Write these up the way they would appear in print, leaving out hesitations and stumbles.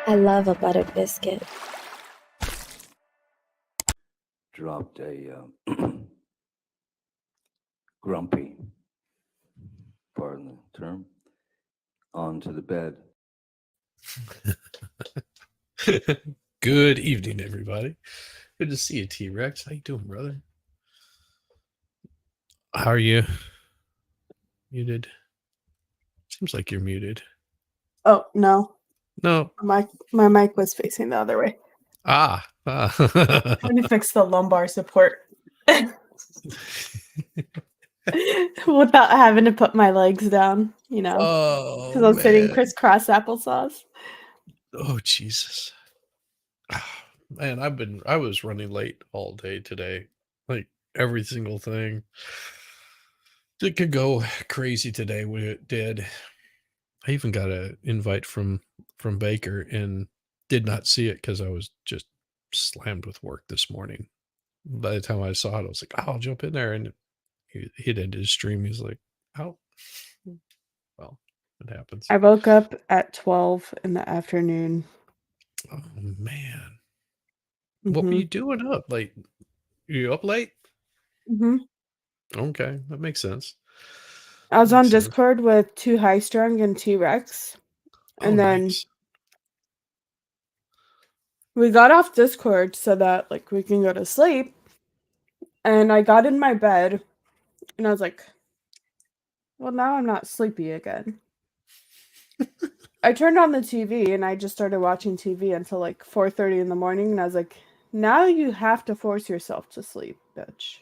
I love a buttered biscuit. Dropped a grumpy, pardon the term, onto the bed. Good evening, everybody. Good to see you, T-Rex. How you doing, brother? How are you? Muted? Seems like you're muted. Oh, no. No. My mic was facing the other way. Trying to fix the lumbar support. Without having to put my legs down, you know. Oh, because I'm sitting crisscross applesauce. Oh, Jesus. Man, I was running late all day today. Like every single thing. It could go crazy today when it did. I even got an invite from Baker and did not see it because I was just slammed with work this morning. By the time I saw it, I was like, oh, I'll jump in there. And he ended his stream. He's like, oh, well, it happens. I woke up at 12 in the afternoon. Oh, man. What were you doing up? Like, you up late? Mm-hmm. Okay, that makes sense. I was on Discord with 2 High Strung and T-Rex. And then we got off Discord so that like we can go to sleep. And I got in my bed and I was like, well, now I'm not sleepy again. I turned on the TV and I just started watching TV until like 4:30 in the morning. And I was like, now you have to force yourself to sleep, bitch.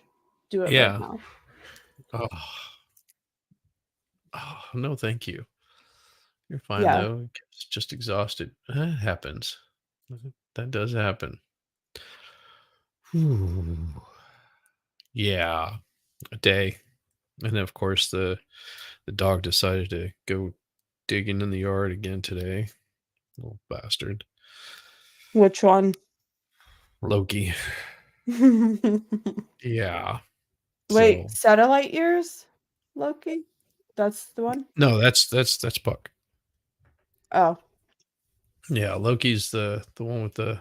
Do it right now. Oh, no, thank you. You're fine, though. It's just exhausted. It happens. That does happen. Ooh. Yeah, a day. And then, of course, the dog decided to go digging in the yard again today. Little bastard. Which one? Loki. Yeah. Wait, satellite ears? Loki? That's the one? No, that's Puck. Oh. Yeah, Loki's the one with the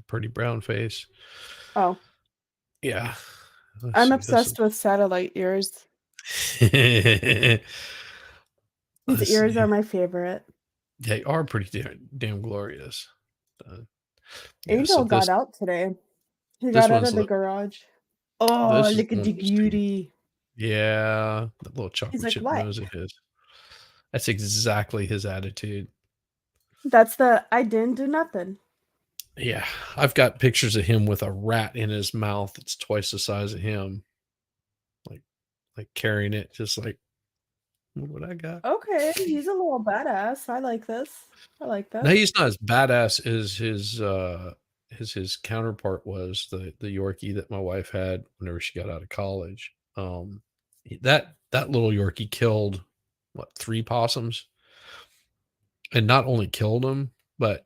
pretty brown face. Oh. Yeah. I'm obsessed with satellite ears. His ears are my favorite. They are pretty damn glorious. Angel got out today. He got out of the garage. Oh, look at the beauty. Yeah, that little chocolate chip nose of his. That's exactly his attitude. That's the I didn't do nothing. Yeah, I've got pictures of him with a rat in his mouth. It's twice the size of him. Like carrying it, just like, what I got. Okay, he's a little badass. I like this. I like that. No, he's not as badass as his counterpart was, the Yorkie that my wife had whenever she got out of college. That little Yorkie killed 3 possums, and not only killed them, but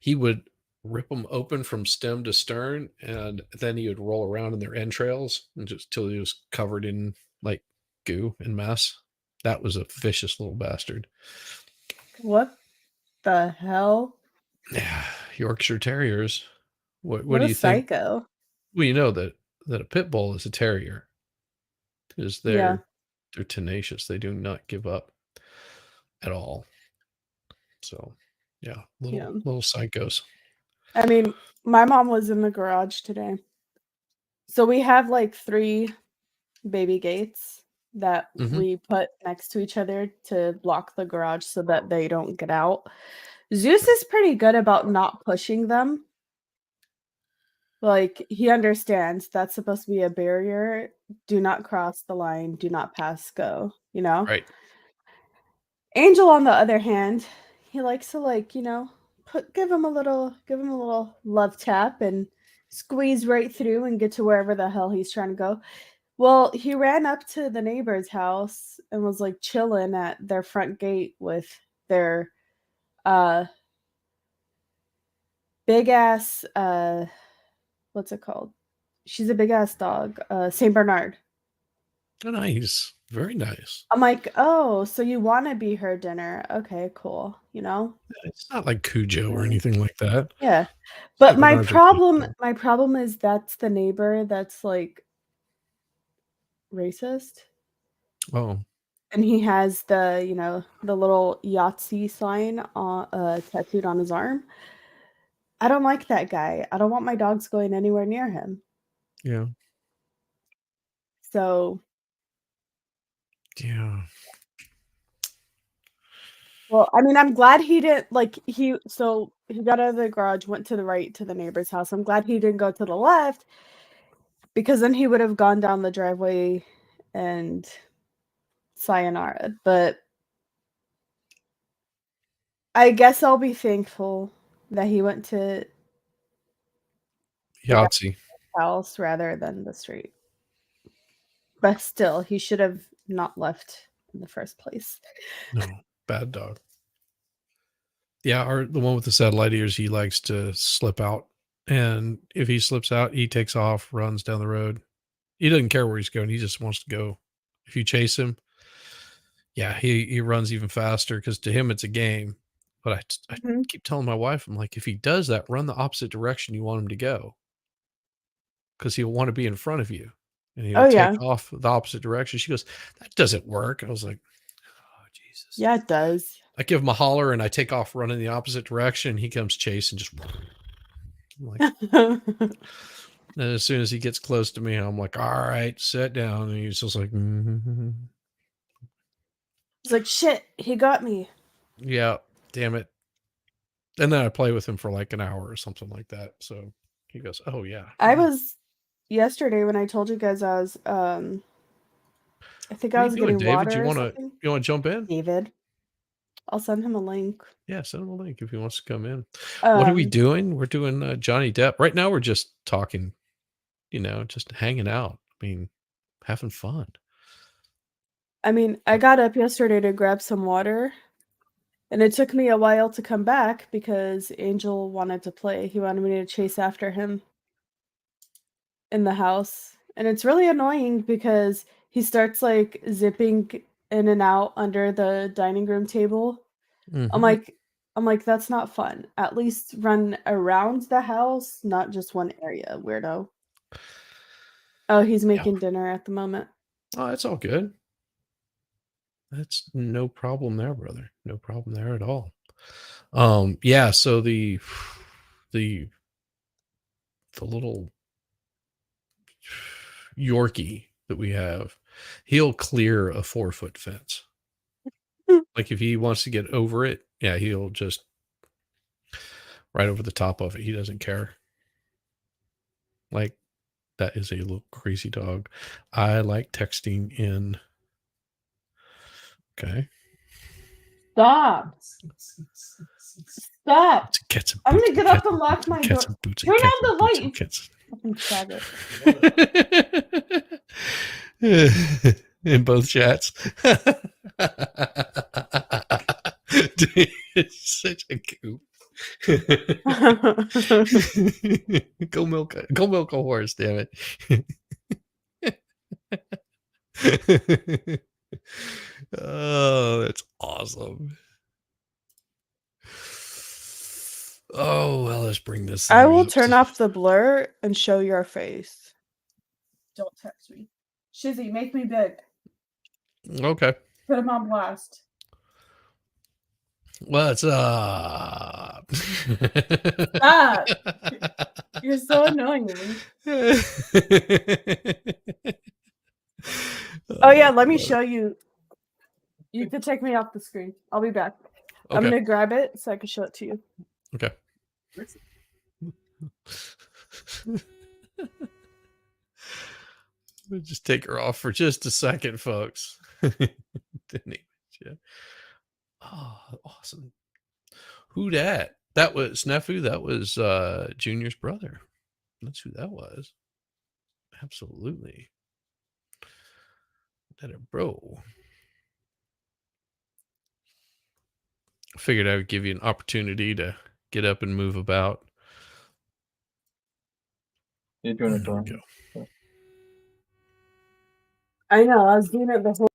he would rip them open from stem to stern, and then he would roll around in their entrails and just till he was covered in like goo and mess. That was a vicious little bastard. What the hell? Yeah, Yorkshire Terriers. What do you think? Psycho. Well, you know that a pit bull is a terrier because they're tenacious. They do not give up at all. So, yeah, little psychos. I mean, my mom was in the garage today. So we have like 3 baby gates that we put next to each other to block the garage so that they don't get out. Zeus is pretty good about not pushing them. Like, he understands that's supposed to be a barrier. Do not cross the line. Do not pass go, you know? Right. Angel, on the other hand, he likes to, like, you know, give him a little love tap and squeeze right through and get to wherever the hell he's trying to go. Well, he ran up to the neighbor's house and was like chilling at their front gate with their big ass what's it called? She's a big ass dog, Saint Bernard. Oh, nice. Very nice. I'm like, oh, so you want to be her dinner? Okay, cool. You know? It's not like Cujo or anything like that. Yeah. It's But like when I was a kid. my problem is that's the neighbor that's like racist. Oh, And he has the, you know, the little Yahtzee sign on tattooed on his arm. I don't like that guy. I don't want my dogs going anywhere near him. yeah. So, Yeah. well, I mean, I'm glad he didn't like he got out of the garage, went to the right to the neighbor's house. I'm glad he didn't go to the left because then he would have gone down the driveway and sayonara. But I guess I'll be thankful that he went to Yahtzee. the house rather than the street. But still, he should have not left in the first place. No, bad dog. Yeah, the one with the satellite ears, he likes to slip out. And if he slips out, he takes off, runs down the road. He doesn't care where he's going. He just wants to go. If you chase him, yeah, he runs even faster because to him it's a game. But I Mhm. keep telling my wife, I'm like, if he does that, run the opposite direction you want him to go. Because he'll want to be in front of you. And he'll Oh, yeah. take off the opposite direction. She goes, that doesn't work. I was like, oh, Jesus. Yeah, it does. I give him a holler and I take off running the opposite direction. He comes chasing, just I'm like, and as soon as he gets close to me, I'm like, all right, sit down. And he's just like, He's like, shit, he got me. yeah, damn it. And then I play with him for like an hour or something like that. So he goes, oh, yeah. I was yesterday when I told you guys I was I think What I are you was doing, getting David? water or something. You want to jump in? David. I'll send him a link. Yeah, send him a link if he wants to come in. What are we doing? We're doing Johnny Depp. Right now we're just talking, just hanging out. I mean, having fun. I mean, I got up yesterday to grab some water, and it took me a while to come back because Angel wanted to play. He wanted me to chase after him in the house. And it's really annoying because he starts like zipping in and out under the dining room table. I'm like, that's not fun. At least run around the house, not just one area, weirdo. Oh, he's making dinner at the moment. Oh, that's all good. That's no problem there, brother. No problem there at all. Yeah, so the little Yorkie that we have, he'll clear a 4-foot fence. Like if he wants to get over it, yeah, he'll just right over the top of it. He doesn't care. Like that is a little crazy dog. I like texting in. Okay. Stop. Stop. I'm gonna get up and lock my door. Turn on the light. In both chats. Dude, it's such a goof. Go milk a horse, damn it. Oh, that's awesome. Oh, well, let's bring this. I will turn off the blur and show your face. Don't text me. Shizzy, make me big. Okay. Put him on blast. What's up? Stop. You're so annoying. Oh yeah, let me show you. You could take me off the screen. I'll be back. Okay. I'm gonna grab it so I can show it to you. Okay. We'll just take her off for just a second, folks. Oh, awesome. Who dat? That was Snafu. That was Junior's brother. That's who that was. Absolutely. That a bro. Figured I would give you an opportunity to get up and move about. You're doing it, There we go. I know. I was doing it the whole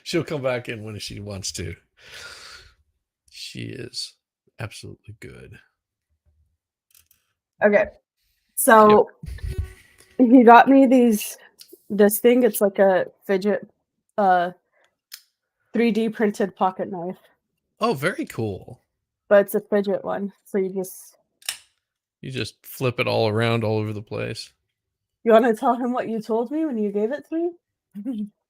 She'll come back in when she wants to. She is absolutely good. Okay. So he got me this thing. It's like a fidget 3D printed pocket knife. Oh, very cool. But it's a fidget one. So you just flip it all around all over the place. You want to tell him what you told me when you gave it to me?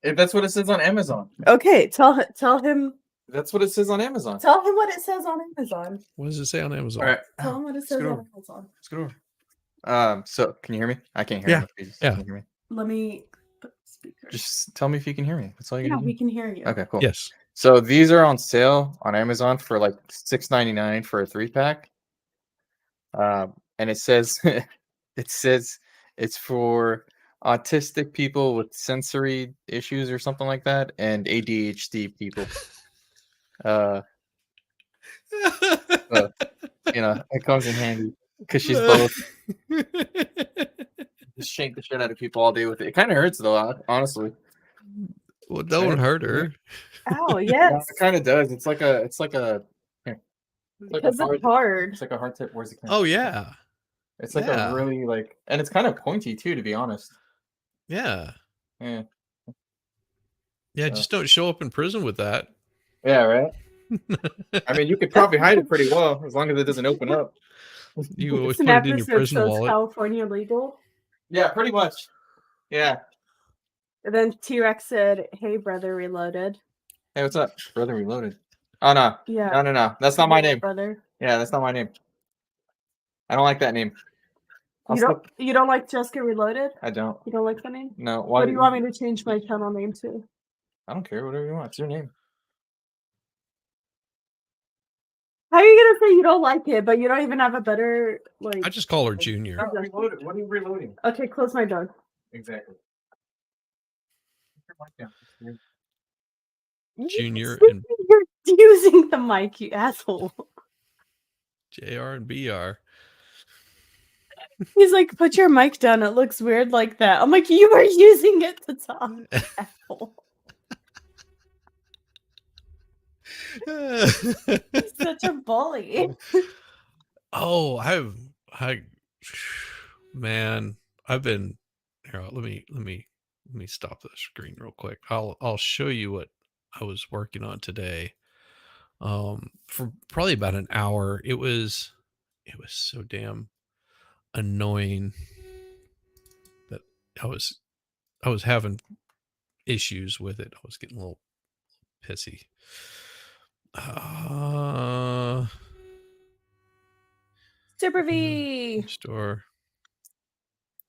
If that's what it says on Amazon. Okay, tell him. That's what it says on Amazon. Tell him what it says on Amazon. What does it say on Amazon? All right. Tell him what it says Scoot on over. Amazon. Scoot over. So can you hear me? I can't hear Yeah. you. Please. Yeah. Can you hear me? Let me put the speaker. Just tell me if you can hear me. That's all you Yeah, gotta we do. can hear you. Okay, cool. Yes. So these are on sale on Amazon for like $6.99 for a 3-pack. And it says it's for autistic people with sensory issues or something like that, and ADHD people. It comes in handy because she's both. Just shank the shit out of people all day with it. It kind of hurts though, honestly. Well, don't hurt her. Oh Yeah, yes. it kind of does. It's like a Because it's hard. It's like a hard tip. Where's the camera? Oh yeah. It's like yeah. a really and it's kind of pointy too, to be honest. Yeah. Yeah. Yeah, just don't show up in prison with that. Yeah, right. I mean, you could probably hide it pretty well as long as it doesn't open up. You always It's an put it in your episode, prison so it's wallet. California legal. Yeah, pretty much. Yeah. And then T-Rex said, "Hey, brother, reloaded." Hey, what's up, brother? Reloaded. Oh no. Yeah. No. That's not my name. Brother. Yeah, that's not my name. I don't like that name. You don't like Jessica Reloaded? I don't. You don't like the name? No. Why What do you want me to change my channel name to? I don't care. Whatever you want. It's your name. How are you gonna say you don't like it, but you don't even have a better like? I just call her Junior. Reloaded. What are you reloading? Okay, close my door. Exactly. Junior and You're using the mic, you asshole. JR and BR. He's like, put your mic down. It looks weird like that. I'm like, you are using it to talk, asshole. He's such a bully. Oh, man, I've been here. Let me stop the screen real quick. I'll show you what I was working on today. For probably about an hour. It was so damn annoying that I was having issues with it. I was getting a little pissy. Super V. Store.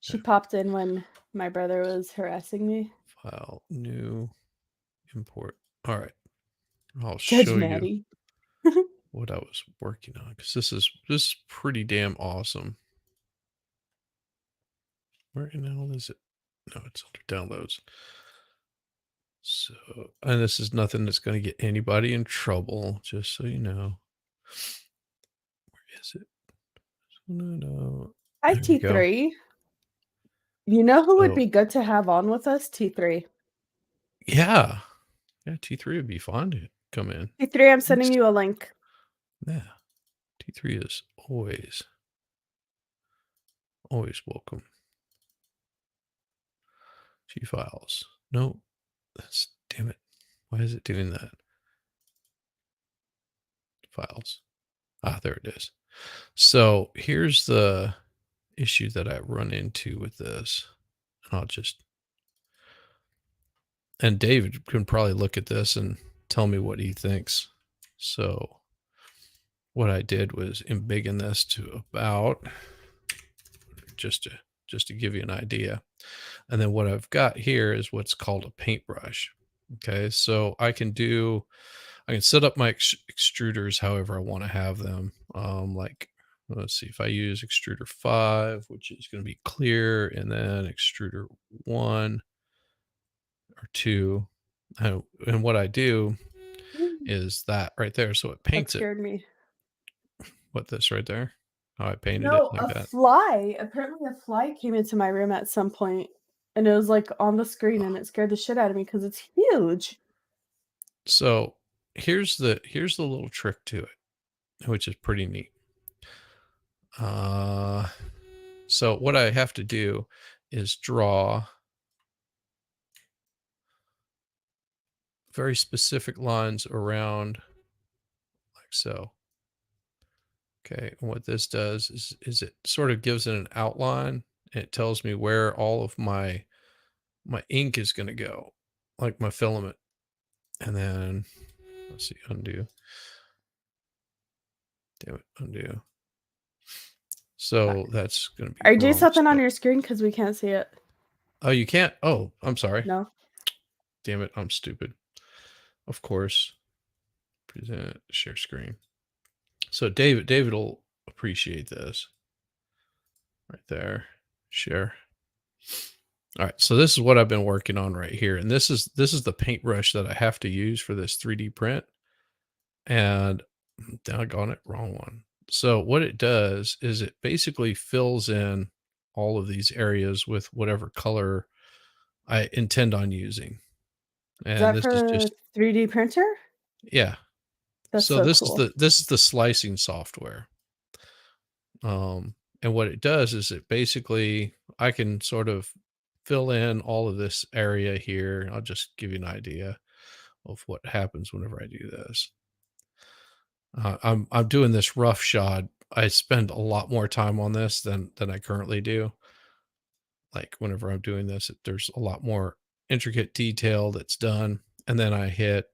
She popped in when my brother was harassing me. File, new, import. All right. I'll Judge show Maddie. you what I was working on because this is pretty damn awesome. Where in the hell is it? No, it's under downloads. So, and this is nothing that's going to get anybody in trouble, just so you know. Where is it? No. Hi, There we go. T3. You know who would So- be good to have on with us? T3. Yeah. Yeah, T3 would be fun to come in. T3, I'm sending you a link. Yeah. T3 is always welcome. G files. No, damn it. Why is it doing that? Files. Ah, there it is. So here's the issue that I run into with this. And David can probably look at this and tell me what he thinks. So what I did was embiggen this to about, just to give you an idea. And then what I've got here is what's called a paintbrush. Okay, so I can set up my extruders however I want to have them. Like, let's see, if I use extruder 5, which is going to be clear, and then extruder 1 or 2. And what I do is that right there. So it That paints it. scared me. What, this right there? how I painted No, it like a that? fly. Apparently, a fly came into my room at some point, and it was like on the screen, and it scared the shit out of me because it's huge. So here's the little trick to it, which is pretty neat. So what I have to do is draw very specific lines around like so. Okay, and what this does is it sort of gives it an outline, and it tells me where all of my ink is going to go, like my filament. And then let's see, undo. Damn it, undo. So that's going to be Are you doing wrong something on stuff. your screen because we can't see it? Oh, you can't. Oh, I'm sorry. No. Damn it, I'm stupid. Of course. Present, share screen. So David will appreciate this. Right there. Share. All right, so this is what I've been working on right here, and this is the paintbrush that I have to use for this 3D print. And doggone it, wrong one. So what it does is it basically fills in all of these areas with whatever color I intend on using. Is And that this for is the just 3D printer? yeah. That's So so this cool. is the slicing software. And what it does is it basically I can sort of fill in all of this area here. I'll just give you an idea of what happens whenever I do this. I'm doing this roughshod. I spend a lot more time on this than I currently do. Like whenever I'm doing this, there's a lot more intricate detail that's done, and then I hit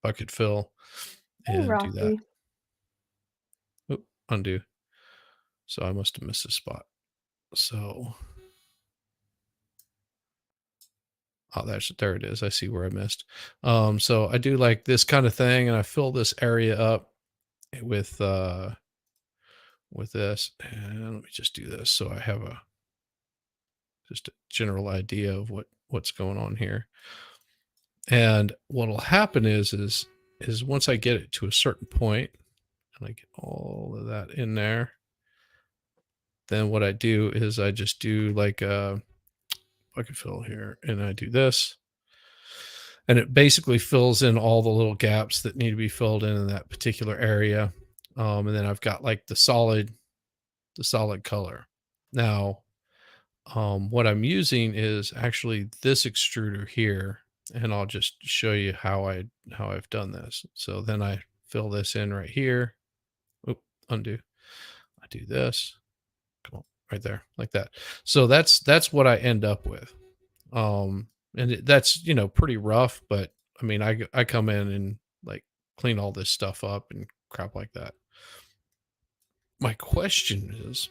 bucket fill Hey, and do that. Rocky. Oop, undo. So I must have missed a spot. So oh, there it is. I see where I missed. So I do like this kind of thing, and I fill this area up with this, and let me just do this so I have just a general idea of what's going on here. And what'll happen is once I get it to a certain point and I get all of that in there, then what I do is I just do like a bucket fill here, and I do this, and it basically fills in all the little gaps that need to be filled in that particular area. And then I've got like the solid color. Now, what I'm using is actually this extruder here, and I'll just show you how I've done this. So then I fill this in right here. Oop, undo. I do this. Come on, right there, like that. So that's what I end up with. And that's pretty rough, but I mean I come in and like clean all this stuff up and crap like that. My question is,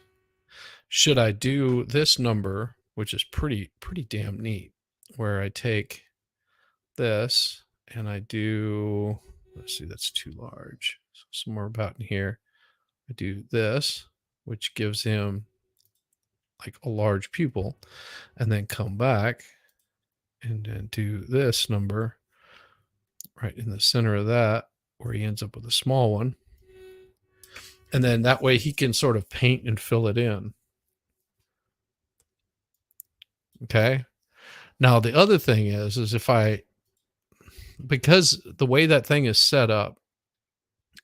should I do this number, which is pretty damn neat, where I take this and I do, let's see, that's too large. So somewhere about in here, I do this, which gives him like a large pupil, and then come back and then do this number right in the center of that, where he ends up with a small one. And then that way he can sort of paint and fill it in. Okay. Now, the other thing is if because the way that thing is set up,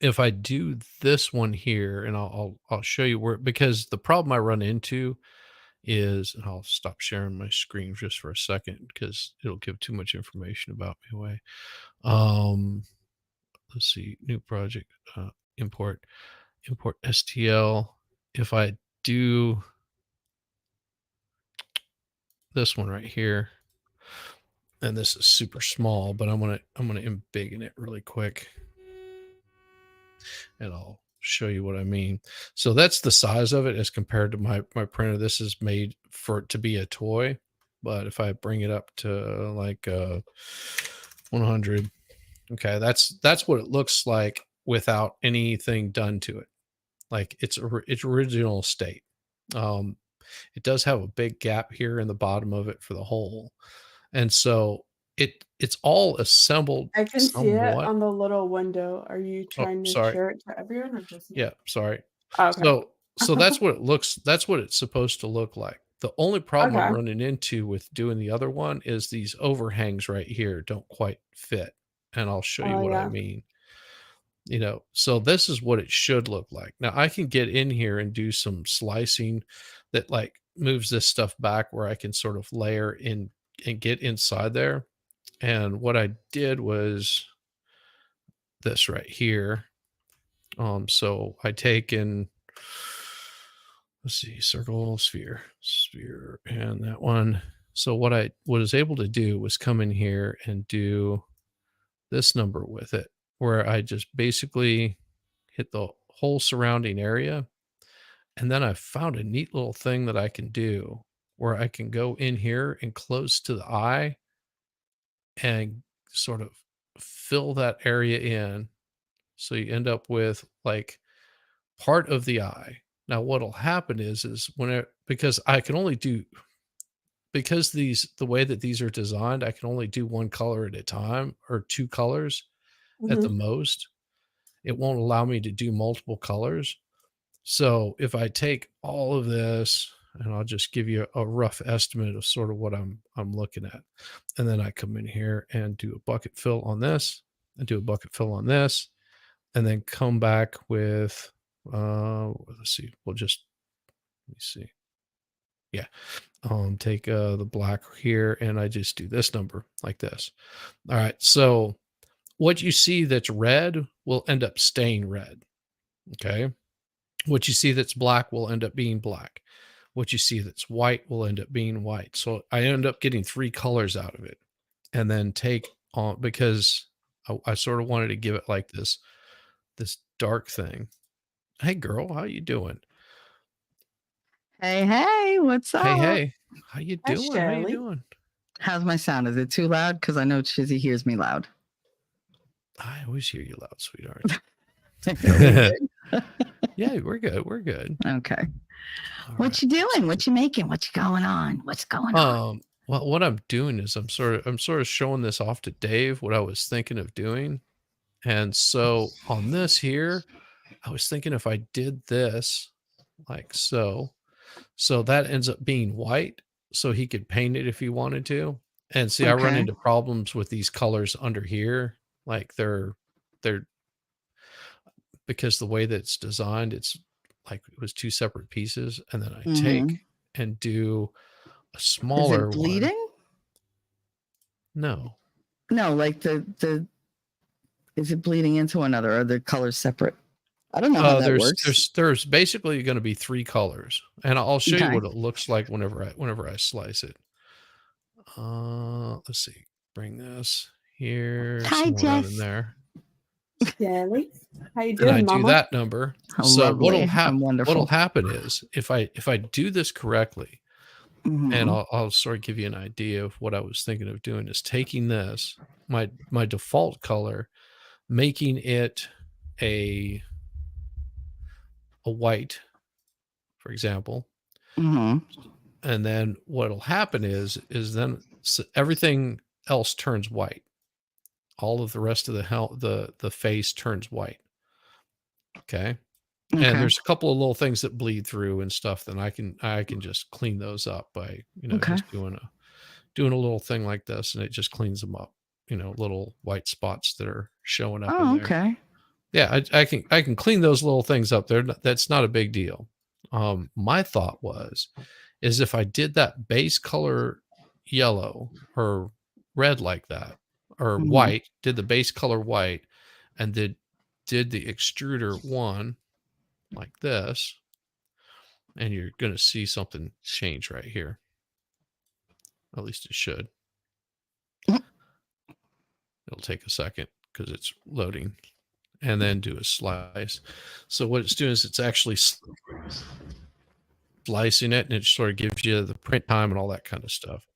if I do this one here, and I'll show you where, because the problem I run into is, and I'll stop sharing my screen just for a second because it'll give too much information about me away. Let's see, new project, import STL. If I do this one right here, and this is super small, but I'm gonna embiggen it really quick, and I'll show you what I mean. So that's the size of it as compared to my printer. This is made for it to be a toy, but if I bring it up to like 100, okay, that's what it looks like without anything done to it, like its original state. It does have a big gap here in the bottom of it for the hole, and so it's all assembled I can see it somewhat. on the little window. Are you Oh, trying to sorry. share it to everyone or just me? Yeah, sorry. Oh, okay. So that's what it looks. That's what it's supposed to look like. The only problem I'm Okay. running into with doing the other one is these overhangs right here don't quite fit, and I'll show you Oh, what I yeah. mean. You know, so this is what it should look like. Now I can get in here and do some slicing that like moves this stuff back where I can sort of layer in and get inside there. And what I did was this right here. So I take in, let's see, circle, sphere, sphere, and that one. So what I was able to do was come in here and do this number with it, where I just basically hit the whole surrounding area. And then I found a neat little thing that I can do where I can go in here and close to the eye and sort of fill that area in. So you end up with like part of the eye. Now what'll happen is when it, because I can only do, because the way that these are designed, I can only do one color at a time or two colors at the Mhm. most. It won't allow me to do multiple colors. So if I take all of this, and I'll just give you a rough estimate of sort of what I'm looking at, and then I come in here and do a bucket fill on this, and do a bucket fill on this, and then come back with let's see, we'll just let me see, yeah, take the black here, and I just do this number like this. All right, so what you see that's red will end up staying red. Okay. What you see that's black will end up being black. What you see that's white will end up being white. So I end up getting three colors out of it, and then take on, because I sort of wanted to give it like this dark thing. Hey girl, how you doing? Hey, hey, what's up? Hey, how you Hi, doing? How you Shirley. doing? How's my sound? Is it too loud? Because I know Chizzy hears me loud. I always hear you loud, sweetheart. Really? Yeah, we're good. We're good. Okay. All What right. you doing? What you making? What you going on? What's going on? Well, what I'm doing is I'm sort of showing this off to Dave, what I was thinking of doing. And so on this here, I was thinking if I did this like so, so that ends up being white, so he could paint it if he wanted to. And see, I run Okay. into problems with these colors under here. Like they're because the way that it's designed, it's like it was two separate pieces. And then I take and do a Is smaller it one. bleeding? No. No, like the is it bleeding into another? Or are the colors separate? I don't know how that works. There's basically going to be three colors, and I'll show you Okay. what it looks like whenever I slice it. Let's see. Bring this here, Hi, somewhere around in Jess. there, Shirley. How you and doing, I do Mama? that number. How So lovely. I'm wonderful. what'll happen is if I do this correctly, and Mhm. I'll sort of give you an idea of what I was thinking of doing is taking this, my default color, making it a white, for example. Mhm. And then what'll happen is then everything else turns white. All of the rest of the face turns white. Okay. And Okay. there's a couple of little things that bleed through and stuff. Then I can just clean those up by, Okay. just doing a little thing like this, and it just cleans them up. Little white spots that are showing up in Oh, there. okay. Yeah, I can clean those little things up there. That's not a big deal. My thought is if I did that base color yellow or red like that, or Mhm. white, did the base color white, and did the extruder one like this, and you're going to see something change right here. At least it should. It'll take a second because it's loading, and then do a slice. So what it's doing is it's actually slicing it, and it sort of gives you the print time and all that kind of stuff.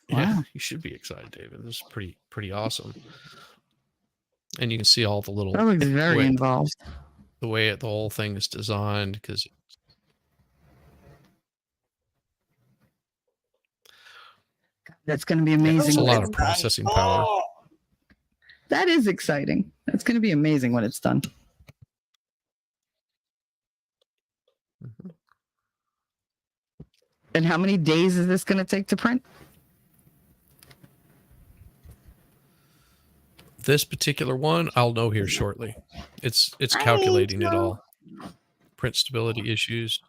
Yeah, Wow. you should be excited, David. This is pretty awesome. And you can see all the little That looks very way, involved. the way the whole thing is designed, because That's going to be Yeah, amazing. it's a when lot it's of done. processing power. Oh, that is exciting. That's going to be amazing when it's done. Mhm. And how many days is this going to take to print? This particular one, I'll know here shortly. It's I calculating need it to. all. Print stability issues.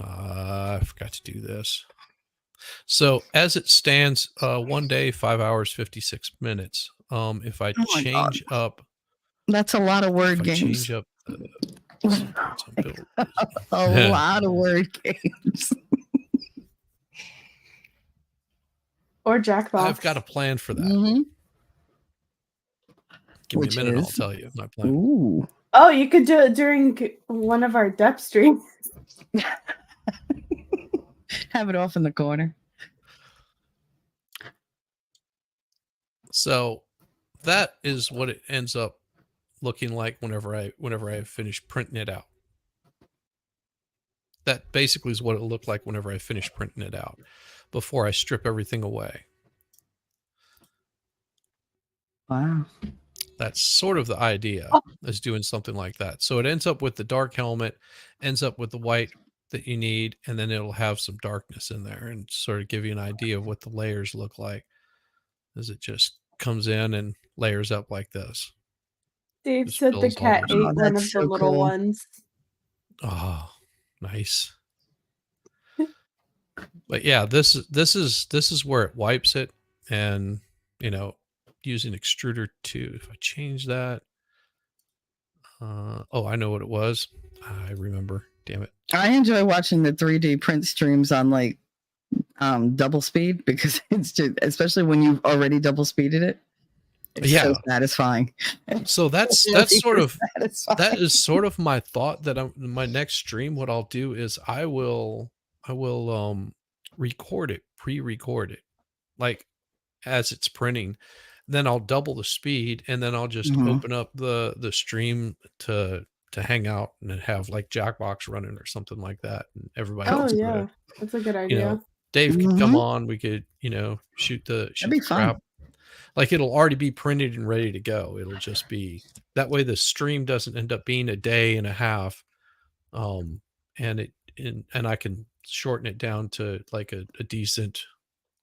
I forgot to do this. So as it stands, 1 day, 5 hours, 56 minutes. If I Oh my God. change up, That's a lot of if word I games. change up sequence on build, A lot of word games. Or Jackbox. I've got a plan for that. Mhm. Give me a Which minute, I'll is? tell you my plan. Ooh. Oh, you could do it during one of our Depp streams. Have it off in the corner. So that is what it ends up looking like whenever I finish printing it out. That basically is what it looked like whenever I finish printing it out before I strip everything away. Wow. That's sort of the idea, is doing something like that. So it ends up with the dark helmet, ends up with the white that you need, and then it'll have some darkness in there and sort of give you an idea of what the layers look like as it just comes in and layers up like this. Dave Just said the fills all cat those ate in. one that's of the so little cool. ones. Oh, nice. But yeah, this is where it wipes it, and using extruder 2. If I change that, oh, I know what it was. I remember. Damn it. I enjoy watching the 3D print streams on like double speed because it's just, especially when you've already double speeded it. It's so satisfying. So that's sort of satisfying. That is sort of my thought that my next stream. What I'll do is I will record it, pre-record it, like as it's printing. Then I'll double the speed, and then I'll just open up the stream to hang out and have like Jackbox running or something like that, and everybody else. Oh yeah, that's a good idea. Dave could come on. We could shoot the crap. Like it'll already be printed and ready to go. It'll just be that way. The stream doesn't end up being a day and a half, and I can shorten it down to like a decent.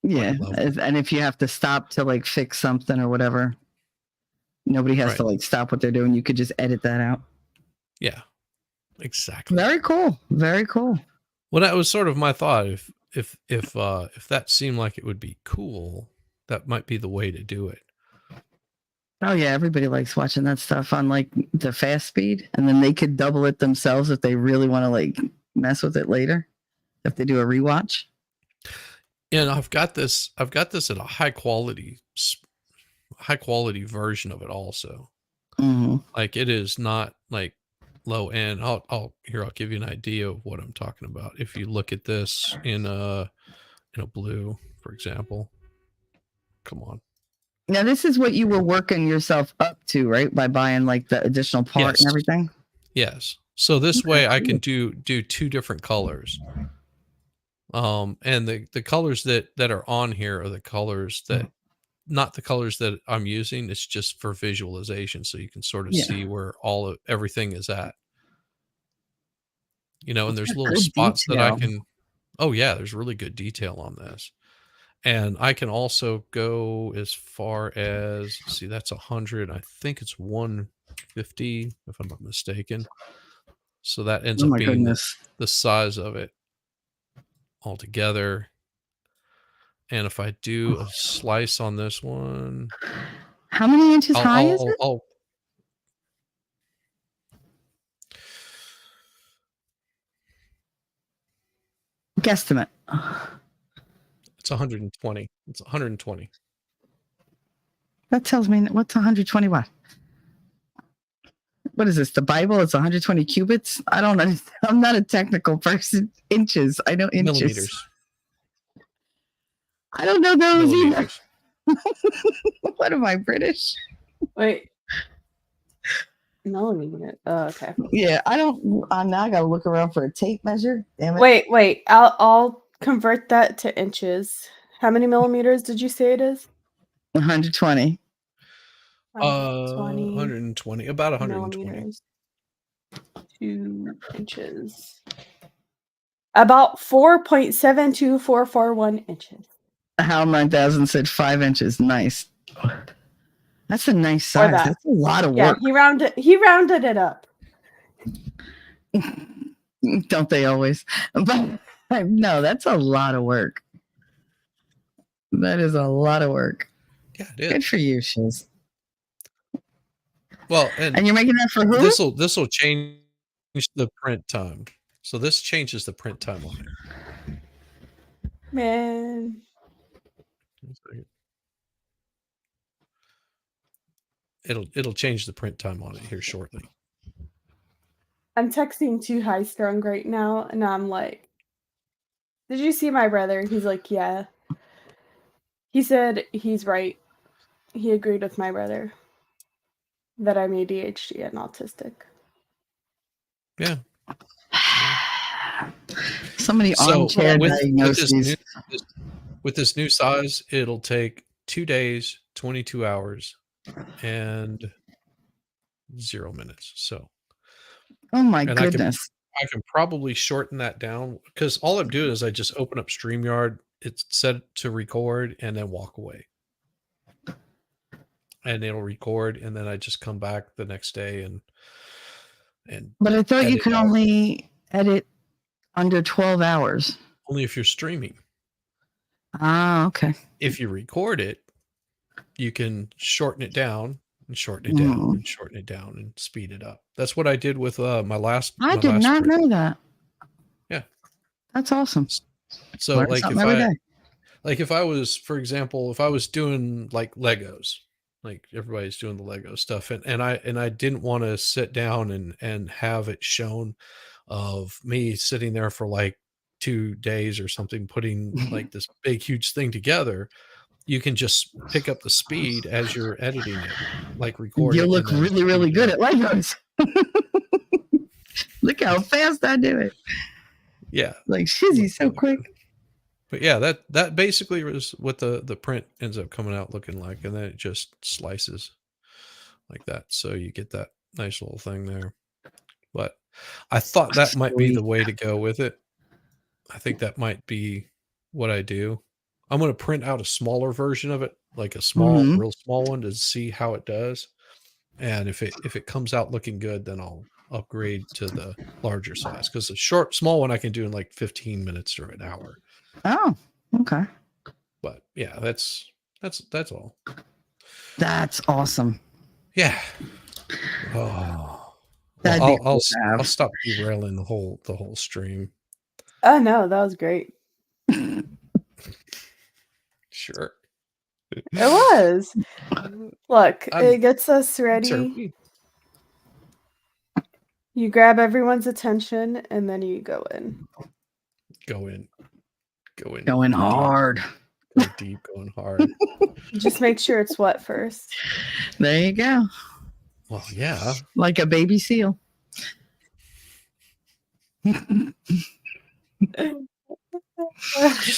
Yeah, and if you have to stop to like fix something or whatever, nobody has to like stop what they're doing. You could just edit that out. Yeah, exactly. Very cool. Very cool. Well, that was sort of my thought. If that seemed like it would be cool, that might be the way to do it. Oh yeah, everybody likes watching that stuff on like the fast speed, and then they could double it themselves if they really want to like mess with it later, if they do a rewatch. And I've got this at a high quality version of it also. Like it is not like low end. I'll give you an idea of what I'm talking about. If you look at this in a blue, for example. Come on. Now this is what you were working yourself up to, right? By buying like the additional part and everything. Yes. So this way I can do 2 different colors. And the colors that are on here are the colors that not the colors that I'm using. It's just for visualization, so you can sort of see where everything is at. And there's little spots that I can. Oh yeah, there's really good detail on this, and I can also go as far as see. That's 100. I think it's 150 if I'm not mistaken. So that ends up being the size of it altogether. And if I do a slice on this one, how many inches high is it? Guesstimate. It's 120. It's 120. That tells me what's 120 what? What is this? The Bible? It's 120 cubits? I don't know. I'm not a technical person. Inches. I know inches. Millimeters. I don't know those either. What am I, British? Wait. Millimeter. Oh, okay. Yeah, I don't. Now I gotta look around for a tape measure. Damn it. Wait. I'll convert that to inches. How many millimeters did you say it is? 120. 120 120, about 120. millimeters. 2 inches. About 4.72441 inches. Hal 9000 said 5 inches. Nice. That's a nice Or size. that. That's a lot of Yeah, work. he rounded it up. Don't they always? But no, that's a lot of work. That is a lot of work. Yeah, it Good is. for you, Shiz. Well, And you're making that for who? this will change the print time. So this changes the print time on it. Man. It'll change the print time on it here shortly. I'm texting Too High Strung right now, and I'm like, did you see my brother? He's like, yeah. He said he's right. He agreed with my brother that I'm ADHD and autistic. Yeah. So many armchair diagnoses. With this new size, it'll take 2 days, 22 hours, and 0 minutes. So, Oh my and goodness. I can probably shorten that down because all I'm doing is I just open up StreamYard, it's set to record, and then walk away. And it'll record, and then I just come back the next day and But I thought you edit could out. only edit under 12 hours. Only if you're streaming. Ah, okay. If you record it, you can shorten it down and shorten it down and shorten it down and speed it up. That's what I did with my last. I my did last not print. know that. Yeah. That's awesome. So Learn like something every day. if I was, for example, if I was doing like Legos, like everybody's doing the Lego stuff, and I didn't want to sit down and have it shown of me sitting there for like 2 days or something, putting like this big, huge thing together. You can just pick up the speed as you're editing it, like record You it. look and then really, really speed it good up. at Legos. Look how fast I do it. Yeah. Like Shizzy's so Really quick. good. But yeah, that basically was what the print ends up coming out looking like, and then it just slices like that. So you get that nice little thing there. But I thought that might be the way to go with it. I think that might be what I do. I'm going to print out a smaller version of it, like a small, real small one, to see how it does. And if it comes out looking good, then I'll upgrade to the larger size, because the small one I can do in like 15 minutes or an hour. Oh, okay. But yeah, that's all. That's awesome. Yeah. Oh, That'd well, be cool to have. I'll stop derailing the whole stream. Oh no, that was great. Sure. It was. Look, it gets us ready. Sorry. You grab everyone's attention and then you go in. Go in. Going hard. Go deep, going hard. Just make sure it's wet first. There you go. Well, yeah. Like a baby seal.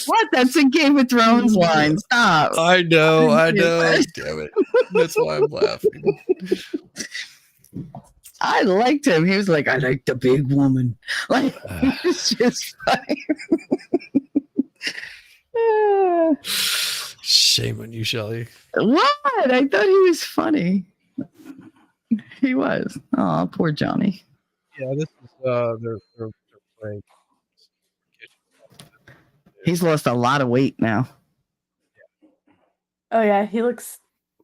What? That's a Game of Thrones line. Stop. I know. Damn it. That's why I'm laughing. I liked him. He was like, I like the big woman. Like, it's just funny. Shame on you, Shelly. What? I thought he was funny. He was. Oh, poor Johnny. Yeah, this is their playing. He's lost a lot of weight now. Oh yeah, he looks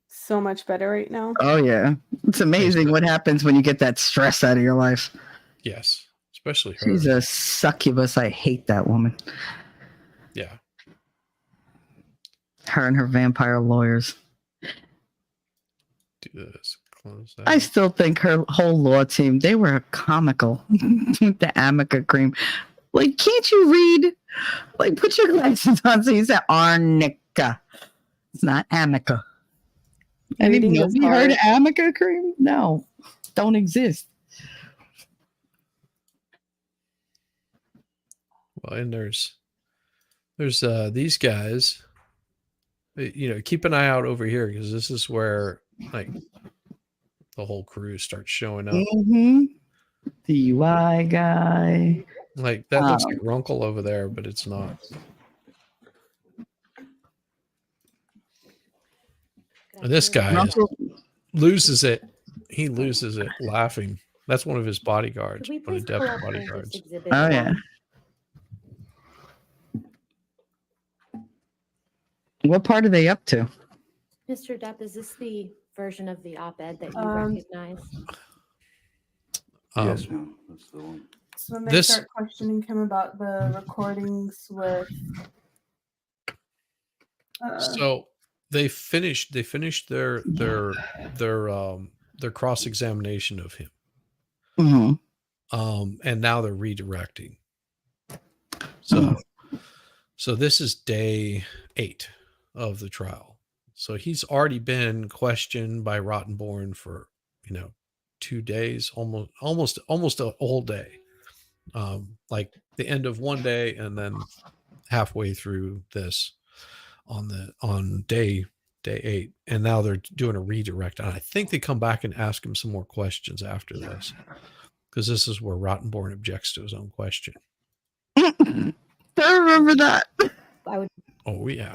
so much better right now. Oh yeah. It's amazing what happens when you get that stress out of your life. Yes, especially her. She's a succubus. I hate that woman. Yeah. Her and her vampire lawyers. Do this. Close that. I still think her whole law team, they were comical. The Amica cream. Like, can't you read? Like, put your glasses on so you say Arnica. It's not Amica. Reading is Nobody heard hard. Amica cream? No, don't exist. Well, and there's these guys keep an eye out over here because this is where like the whole crew starts showing up. Mm-hmm. DUI guy. Like that looks like Runkle over there, but it's not. And this guy loses it. He loses it laughing. That's one of his bodyguards. Could we One of please pull Depp's up bodyguards. Plaintiff's Exhibit Oh, yeah. 1? What part are they up to? Mr. Depp, is this the version of the op-ed that you Um, recognize? Yes, ma'am. That's the one. So when they This- start questioning him about the recordings with So they finished their cross examination of him. Mm-hmm. And now they're redirecting. So this is day 8 of the trial. So he's already been questioned by Rottenborn for 2 days, almost a whole day. Like the end of one day and then halfway through this on day 8, and now they're doing a redirect. And I think they come back and ask him some more questions after this, because this is where Rottenborn objects to his own question. I remember that. I would Oh yeah.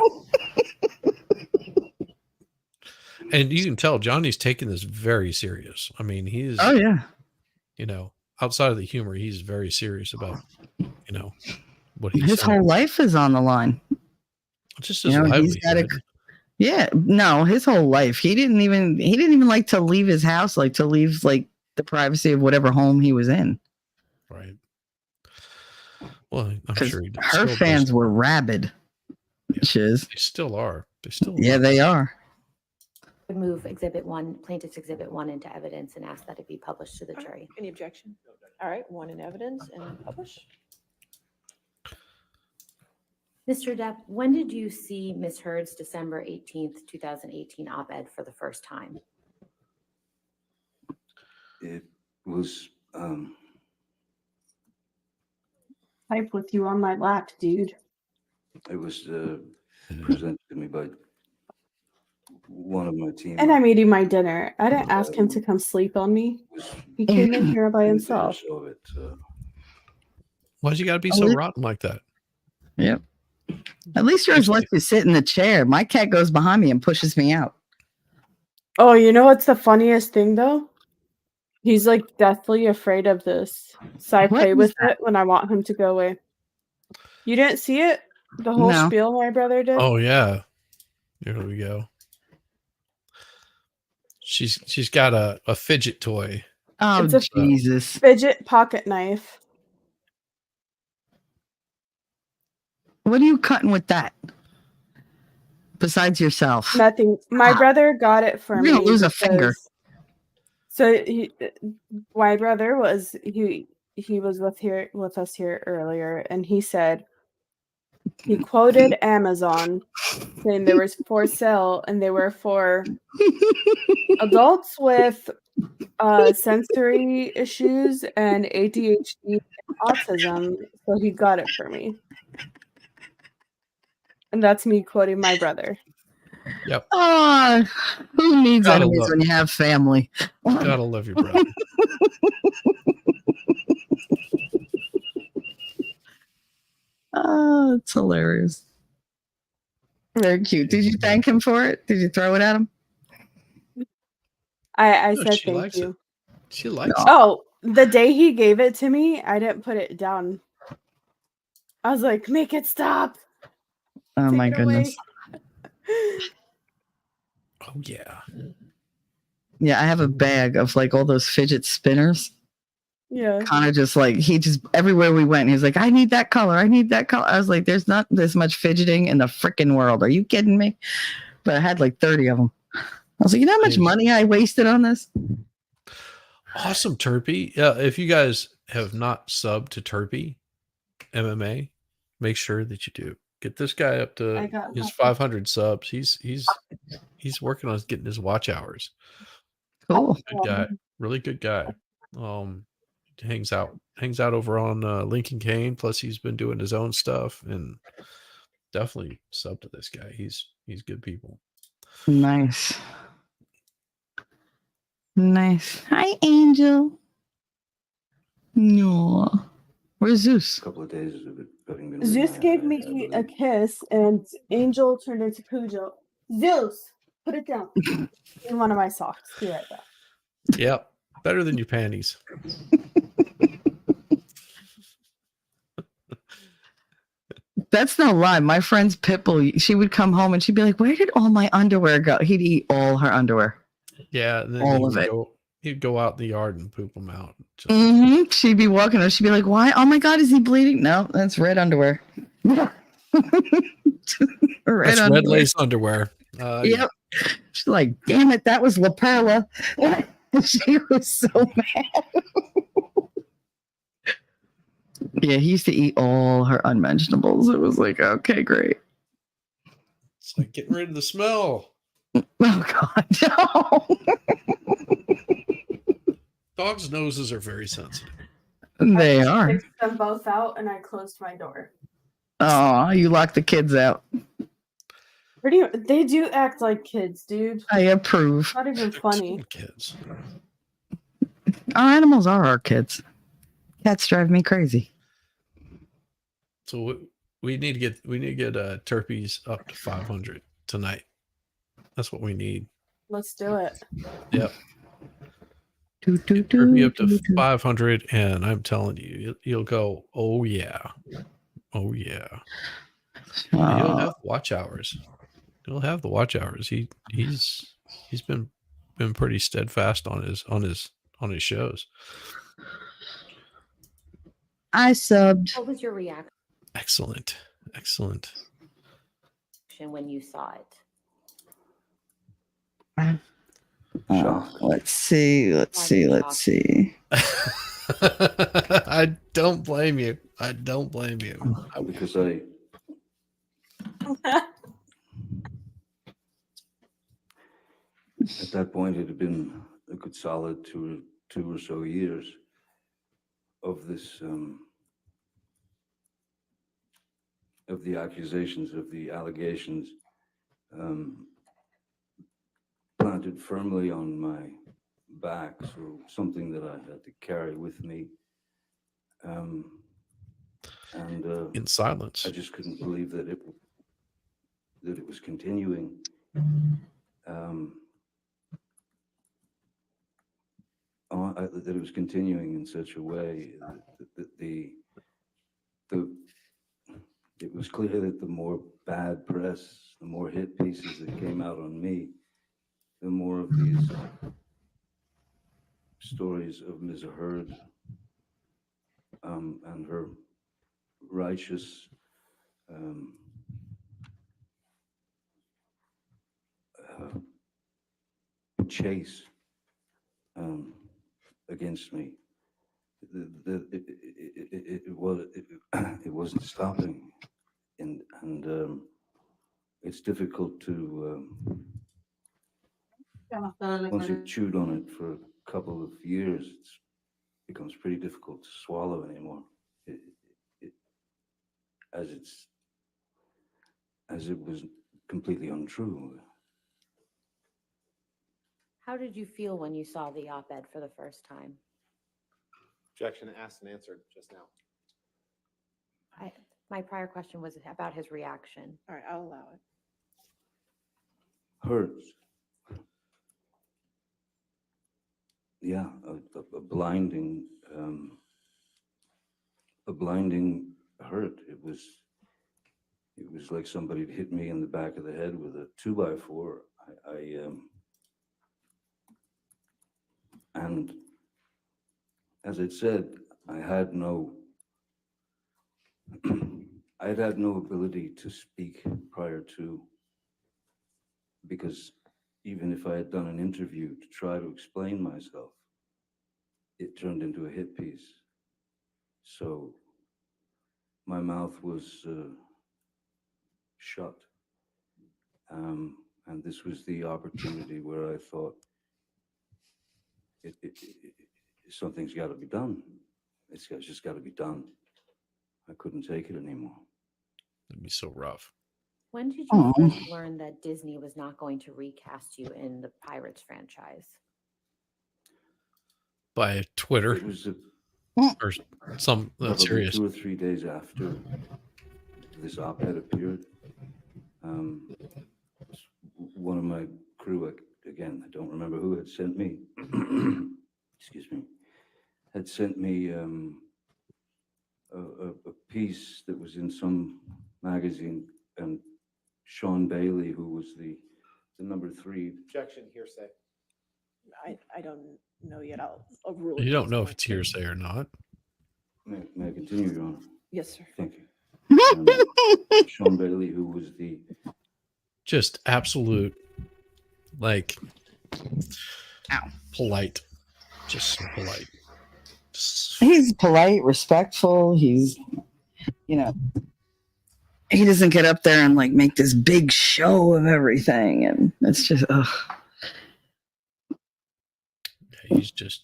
And you can tell Johnny's taking this very serious. I mean, he's Oh yeah. Outside of the humor, he's very serious about what he's His whole life is on the line. just his he's got livelihood. Yeah, no, his whole life. He didn't even like to leave his house, like to leave like the privacy of whatever home he was in. Right. Well, I'm Because sure her fans were rabid. Shiz. They still are. Yeah, they are. move Exhibit 1, Plaintiff's Exhibit 1 into evidence and ask that it be published to the jury. Any objection? All right, 1 in evidence and publish. Mr. Depp, when did you see Ms. Heard's December 18th, 2018 op-ed for the first time? It was type with you on my lap, dude. it was presented to me by one of my team. And I'm eating my dinner. I didn't ask him to come sleep on me. He came in here by himself. Of it, Why'd you got to be so rotten like that? Yep. At least yours lets you sit in the chair. My cat goes behind me and pushes me out. Oh, you know what's the funniest thing though? He's like deathly afraid of this. So I What play is with that? it when I want him to go away. You didn't see it? The whole No. spiel my brother did? Oh yeah. Here we go. She's got a fidget toy. Oh, It's a- Jesus. Fidget pocket knife. What are you cutting with that? Besides yourself. Nothing. My Ah. brother got it for You're me. gonna lose a finger. because- So my brother was he was with us here earlier, and he said he quoted Amazon saying there was for sale, and they were for adults with sensory issues and ADHD and autism. So he got it for me. And that's me quoting my brother. Yep. Oh, who needs Gotta enemies love- when you have family? Gotta love your brother. Oh, it's hilarious. Very cute. Did you thank him for it? Did you throw it at him? I No, said she thank likes you. it. She likes it. Oh, the day he gave it to me, I didn't put it down. I was like, make it stop. Oh Take my it away." goodness. Oh yeah. Yeah, I have a bag of like all those fidget spinners. Yeah. Kind of just like he just everywhere we went, he was like, I need that color. I need that color. I was like, there's not this much fidgeting in the freaking world. Are you kidding me? But I had like 30 of them. I was like, you know how much Jeez. money I wasted on this? Awesome, Turpy. Yeah, if you guys have not subbed to Turpy MMA, make sure that you do. Get this guy up I to got his that. 500 subs. He's working on getting his watch hours. Cool. Good guy, really good guy. Hangs out over on Lincoln Kane. Plus, he's been doing his own stuff, and definitely sub to this guy. He's He's good people. Nice. Nice. Hi, Angel. No. Where's Zeus? A couple of days of it having been Zeus written, gave I me a believe. kiss, and Angel turned into Cujo. Zeus, put it down. In one of my socks. Be right back. Yep. Better than your panties. That's no lie. My friend's Pitbull, she would come home and she'd be like, "Where did all my underwear go?" He'd eat all her underwear. Yeah. And then All of it. He'd go out in the yard and poop them out. Just, She'd be walking her. She'd be like, "Why? Oh my God, is he bleeding?" No, that's red underwear. red That's underwear. red lace underwear. Yep. She's like, "Damn it, that was La Perla." She was so mad. Yeah, he used to eat all her unmentionables. It was like, okay, great. It's like getting rid of the smell. Oh God, no. Dogs' noses are very sensitive. They I are. kicked them both out, and I closed my door. Oh, you locked the kids out. They do act like kids, dude. I approve. Not even They're funny. cool kids. Our animals are our kids. Cats drive me crazy. So we need to get Terpies up to 500 tonight. That's what we need. Let's do it. Yep. Turpy Terpy up to 500, and I'm telling you, you'll go, oh yeah, oh yeah. And he'll have watch hours. He'll have the watch hours. He's been pretty steadfast on his shows. I subbed. What was your reaction Excellent. when you saw it? Shocked. Let's see. I don't blame you. Because at that point, it had been a good solid two or so years of this, of the accusations, of the allegations, planted firmly on my back, so something that I had to carry with me. In silence. I just couldn't believe that it was continuing. That it was continuing in such a way that it was clear that the more bad press, the more hit pieces that came out on me, the more of these stories of Ms. Heard and her righteous chase against me. It wasn't stopping, and it's difficult to once you've chewed on it for a couple of years, it becomes pretty difficult to swallow anymore. As it was completely untrue. How did you feel when you saw the op-ed for the first time? Objection asked and answered just now. My prior question was about his reaction. All right, I'll allow it. Hurts. Yeah, a blinding hurt. It was like somebody had hit me in the back of the head with a 2x4. And as I said, I had no ability to speak prior to, because even if I had done an interview to try to explain myself, it turned into a hit piece. So my mouth was shut. And this was the opportunity where I thought, something's got to be done. It's just got to be done. I couldn't take it anymore. It'd be so rough. When did you Aw. first learn that Disney was not going to recast you in the Pirates franchise? By Twitter It was or some probably serious. 2 or 3 days after this op-ed appeared. One of my crew, again, I don't remember who had sent me, excuse me, had sent me a piece that was in some magazine, and Sean Bailey, who was the number 3. Objection, hearsay. I don't know yet. I'll rule it You don't know if against it's my- hearsay or not. May I continue, Your Honor? Yes, sir. Thank you. Sean Bailey, who was the Just absolute, like, Ow. polite. Just so polite. He's polite, respectful. He's, you know, he doesn't get up there and like make this big show of everything. And it's just, ugh. He's just.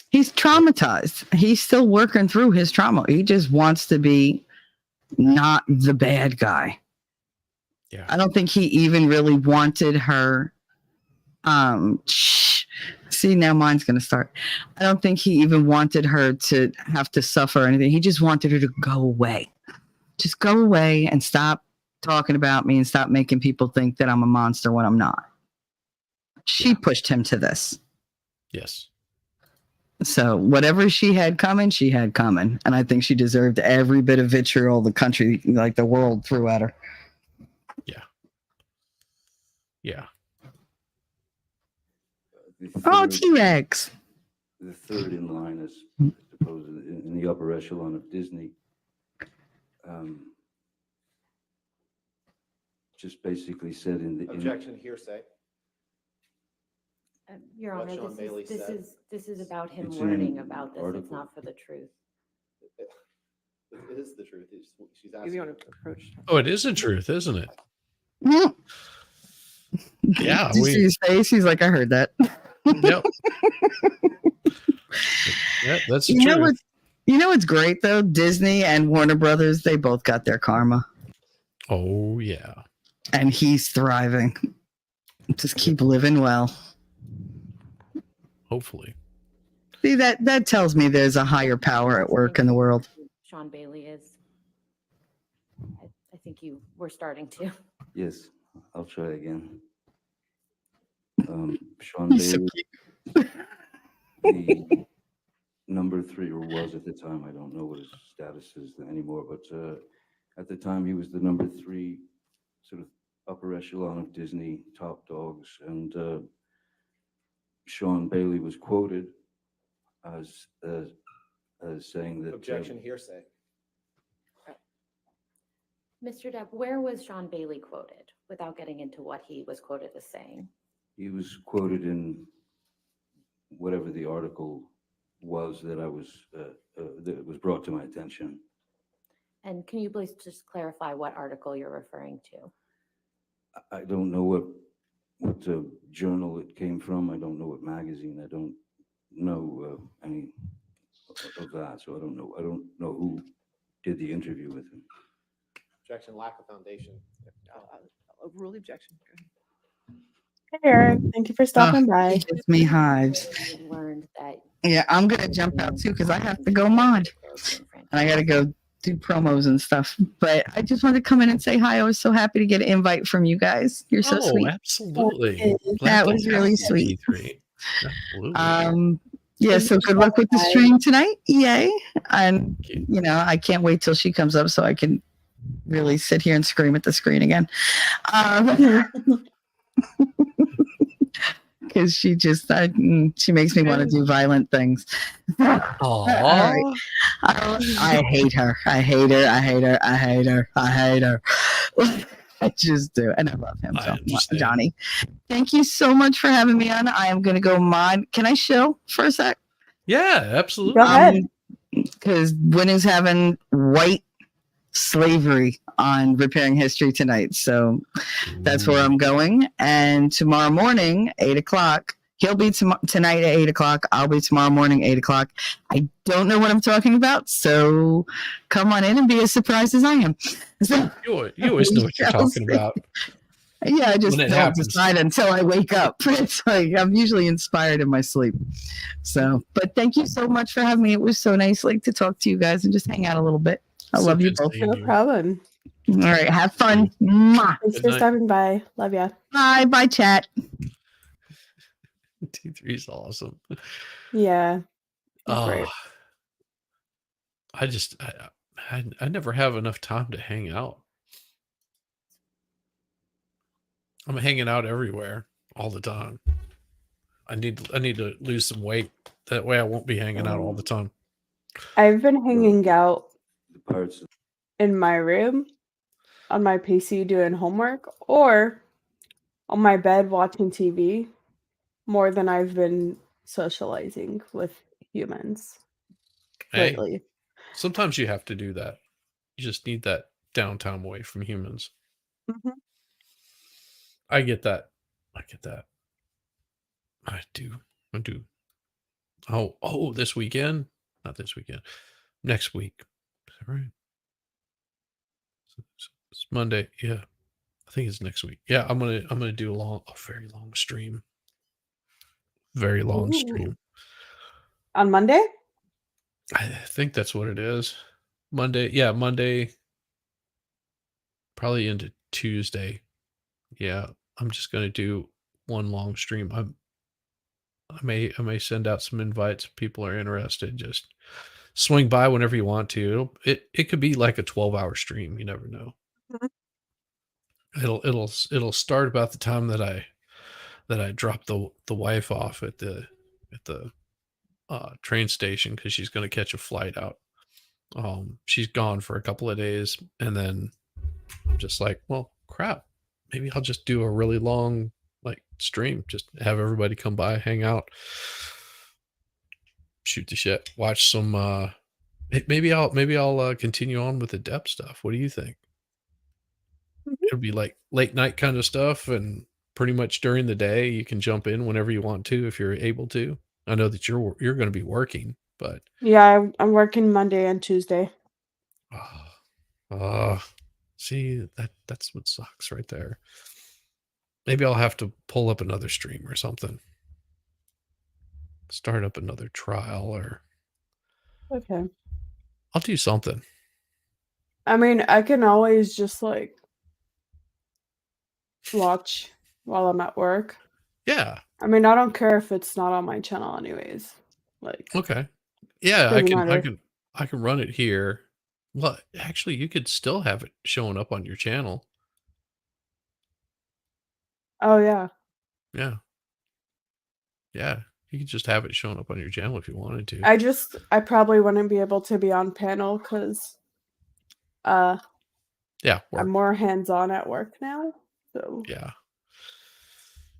He's traumatized. He's still working through his trauma. He just wants to be not the bad guy. Yeah. I don't think he even really wanted her. See, now mine's going to start. I don't think he even wanted her to have to suffer or anything. He just wanted her to go away. Just go away and stop talking about me and stop making people think that I'm a monster when I'm not. She pushed him to this. Yes. So whatever she had coming. And I think she deserved every bit of vitriol the country, like the world, threw at her. Yeah. the Oh, third- T-Rex. the third in line, as supposed in the upper echelon of Disney. Just basically said Objection, hearsay. Your What Honor, Sean Bailey said. this is about him It's in learning an about this. It's article. not for the truth. It is the truth. She's If asking. you want to approach. Oh, it is the truth, isn't it? Mm. Yeah, Did you see his face? He's like, I heard that. Yep. Yeah, that's the You know truth. what? You know what's great though? Disney and Warner Brothers, they both got their karma, Oh yeah. and he's thriving. Just keep living well. Hopefully. See, that tells me there's a higher power at work in the world. Sean Bailey is. I think you were starting to. yes, I'll try again. Sean He's so Bailey, cute. the number 3, or was at the time, I don't know what his status is anymore, but at the time he was the number 3 sort of upper echelon of Disney top dogs, and Sean Bailey was quoted as saying that Objection, hearsay. Mr. Depp, where was Sean Bailey quoted without getting into what he was quoted as saying? he was quoted in whatever the article was that was brought to my attention. And can you please just clarify what article you're referring to? I don't know what journal it came from. I don't know what magazine. I don't know any of that. So I don't know who did the interview with him. Objection, lack of foundation. I'll overrule the objection. Go ahead. Hey, Eric. Thank you for stopping by. It gives me hives. You learned that. Yeah, I'm gonna jump out too because I have to go mod and I gotta go do promos and stuff. But I just wanted to come in and say hi. I was so happy to get an invite from you guys. You're so sweet. Absolutely. Okay. Glad That to was have really you, sweet. E3. Absolutely. Yeah, so good luck with the stream tonight. Yay. And Thank you. you know, I can't wait till she comes up so I can really sit here and scream at the screen again. Because she just, she makes me want to do violent things. All right. I hate her. I hate her. I hate her. I hate her. I hate her. I just do. And I love him I so much. understand. Johnny, thank you so much for having me on. I am going to go mod. Can I shill for a sec? Yeah, absolutely. Go ahead. Because Winnie's having white slavery on Repairing History tonight. So that's where I'm going. And tomorrow morning, 8 o'clock, He'll be tonight at 8 o'clock. I'll be tomorrow morning, 8 o'clock. I don't know what I'm talking about, so come on in and be as surprised as I am. So, You always know what you're shall talking see. about. Yeah, I just When it don't happens. decide until I wake up. It's like I'm usually inspired in my sleep. So, but thank you so much for having me. It was so nice, like, to talk to you guys and just hang out a little bit. I So love you good both. seeing No you. problem. All right, have fun. Mwah. Thanks Good for night. stopping by. Love ya. Bye, bye, chat. T3 is awesome. Yeah. Oh, Great. I never have enough time to hang out. I'm hanging out everywhere all the time. I need to lose some weight. That way I won't be hanging out all the time. I've been hanging out The parts of in my room on my PC doing homework or on my bed watching TV more than I've been socializing with humans Hey, lately. sometimes you have to do that. You just need that downtime away from humans. Mhm. I get that. I do. Oh, this weekend? Not this weekend. Next week. Is that right? It's Monday. Yeah. I think it's next week. Yeah, I'm gonna do a very long stream. Very long Ooh. stream. On Monday? I think that's what it is. Monday. Yeah, Monday. Probably into Tuesday. Yeah, I'm just gonna do one long stream. I may send out some invites if people are interested. Just swing by whenever you want to. It could be like a 12-hour stream. You never know. Mhm. It'll start about the time that I drop the wife off at the train station because she's going to catch a flight out. She's gone for a couple of days, and then I'm just like, well, crap. Maybe I'll just do a really long stream. Just have everybody come by, hang out, shoot the shit, watch some. Maybe I'll continue on with the Depp stuff. What do you think? Mhm. It'll be like late night kind of stuff, and pretty much during the day you can jump in whenever you want to if you're able to. I know that you're going to be working, but Yeah, I'm working Monday and Tuesday. see that's what sucks right there. Maybe I'll have to pull up another stream or something. Start up another trial, or Okay. I'll do something. I mean, I can always just watch while I'm at work. Yeah. I mean, I don't care if it's not on my channel anyways. Okay. Yeah, Doesn't matter. I can run it here. Well, actually, you could still have it showing up on your channel. Oh yeah. Yeah. Yeah. You could just have it showing up on your channel if you wanted to. I probably wouldn't be able to be on panel because Yeah. I'm more hands-on at work now. So Yeah.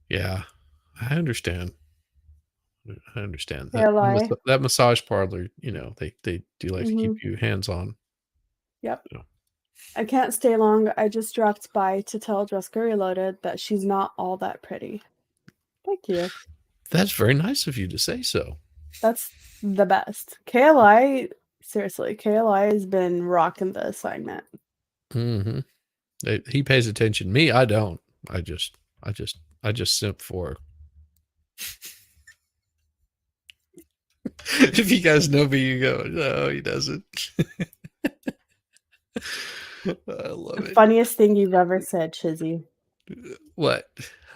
Yeah. I understand. That KLI. that massage parlor, they do like to Mhm. keep you hands on. Yep. Yeah. I can't stay long. I just dropped by to tell Jessica Reloaded that she's not all that pretty. Thank you. That's very nice of you to say so. That's the best. KLI, seriously, KLI has been rocking the assignment. Mm-hmm. He pays attention. Me, I don't. I just simp for. If you guys know me, you go, no, he doesn't. I love The it. funniest thing you've ever said, Chizzy. What?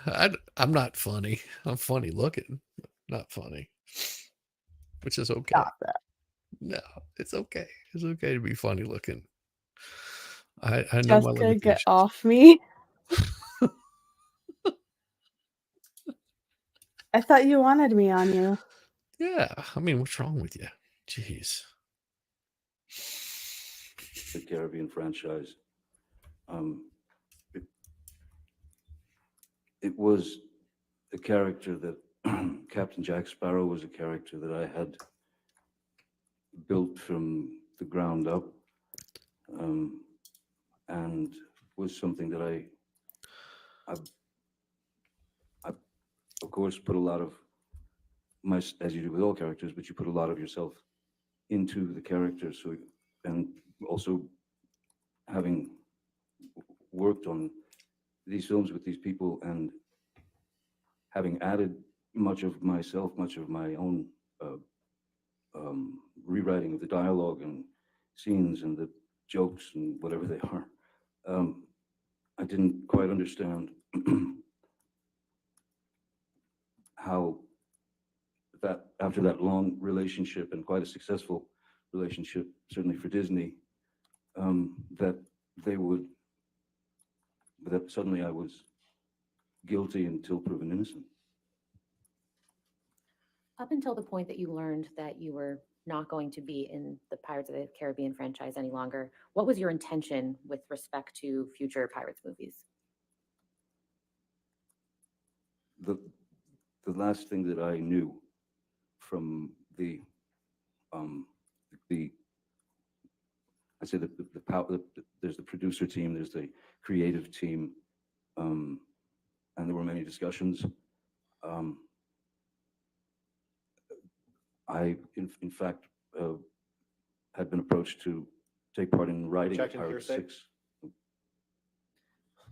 I'm not funny. I'm funny looking, not funny, which is okay. Stop that. No, it's okay. It's okay to be funny looking. I know my Jessica, limitations. get off me. I thought you wanted me on you. Yeah, I mean, what's wrong with you? Jeez. the Caribbean franchise. It was a character that Captain Jack Sparrow was a character that I had built from the ground up, and was something that I of course put a lot of as you do with all characters, but you put a lot of yourself into the character. So, and also having worked on these films with these people and having added much of myself, much of my own rewriting of the dialogue and scenes and the jokes and whatever they are, I didn't quite understand how that after that long relationship and quite a successful relationship, certainly for Disney, that they would, that suddenly I was guilty until proven innocent. Up until the point that you learned that you were not going to be in the Pirates of the Caribbean franchise any longer, what was your intention with respect to future Pirates movies? The last thing that I knew from I say that there's the producer team, there's the creative team, and there were many discussions. I, in fact, had been approached to take part in writing Objection, Pirates hearsay. 6.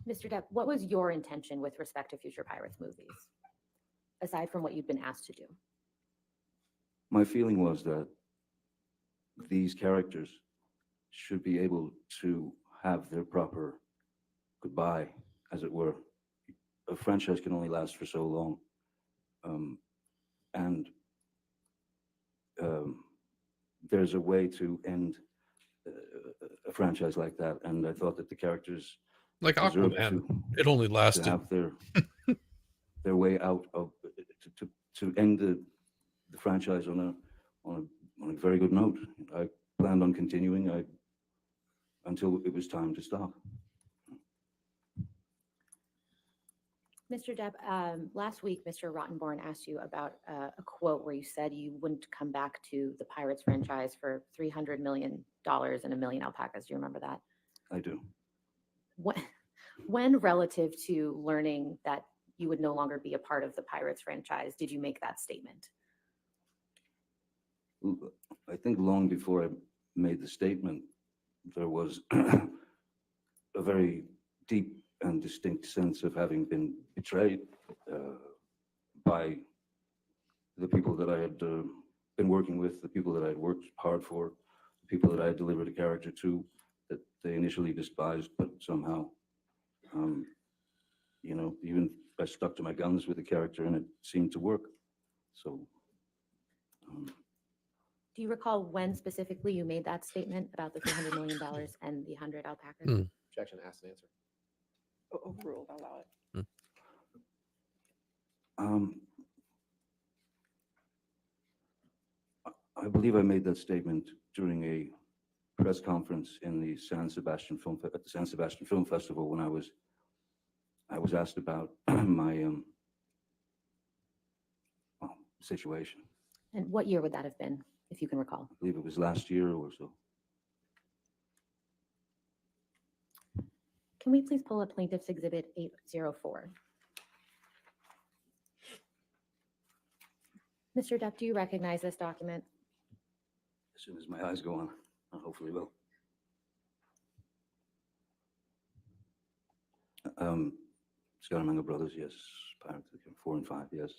Mr. Depp, what was your intention with respect to future Pirates movies, aside from what you've been asked to do? My feeling was that these characters should be able to have their proper goodbye, as it were. A franchise can only last for so long. And there's a way to end a franchise like that. And I thought that the characters Like deserved Aquaman, to it only to lasted. have their way out of to end the franchise on a very good note. I planned on continuing until it was time to stop. Mr. Depp, last week, Mr. Rottenborn asked you about a quote where you said you wouldn't come back to the Pirates franchise for $300 million and a million alpacas. Do you remember that? I do. When relative to learning that you would no longer be a part of the Pirates franchise, did you make that statement? I think long before I made the statement, there was a very deep and distinct sense of having been betrayed by the people that I had been working with, the people that I had worked hard for, the people that I had delivered a character to, that they initially despised, but somehow, even I stuck to my guns with the character and it seemed to work. So. Do you recall when specifically you made that statement about the $300 million and the 100 alpacas? Objection, asked and answered. Overruled, allow it. I believe I made that statement during a press conference in the San Sebastian at the San Sebastian Film Festival when I was asked about my situation. And what year would that have been, if you can recall? I believe it was last year or so. Can we please pull up Plaintiff's Exhibit 804? Mr. Depp, do you recognize this document? As soon as my eyes go on, I hopefully will. Scaramanga Brothers, yes. Pirates of the 4 and 5, yes.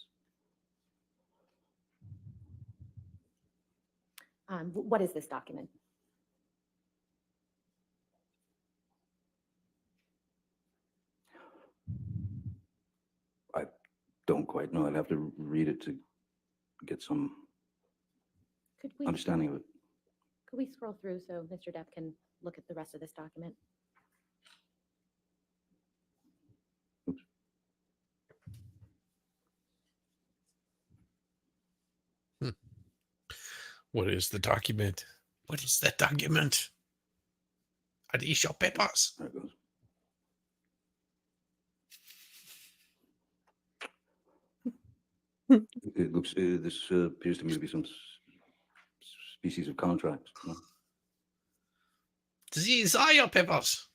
What is this document? I don't quite know. I'd have to read it to get some Could we understanding of it. scroll through so Mr. Depp can look at the rest of this document? Oops. What is the document? What is that document? Are these your papers? There it goes. It looks, this appears to me to be some species of contract. No? These are your papers.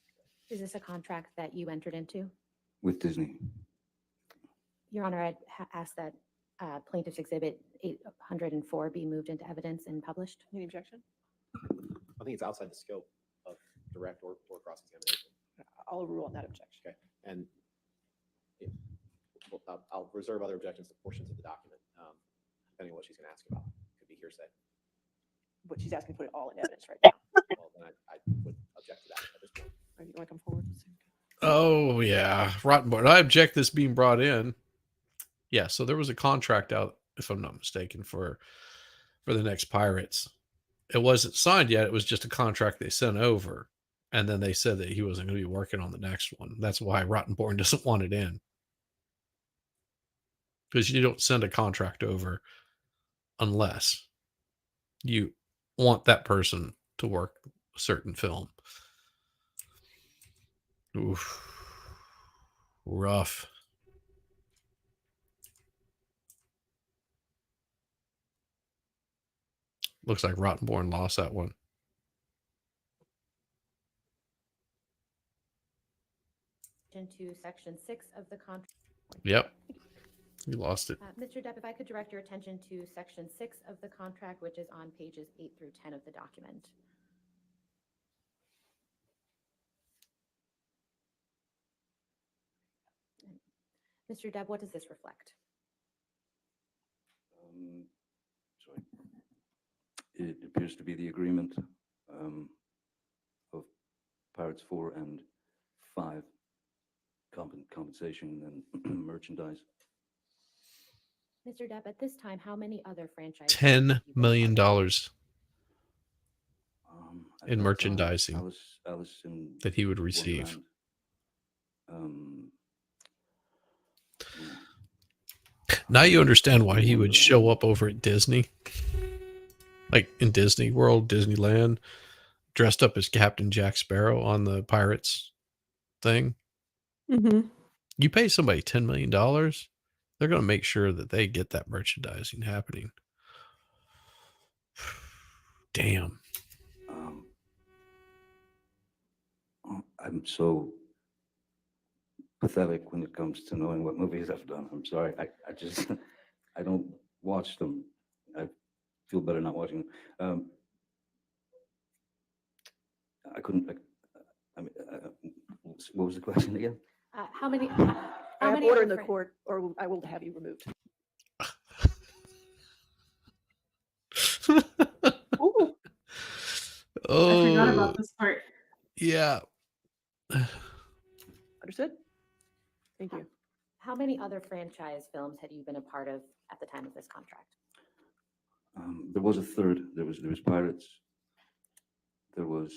Is this a contract that you entered into? With Disney. Your Honor, I'd ask that Plaintiff's Exhibit 804 be moved into evidence and published. Any objection? I think it's outside the scope of direct or cross-examination. I'll overrule on that objection. Okay, and I'll reserve other objections to portions of the document, depending on what she's going to ask about. Could be hearsay. But she's asking to put it all in evidence right now. Well, then I would object to that at this point. All right, you want to come forward? Oh yeah, Rottenborn. I object this being brought in. Yeah, so there was a contract out, if I'm not mistaken, for the next Pirates. It wasn't signed yet. It was just a contract they sent over, and then they said that he wasn't going to be working on the next one. That's why Rottenborn doesn't want it in, because you don't send a contract over unless you want that person to work a certain film. Oof. Rough. Looks like Rottenborn lost that one. Into section 6 of the contract. Yep. You lost it. Mr. Depp, if I could direct your attention to section 6 of the contract, which is on pages 8 through 10 of the document. Mr. Depp, what does this reflect? Sorry. It appears to be the agreement of Pirates 4 and 5 compensation and merchandise. Mr. Depp, at this time, how many other franchises? $10 million At in that merchandising time, Alice in that he would receive. Wonderland, Now you understand why he would show up over at Disney, like in Disney World, Disneyland, dressed up as Captain Jack Sparrow on the Pirates thing. Mm-hmm. You pay somebody $10 million, they're going to make sure that they get that merchandising happening. Damn. I'm so pathetic when it comes to knowing what movies I've done. I'm sorry. I just, I don't watch them. I feel better not watching them. I couldn't, I mean, what was the question again? How many? I How have many order other in the fran- court, or I will have you removed. Ooh, Oh, I forgot about this part. yeah. Understood? Thank you. How many other franchise films had you been a part of at the time of this contract? There was a third. There was Pirates. There was,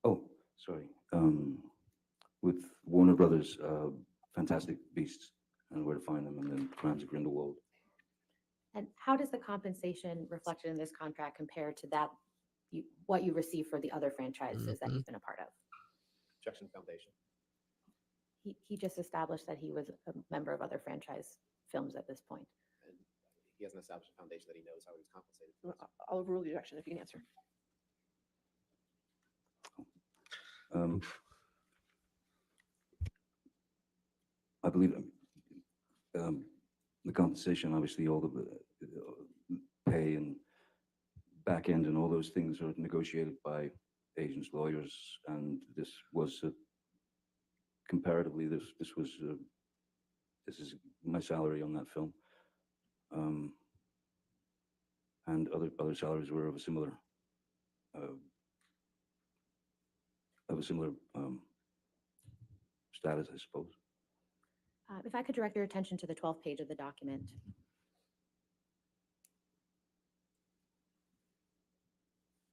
oh, sorry, with Warner Brothers, Fantastic Beasts and Where to Find Them, and then Crimes of Grindelwald. And how does the compensation reflected in this contract compare to that, what you receive for the other franchises that you've been a part of? Objection Foundation. He just established that he was a member of other franchise films at this point. And he hasn't established a foundation that he knows how he was compensated. I'll overrule the objection if you can answer. I believe the compensation, obviously, all the pay and back end and all those things are negotiated by agents, lawyers, and this was comparatively this is my salary on that film, and other salaries were of a similar status, I suppose. If I could direct your attention to the 12th page of the document.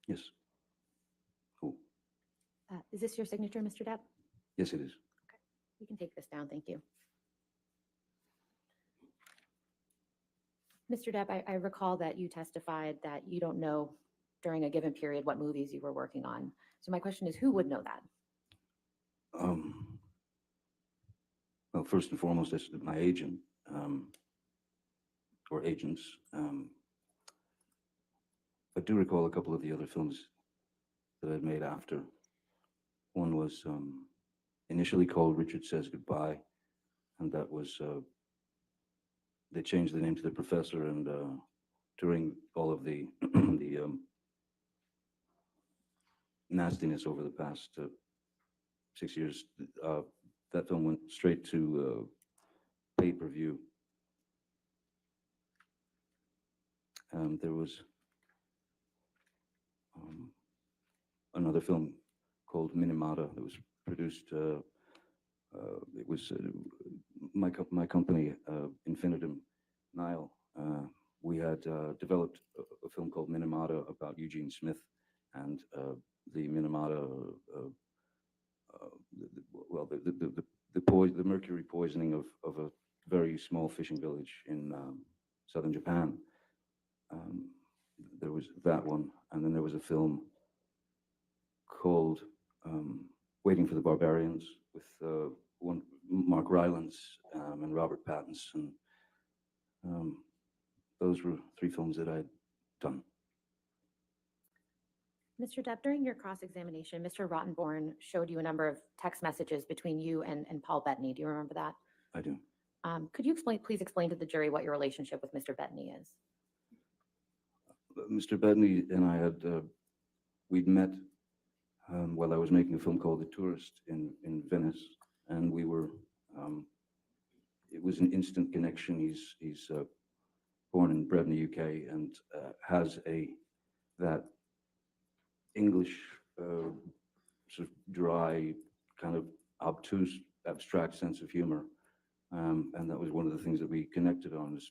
Yes. Cool. Is this your signature, Mr. Depp? Yes, it is. You can take this down, thank you. Mr. Depp, I recall that you testified that you don't know during a given period what movies you were working on. So my question is, who would know that? Well, first and foremost, that's my agent, or agents. I do recall a couple of the other films that I'd made after. One was initially called Richard Says Goodbye, and that was they changed the name to The Professor, and during all of the nastiness over the past 6 years, that film went straight to pay-per-view. There was another film called Minamata that was produced. It was my company, Infinitum Nile. We had developed a film called Minamata about Eugene Smith and the Minamata, the mercury poisoning of a very small fishing village in southern Japan. There was that one, and then there was a film called Waiting for the Barbarians with Mark Rylance and Robert Pattinson. Those were 3 films that I'd done. Mr. Depp, during your cross-examination, Mr. Rottenborn showed you a number of text messages between you and Paul Bettany. Do you remember that? I do. Could you please explain to the jury what your relationship with Mr. Bettany is? Mr. Bettany and I had, we'd met while I was making a film called The Tourist in Venice, and we were, it was an instant connection. He's born and bred in the UK and has that English sort of dry, kind of obtuse, abstract sense of humor, and that was one of the things that we connected on. Is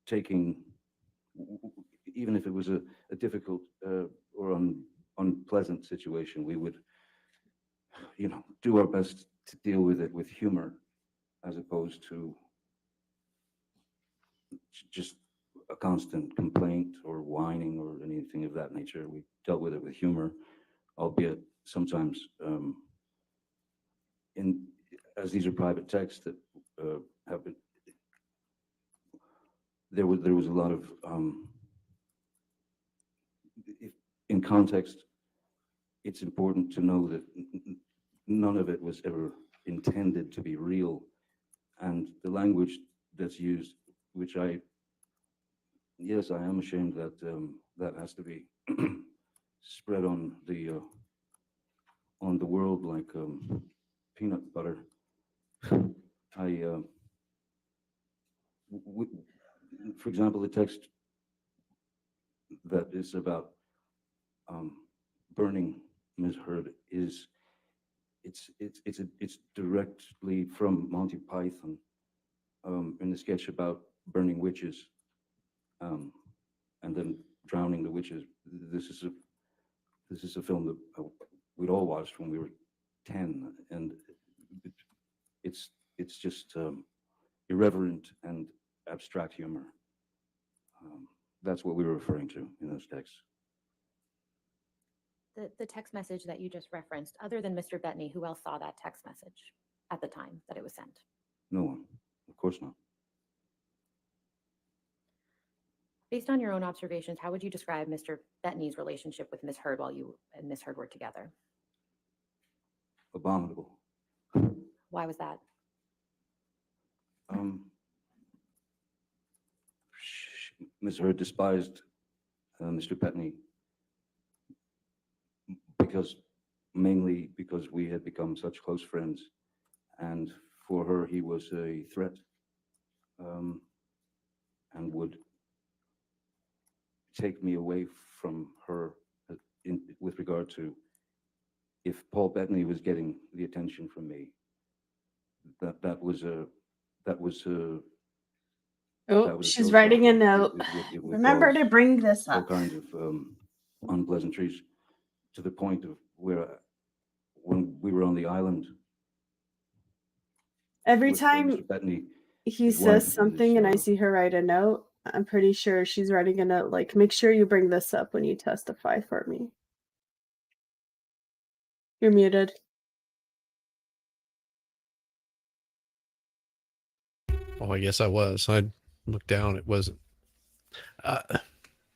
taking, even if it was a difficult or unpleasant situation, we would, do our best to deal with it with humor, as opposed to just a constant complaint or whining or anything of that nature. We dealt with it with humor, albeit sometimes, as these are private texts that have been, there was a lot of, in context, it's important to know that none of it was ever intended to be real. And the language that's used, which yes, I am ashamed that that has to be spread on the world like peanut butter. For example, the text that is about burning Ms. Heard it's directly from Monty Python in the sketch about burning witches and then drowning the witches. This is a film that we'd all watched when we were 10, and it's just irreverent and abstract humor. That's what we were referring to in those texts. The text message that you just referenced, other than Mr. Bettany, who else saw that text message at the time that it was sent? No one, of course not. Based on your own observations, how would you describe Mr. Bettany's relationship with Ms. Heard while you and Ms. Heard were together? Abominable. Why was that? Ms. Heard despised Mr. Bettany mainly because we had become such close friends, and for her he was a threat, and would take me away from her with regard to if Paul Bettany was getting the attention from me. That was Oh, she's writing a note. Remember to bring this all up. kinds of unpleasantries, to the point of where when we were on the island Every with time Mr. Bettany, he his wife says something and I see her write a note, I'm pretty sure she's writing a note like, make sure you bring this up when you testify for me. You're muted. Oh, I guess I was. I looked down. It wasn't.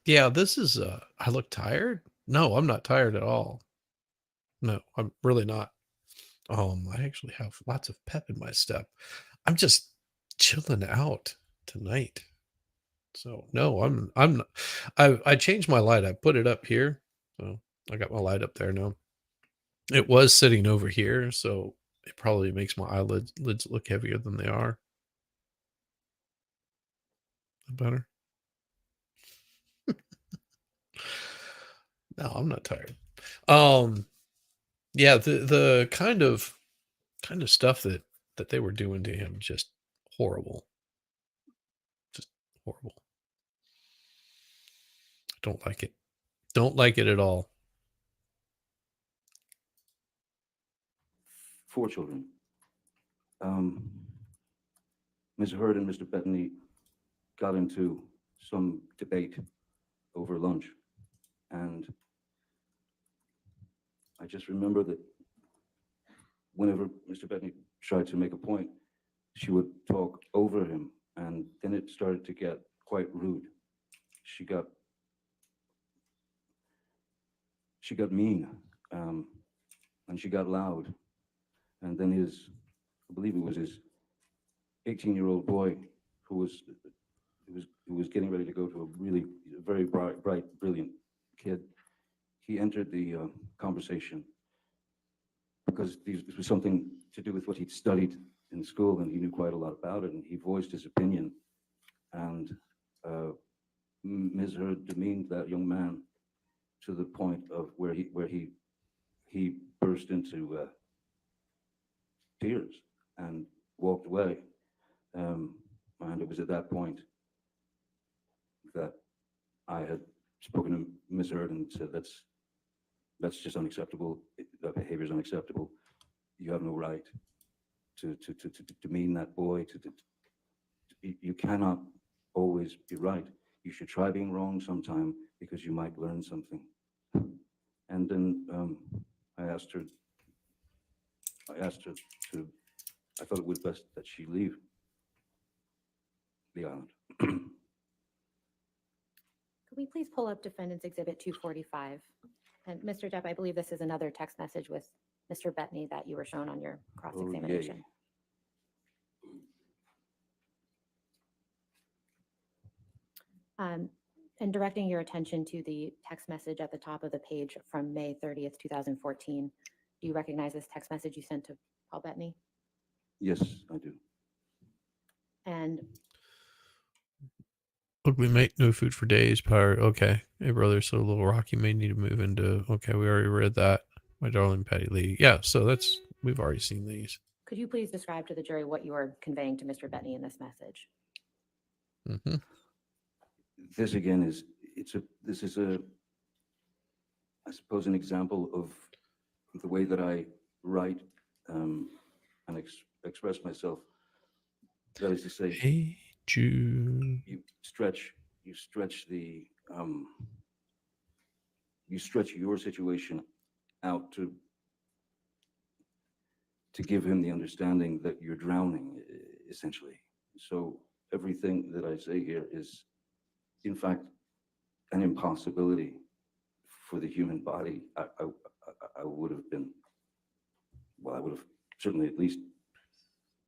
Yeah, this is, I look tired. No, I'm not tired at all. No, I'm really not. I actually have lots of pep in my step. I'm just chilling out tonight. So no, I changed my light. I put it up here. So I got my light up there now. It was sitting over here, so it probably makes my eyelids look heavier than they are. Better? No, I'm not tired. Yeah, the kind of stuff that they were doing to him, just horrible. Just horrible. Don't like it. Don't like it at all. 4 children. Ms. Heard and Mr. Bettany got into some debate over lunch, and I just remember that whenever Mr. Bettany tried to make a point, she would talk over him, and then it started to get quite rude. She got mean, and she got loud, and then I believe it was his 18-year-old boy who was getting ready to go to a very bright, brilliant kid. He entered the conversation because this was something to do with what he'd studied in school, and he knew quite a lot about it, and he voiced his opinion. And Ms. Heard demeaned that young man to the point of where he burst into tears and walked away. And it was at that point that I had spoken to Ms. Heard and said, that's just unacceptable. That behavior is unacceptable. You have no right to demean that boy. You cannot always be right. You should try being wrong sometime because you might learn something. And then I asked her to, I thought it was best that she leave the island. Could we please pull up Defendant's Exhibit 245? And Mr. Depp, I believe this is another text message with Mr. Bettany that you were shown on your cross-examination. And directing your attention to the text message at the top of the page from May 30th, 2014. Do you recognize this text message you sent to Paul Bettany? Yes, I do. And Look, we make no food for days. Power. Okay. Hey, brother. So Little Rocky may need to move into. Okay, we already read that. My darling Patty Lee. Yeah. So we've already seen these. could you please describe to the jury what you are conveying to Mr. Bettany in this message? Mm-hmm. This again is I suppose an example of the way that I write and express myself. That is to say, Hey, Jude. you stretch your situation out to give him the understanding that you're drowning, essentially. So everything that I say here is, in fact, an impossibility for the human body. I would have been, well, I would have certainly at least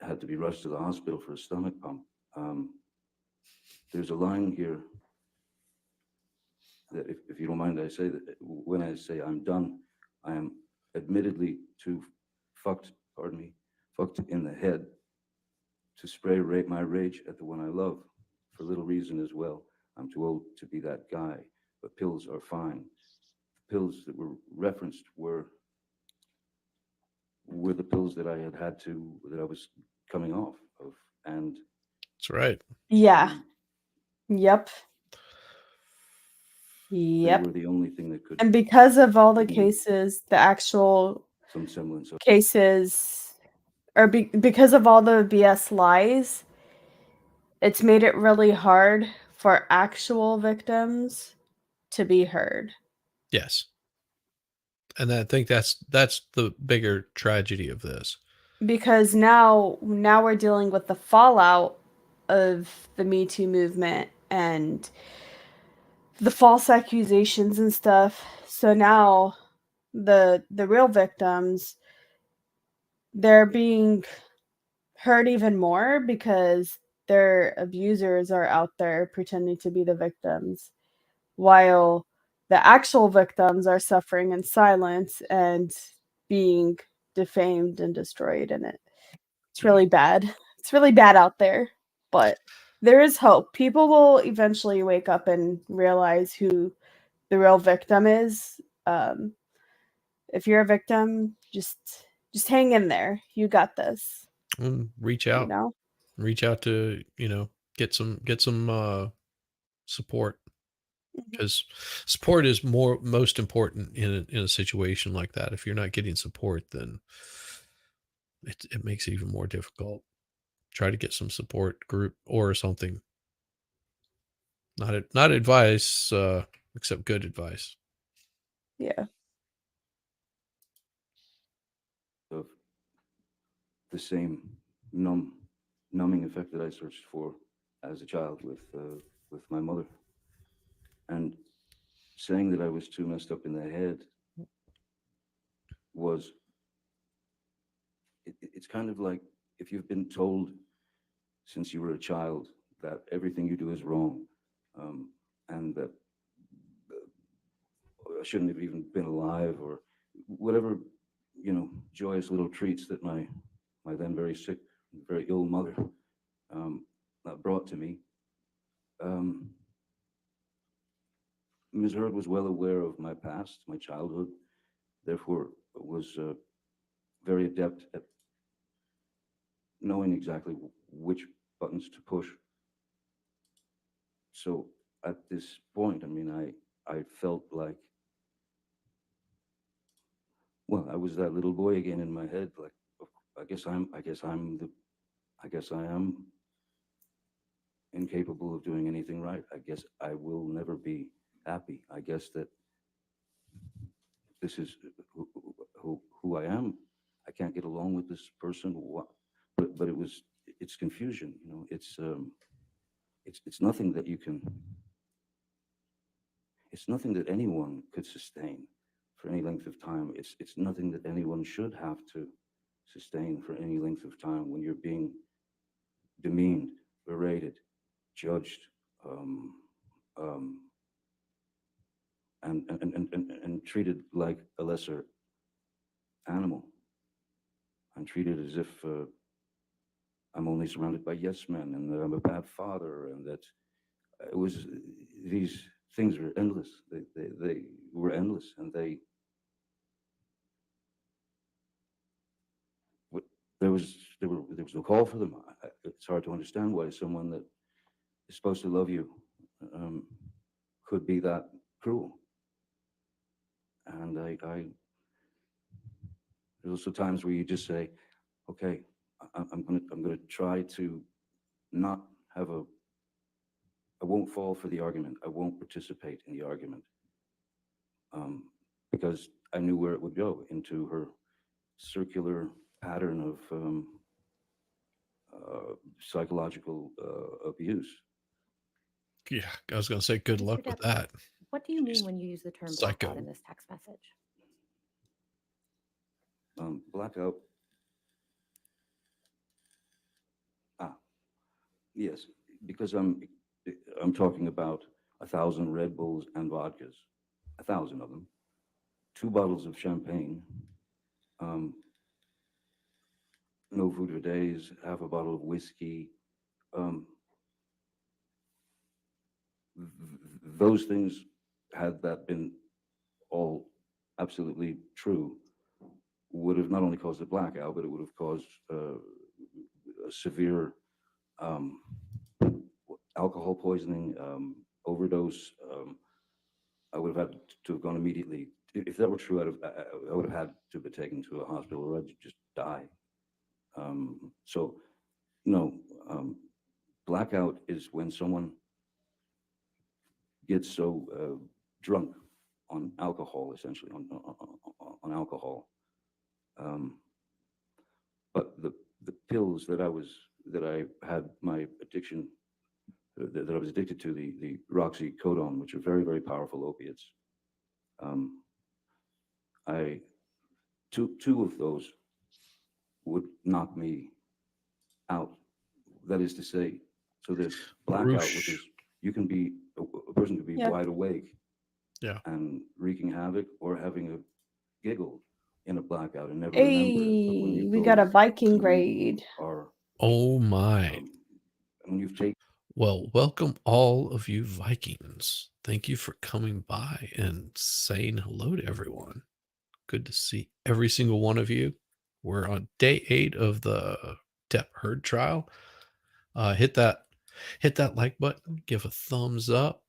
had to be rushed to the hospital for a stomach pump. There's a line here that, if you don't mind, I say that when I say I'm done, I am admittedly too fucked in the head to spray my rage at the one I love, for little reason as well. I'm too old to be that guy, but pills are fine. The pills that were referenced were the pills that I was coming off of, and That's right. Yeah. Yep. they Yep. were the only thing that could And because of all the Mhm. cases, the actual some semblance of cases, or because of all the BS lies, it's made it really hard for actual victims to be heard. Yes. And I think that's the bigger tragedy of this. Because now we're dealing with the fallout of the Me Too movement and the false accusations and stuff. So now the real victims they're being hurt even more because their abusers are out there pretending to be the victims, while the actual victims are suffering in silence and being defamed and destroyed in it. It's really bad. It's really bad out there, but there is hope. People will eventually wake up and realize who the real victim is. If you're a victim, just hang in there. You got this. Reach You out. know? Reach out to, get some support, because support is most important in a situation like that. If you're not getting support, then it makes it even more difficult. Try to get some support group or something. Not advice, except good advice. Yeah. Of the same numbing effect that I searched for as a child with my mother, and saying that I was too messed up in the head was it's kind of like if you've been told since you were a child that everything you do is wrong, and that I shouldn't have even been alive, or whatever, joyous little treats that my then very sick, very ill mother brought to me. Ms. Heard was well aware of my past, my childhood, therefore was very adept at knowing exactly which buttons to push. So at this point, I mean, I felt like, well, I was that little boy again in my head. Like, I guess I am incapable of doing anything right. I guess I will never be happy. I guess that this is who I am. I can't get along with this person. But it's confusion. It's nothing that you can. It's nothing that anyone could sustain for any length of time. It's nothing that anyone should have to sustain for any length of time when you're being demeaned, berated, judged, and treated like a lesser animal. I'm treated as if I'm only surrounded by yes men, and that I'm a bad father, and that these things are endless. They were endless, and there was no call for them. It's hard to understand why someone that is supposed to love you could be that cruel. And there's also times where you just say, okay, I'm gonna try to not have I won't fall for the argument. I won't participate in the argument, because I knew where it would go, into her circular pattern of psychological abuse. Yeah, I was going to say good Mr. luck with Depp, that. What do you mean when you use the term Psycho. blackout in this text message? Blackout. Yes, because I'm talking about 1,000 Red Bulls and vodkas, 1,000 of them, 2 bottles of champagne, no food for days, half a bottle of whiskey. Those things, had that been all absolutely true, would have not only caused a blackout, but it would have caused a severe alcohol poisoning, overdose. I would have had to have gone immediately. If that were true, I would have had to be taken to a hospital, or I'd just die. So, no, blackout is when someone gets so drunk on alcohol, essentially on alcohol. But the pills that I had my addiction, that I was addicted to, the roxycodone, which are very, very powerful opiates. I two of those would knock me out. That is to say, so there's blackout, which is you can be a person could be Yep. wide awake, Yeah. and wreaking havoc, or having a giggle in a blackout and never remember it. But when Hey, you we got a go Viking to raid. our Oh my. when you've taken Well, welcome all of you Vikings. Thank you for coming by and saying hello to everyone. Good to see every single one of you. We're on day 8 of the Depp Heard trial. Hit that like button, give a thumbs up,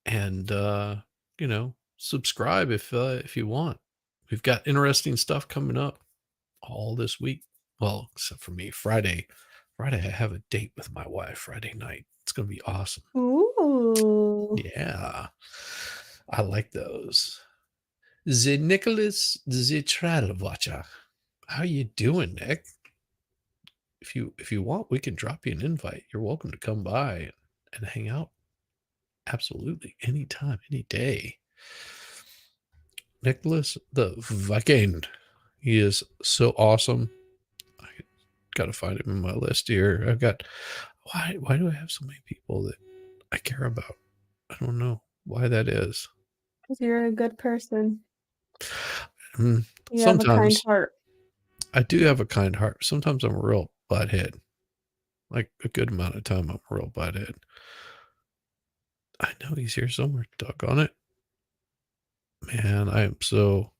and subscribe if you want. We've got interesting stuff coming up all this week. Well, except for me, Friday I have a date with my wife Friday night. It's gonna be awesome. Ooh. Yeah, I like those. The Nicholas the Travel Watcher. How you doing, Nick? If you want, we can drop you an invite. You're welcome to come by and hang out. Absolutely, anytime, any day. Nicholas the Viking. He is so awesome. I got to find him in my list here. I've got why do I have so many people that I care about? I don't know why that is. Because you're a good person. Mm, You have a kind sometimes heart. I do have a kind heart. Sometimes I'm a real butthead. Like a good amount of time, I'm a real butthead. I know he's here somewhere. Doggone it, man! I am so.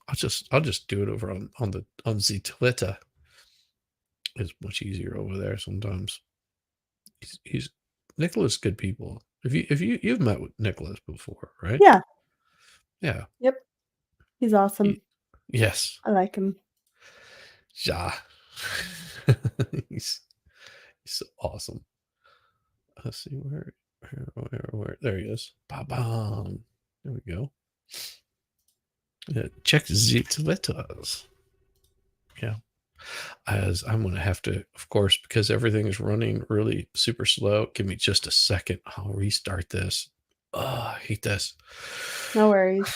I'll just do it over on the Twitter. It's much easier over there sometimes. He's Nicholas. Good people. If you've met with Nicholas before, right? Yeah. Yeah. Yep. He's awesome. Yes. I like him. Ja. he's so awesome. Let's see where. There he is. Ba-bam. There we go. Yeah, check the Twitters. Yeah. As I'm going to have to, of course, because everything is running really super slow. Give me just a second. I'll restart this. Oh, I hate this. No worries.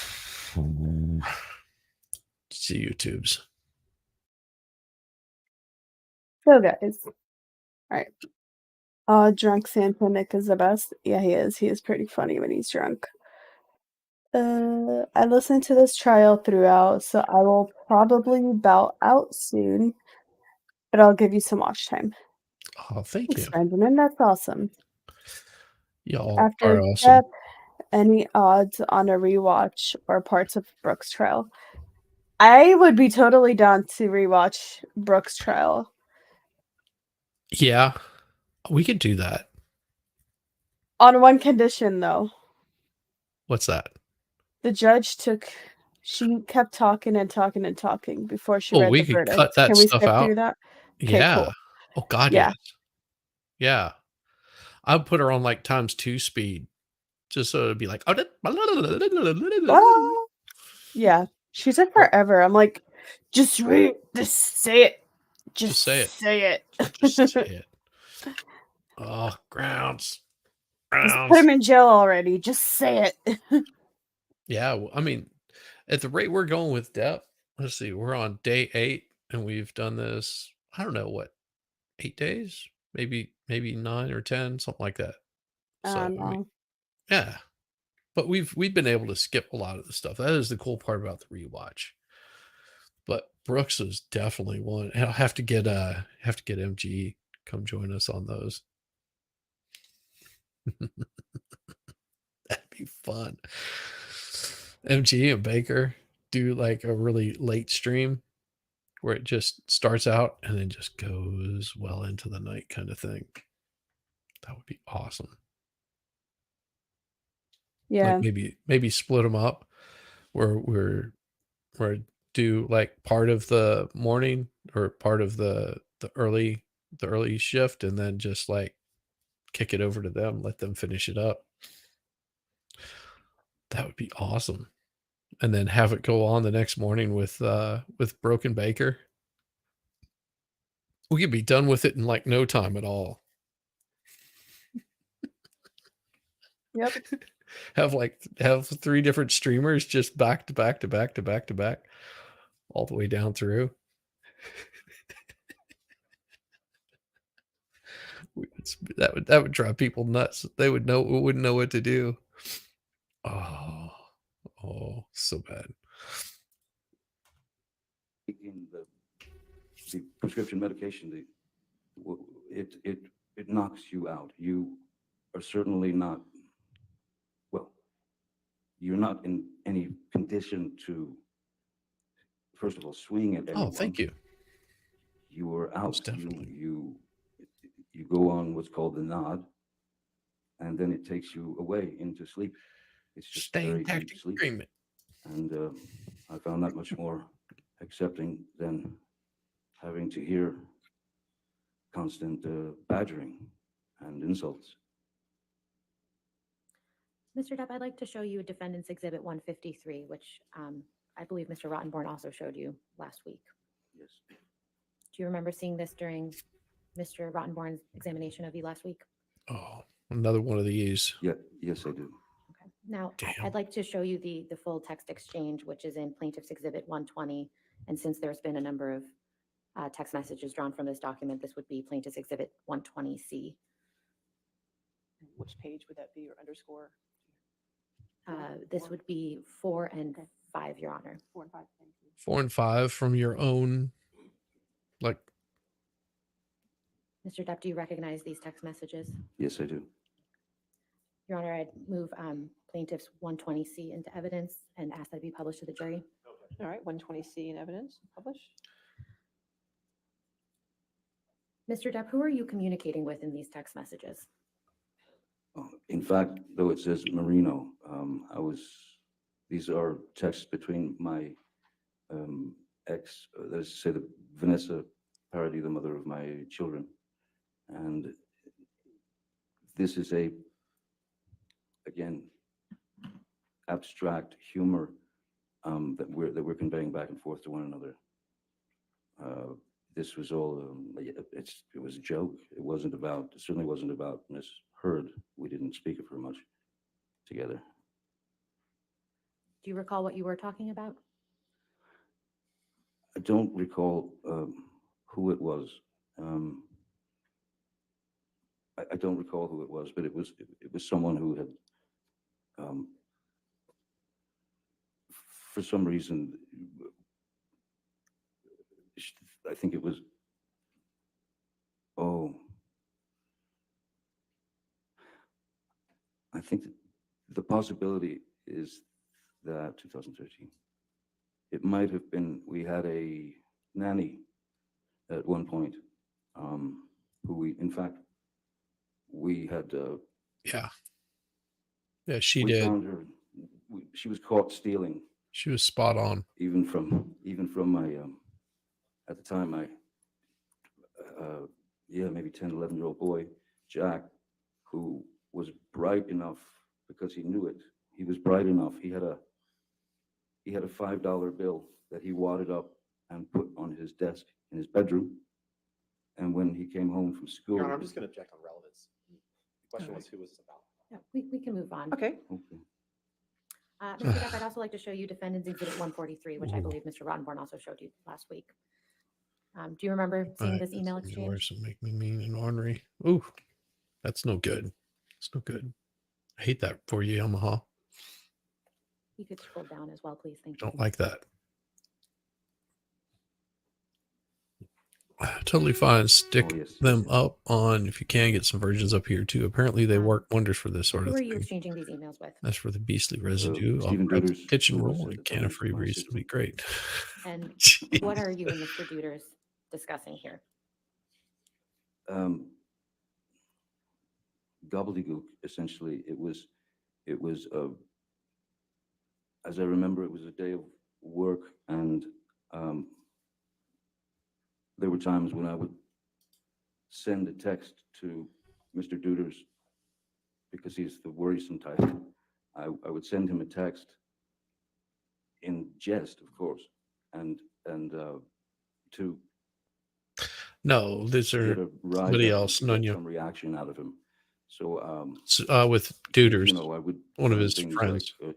See YouTube's. So guys. Alright. Drunk Santa Nick is the best. Yeah, he is. He is pretty funny when he's drunk. I listened to this trial throughout, so I will probably bow out soon. But I'll give you some watch time. Oh, thank Thanks, you. Benjamin. That's awesome. Y'all After are awesome. Depp, any odds on a rewatch or parts of Brooks' trial? I would be totally down to rewatch Brooks' trial. Yeah, we could do that. On one condition, though. What's that? The judge she kept talking and talking and talking before she Oh, read we the could verdict. cut that Can we stuff skip out. through that? Okay, Yeah. cool. Oh God, Yeah. yes. Yeah. I'd put her on like ×2 speed, just so it'd be like. Ah! Yeah. She took forever. I'm like, just read, just say it. Just say it. Say it. Just say it. Oh, grounds. Just put him in jail already. Just say it. Yeah, well, I mean, at the rate we're going with Depp, let's see, we're on day 8, and we've done this. I don't know what, 8 days, maybe 9 or 10, something like that. So I mean, yeah, but we've been able to skip a lot of the stuff. That is the cool part about the rewatch. But Brooks is definitely one. And I'll have to get MG come join us on those. That'd be fun. MG and Baker do like a really late stream where it just starts out and then just goes well into the night kind of thing. That would be awesome. Yeah. Like maybe split them up where do like part of the morning or part of the early shift, and then just like kick it over to them, let them finish it up. That would be awesome. And then have it go on the next morning with Broken Baker. We could be done with it in like no time at all. Yep. have 3 different streamers just back to back to back to back to back all the way down through. That would drive people nuts. They wouldn't know what to do. Oh, so bad. In the prescription medication, it knocks you out. You are certainly not, well, you're not in any condition to, first of all, swing at anyone. Oh, thank you. You are out. Most definitely. You go on what's called the nod, and then it takes you away into sleep. It's just very Sustained deep tactic sleep. agreement. And I found that much more accepting than having to hear constant badgering and insults. Mr. Depp, I'd like to show you Defendant's Exhibit 153, which I believe Mr. Rottenborn also showed you last week. Yes. Do you remember seeing this during Mr. Rottenborn's examination of you last week? Oh, another one of these. Yeah. Yes, I do. Okay. Now, Damn. I'd like to show you the full text exchange, which is in Plaintiff's Exhibit 120. And since there's been a number of text messages drawn from this document, this would be Plaintiff's Exhibit 120C. Which page would that be, or underscore? This would be 4 and 5, Your Honor. 4 and 5. Thank you. 4 and 5 from your own, like, Mr. Depp, do you recognize these text messages? Yes, I do. Your Honor, I'd move Plaintiff's 120C into evidence and ask that it be published to the jury. All right, 120C in evidence, publish. Mr. Depp, who are you communicating with in these text messages? In fact, though it says Marino, these are texts between my ex, that is to say, the Vanessa Paradis, the mother of my children. And this is again, abstract humor that we're conveying back and forth to one another. This was all, it was a joke. It certainly wasn't about Miss Heard. We didn't speak of her much together. Do you recall what you were talking about? I don't recall who it was. I don't recall who it was, but it was someone who had, for some reason, I think it was, I think that the possibility is that 2013, it might have been, we had a nanny at one point, who in fact, we had, yeah, she we did. found her, she was caught stealing. She was spot on. Even from my, at the time, my, maybe 10, 11-year-old boy, Jack, who was bright enough, because he knew it, he was bright enough. He had a $5 bill that he wadded up and put on his desk in his bedroom. And when he came home from school. Your Honor, I'm just going to object on relevance. The question was, who was this about? Yeah, we can move on. Okay. Mr. Depp, I'd also like to show you Defendant's Exhibit 143, which I believe Mr. Rottenborn also showed you last week. Do you remember seeing this email exchange? Yours make me mean and ornery. Ooh, that's no good. It's no good. I hate that for you, Yamaha. You could scroll down as well, please. Thank you. Don't like that. Totally fine. Stick yes. them up on, if you can, get some versions up here too. Apparently they work wonders for this sort Who of are you thing. exchanging these emails with? That's for the beastly residue. I'll Stephen grab the Duders, kitchen who was roll and a at can of free my breeze. sister. It'll be great. And Jeez. what are you and Mr. Duders discussing here? Gobbledygook, essentially. It was as I remember, it was a day of work, and there were times when I would send a text to Mr. Duders, because he's the worrisome type. I would send him a text in jest, of course, and to No, these get are a rise somebody out of him, else, to none get you. some reaction out of him. So With Duders, you know, I would one of send his things friends. like,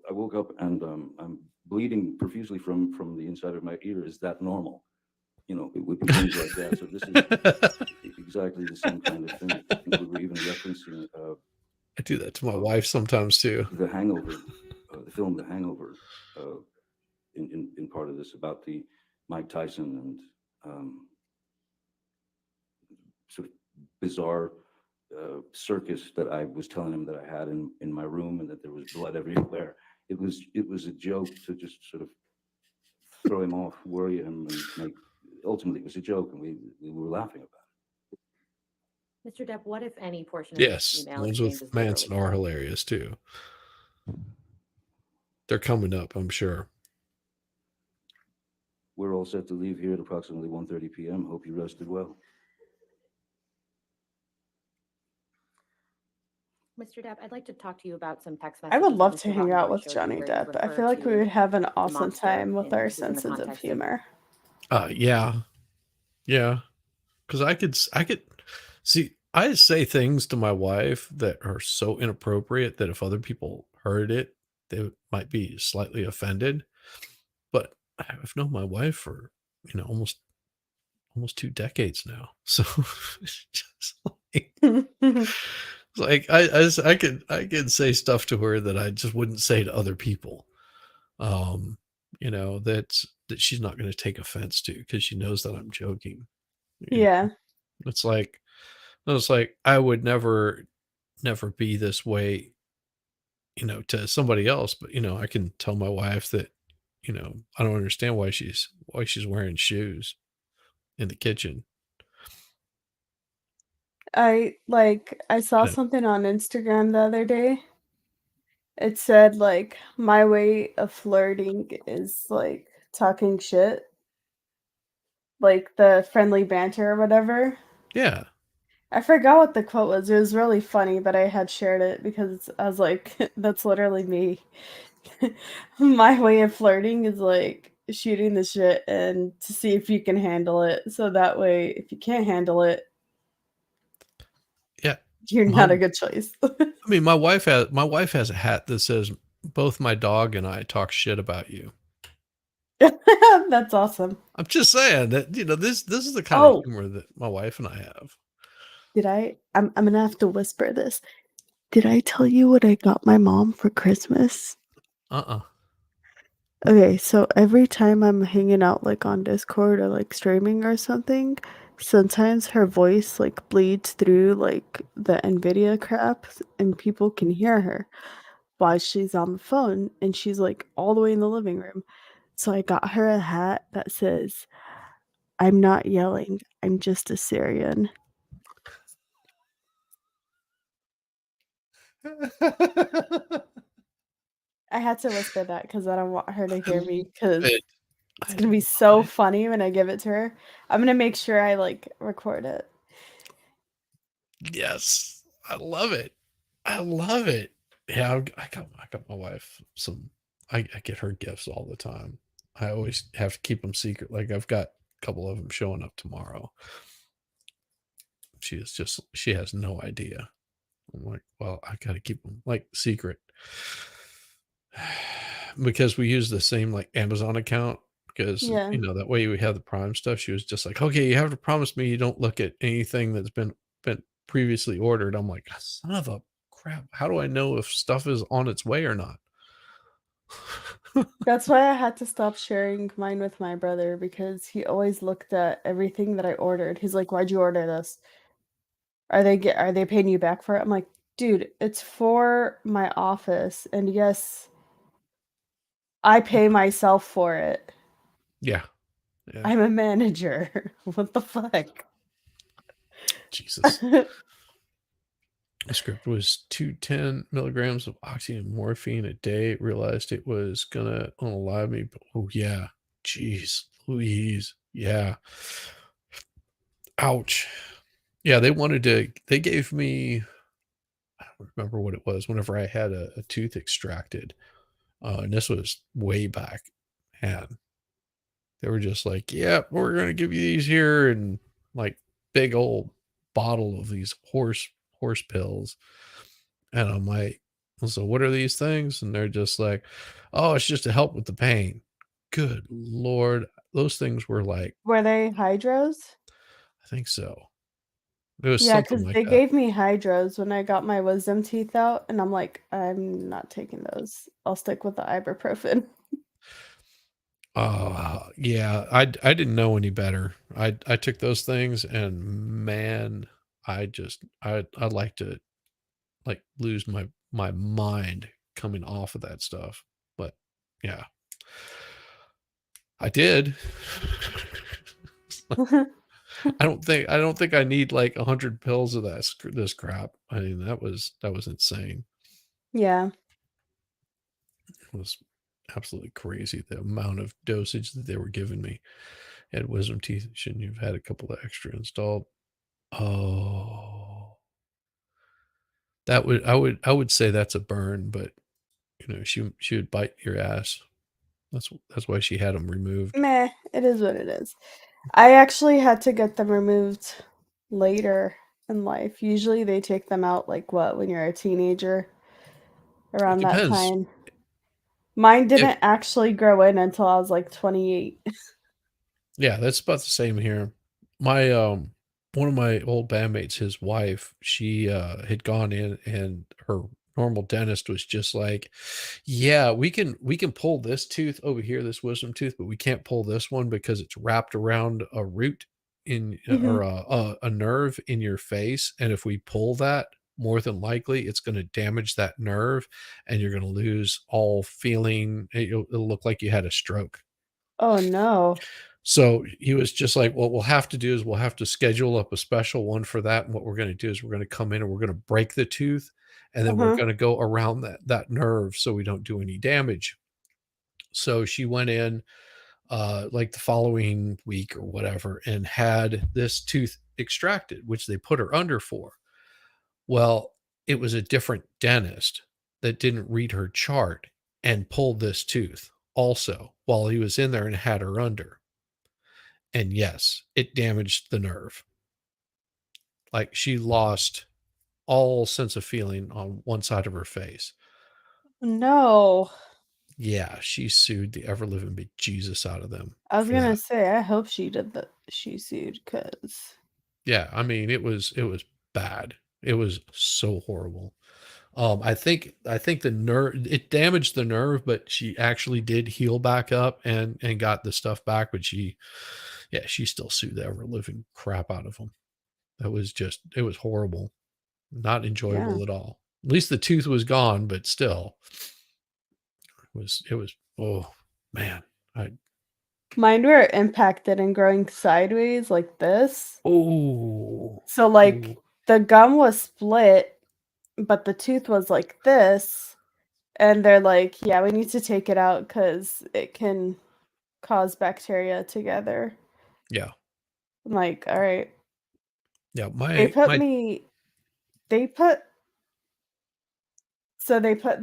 I woke up and I'm bleeding profusely from the inside of my ear. Is that normal? you know, it would be things like that. So this is exactly the same kind of thing. I think we were even referencing I do that to my wife sometimes too. The Hangover, the film The Hangover, in part of this about the Mike Tyson and sort of bizarre circus that I was telling him that I had in my room, and that there was blood everywhere. It was a joke to just sort of throw him off, worry him, and make. Ultimately, it was a joke, and we were laughing about it. Mr. Depp, what if any portion of Yes, this email ones exchange with is Manson literally are true? hilarious too. They're coming up, I'm sure. We're all set to leave here at approximately 1:30 p.m. Hope you rested well. Mr. Depp, I'd like to talk to you about some text I messages. would that love Mr. to hang out Rottenborn with showed you Johnny where you Depp. I refer feel like we to would have an the awesome monster, time with and our this is in the senses of context of humor. Yeah, because I could see. I say things to my wife that are so inappropriate that if other people heard it, they might be slightly offended. But I've known my wife for almost 2 decades now, so it's just like I could say stuff to her that I just wouldn't say to other people. That she's not going to take offense to because she knows that I'm joking. Yeah. It's like I would never be this way, to somebody else, but I can tell my wife that, I don't understand why she's wearing shoes in the kitchen. I saw something on Instagram the other day. It said like my way of flirting is like talking shit. Like the friendly banter or whatever. Yeah. I forgot what the quote was. It was really funny, but I had shared it because I was like, that's literally me. My way of flirting is like shooting the shit and to see if you can handle it. So that way, if you can't handle it, Yeah. you're not a good choice. I mean, my wife has a hat that says, "Both my dog and I talk shit about you." That's awesome. I'm just saying that, this is the kind of humor that my wife and I have. I'm gonna have to whisper this. Did I tell you what I got my mom for Christmas? Okay, so every time I'm hanging out like on Discord or like streaming or something, sometimes her voice like bleeds through like the Nvidia crap and people can hear her while she's on the phone and she's like all the way in the living room. So I got her a hat that says, "I'm not yelling, I'm just a Syrian." I had to whisper that because I don't want her to hear me because it's gonna be so funny when I give it to her. I'm gonna make sure I like record it. Yes, I love it. I love it. Yeah, I got my wife some. I get her gifts all the time. I always have to keep them secret. Like I've got a couple of them showing up tomorrow. She has no idea. I'm like, well, I got to keep them like secret because we use the same like Amazon account because that way we have the Prime stuff. She was just like, okay, you have to promise me you don't look at anything that's been previously ordered. I'm like, son of a crap. How do I know if stuff is on its way or not? That's why I had to stop sharing mine with my brother because he always looked at everything that I ordered. He's like, "Why'd you order this? Are they paying you back for it?" I'm like, "Dude, it's for my office, and yes, I pay myself for it. Yeah. I'm a manager. What the fuck?" Jesus. The script was 210 milligrams of oxy and morphine a day. Realized it was gonna unalive me. But, oh yeah, jeez, Louise, yeah, ouch. Yeah, they gave me, I don't remember what it was. Whenever I had a tooth extracted, and this was way back, and they were just like, "Yeah, we're gonna give you these here," and like big old bottle of these horse pills. And I'm like, "So what are these things?" And they're just like, "Oh, it's just to help with the pain." Good Lord. those things were like, Were they hydros? I think so. It was Yeah, something because like they that. gave me hydros when I got my wisdom teeth out, and I'm like, I'm not taking those. I'll stick with the ibuprofen. Yeah, I didn't know any better. I took those things, and man, I'd like to like lose my mind coming off of that stuff. But yeah, I did. I don't think I need like 100 pills of this crap. I mean, that was insane. Yeah. It was absolutely crazy, the amount of dosage that they were giving me. Had wisdom teeth, shouldn't you have had a couple of extra installed? Oh, that would I would say that's a burn, but you know, she would bite your ass. That's why she had them removed. Meh, it is what it is. I actually had to get them removed later in life. Usually they take them out like what, when you're a teenager? Around that depends. time. Mine If- didn't actually grow in until I was like 28. Yeah, that's about the same here. My one of my old bandmates, his wife, she had gone in, and her normal dentist was just like, yeah, we can pull this tooth over here, this wisdom tooth, but we can't pull this one because it's wrapped around a root in or a nerve in your face, and if we pull that, more than likely it's going to damage that nerve, and you're going to lose all feeling. It'll look like you had a stroke. Oh no. So he was just like, what we'll have to do is we'll have to schedule up a special one for that. And what we're going to do is we're going to come in and we're going to break the tooth, and then we're going to go around that nerve so we don't do any damage. So she went in like the following week or whatever and had this tooth extracted, which they put her under for. Well, it was a different dentist that didn't read her chart and pulled this tooth also while he was in there and had her under. And yes, it damaged the nerve. Like, she lost all sense of feeling on one side of her face. No. Yeah, she sued the ever living bejesus out of them. I was for gonna that. say, I hope she did that. She sued, because Yeah, I mean, it was bad. It was so horrible. I think the nerve, it damaged the nerve, but she actually did heal back up and got the stuff back. But she still sued the ever living crap out of them. That was it was horrible. Not enjoyable at all. At least the tooth was gone, but still, it was oh man. mine were impacted and growing sideways like this. So like the gum was split, but the tooth was like this. And they're like, yeah, we need to take it out because it can cause bacteria together. Yeah. I'm like, all right. Yeah, They put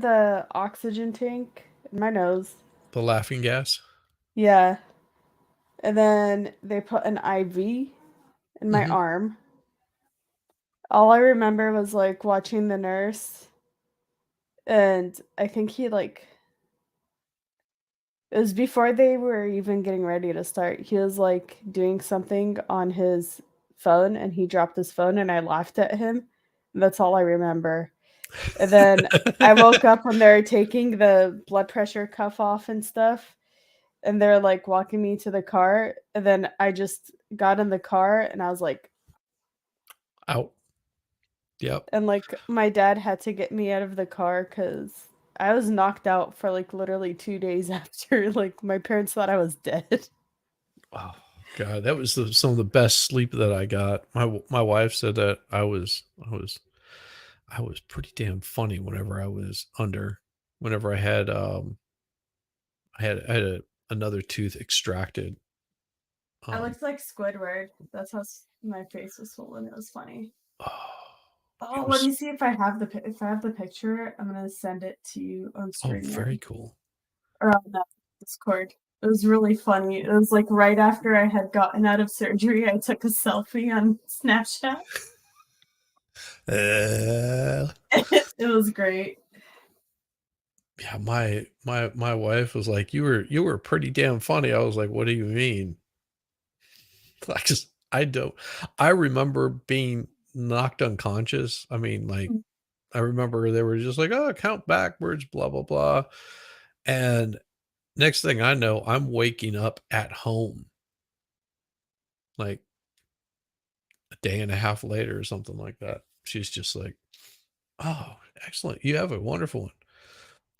the oxygen tank in my nose. the laughing gas. Yeah. And then they put an IV in my arm. All I remember was like watching the nurse, and I think it was before they were even getting ready to start. He was like doing something on his phone, and he dropped his phone, and I laughed at him. That's all I remember. And then I woke up when they were taking the blood pressure cuff off and stuff, and they're like walking me to the car. And then I just got in the car, and I was like, out. Yep. and like my dad had to get me out of the car because I was knocked out for like literally 2 days after. Like my parents thought I was dead. Oh God, that was some of the best sleep that I got. My wife said that I was pretty damn funny whenever I was under. Whenever I had another tooth extracted. I looked like Squidward. That's how my face was swollen. It was funny. Oh, let me see if I have the picture. I'm gonna send it to you on screen. Oh, very cool. Or on that Discord. It was really funny. It was like right after I had gotten out of surgery, I took a selfie on Snapchat. It It was great. Yeah, my wife was like, you were pretty damn funny. I was like, what do you mean? I remember being knocked unconscious. I mean, like, Mm. I remember they were just like, oh, count backwards, blah, blah, blah. And next thing I know, I'm waking up at home like a day and a half later or something like that. She's just like, oh, excellent. You have a wonderful one.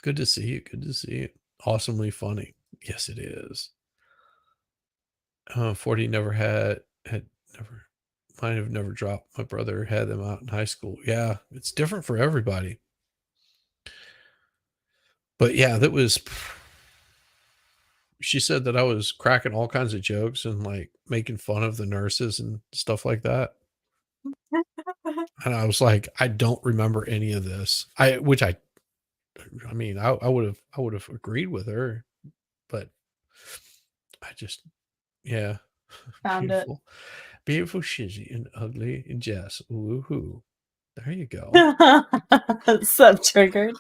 Good to see you. Good to see you. Awesomely funny. Yes, it is. 40 had never, might have never dropped. My brother had them out in high school. Yeah, it's different for everybody. But yeah, she said that I was cracking all kinds of jokes and like making fun of the nurses and stuff like that. And I was like, I don't remember any of this. I mean, I would have agreed with her, but I just, yeah. Found it. Beautiful Shizzy and ugly and Jess. Woohoo. There you go. Sub triggered.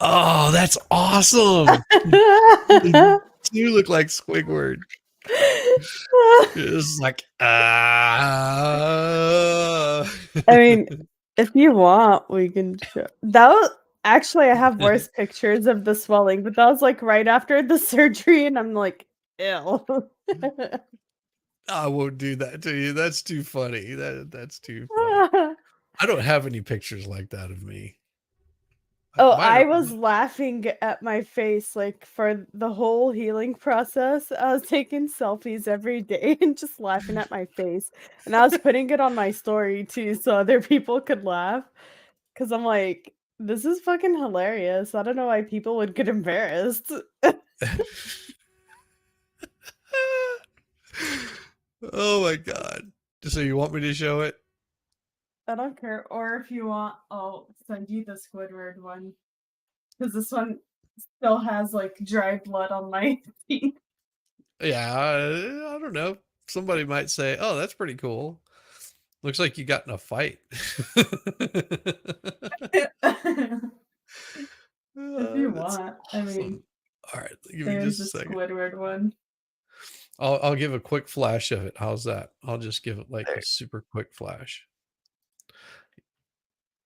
Oh, that's awesome. You look like Squidward. It's like, I mean, if you want, we can show. That was actually, I have worse pictures of the swelling, but that was like right after the surgery, and I'm like, ew. I won't do that to you. That's too funny. That's too funny. I don't have any pictures like that of me. Oh, Mine I are- was laughing at my face like for the whole healing process. I was taking selfies every day and just laughing at my face. And I was putting it on my story too so other people could laugh. Cause I'm like, this is fucking hilarious. I don't know why people would get embarrassed. Oh my god. So you want me to show it? I don't care. Or if you want, I'll send you the Squidward one. Because this one still has like dry blood on my feet. Yeah, I don't know. Somebody might say, "Oh, that's pretty cool." Looks like you got in a fight. If you That's want. I mean, awesome. All right, give me there's just the a second. Squidward one. I'll give a quick flash of it. How's that? I'll just give it like There. a super quick flash.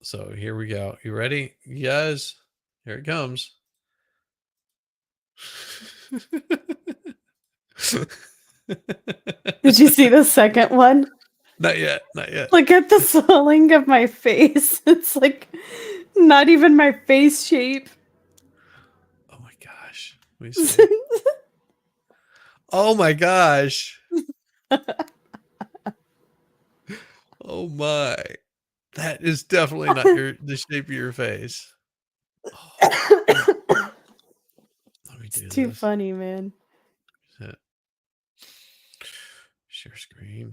So here we go. You ready? You guys, here it comes. Did you see the second one? Not yet. Not yet. Look at the swelling of my face. It's like not even my face shape. Oh my gosh. Let me see. Oh my gosh. Oh my. That is definitely not the shape of your face. Oh, let me do It's too this. funny, man. Share screen.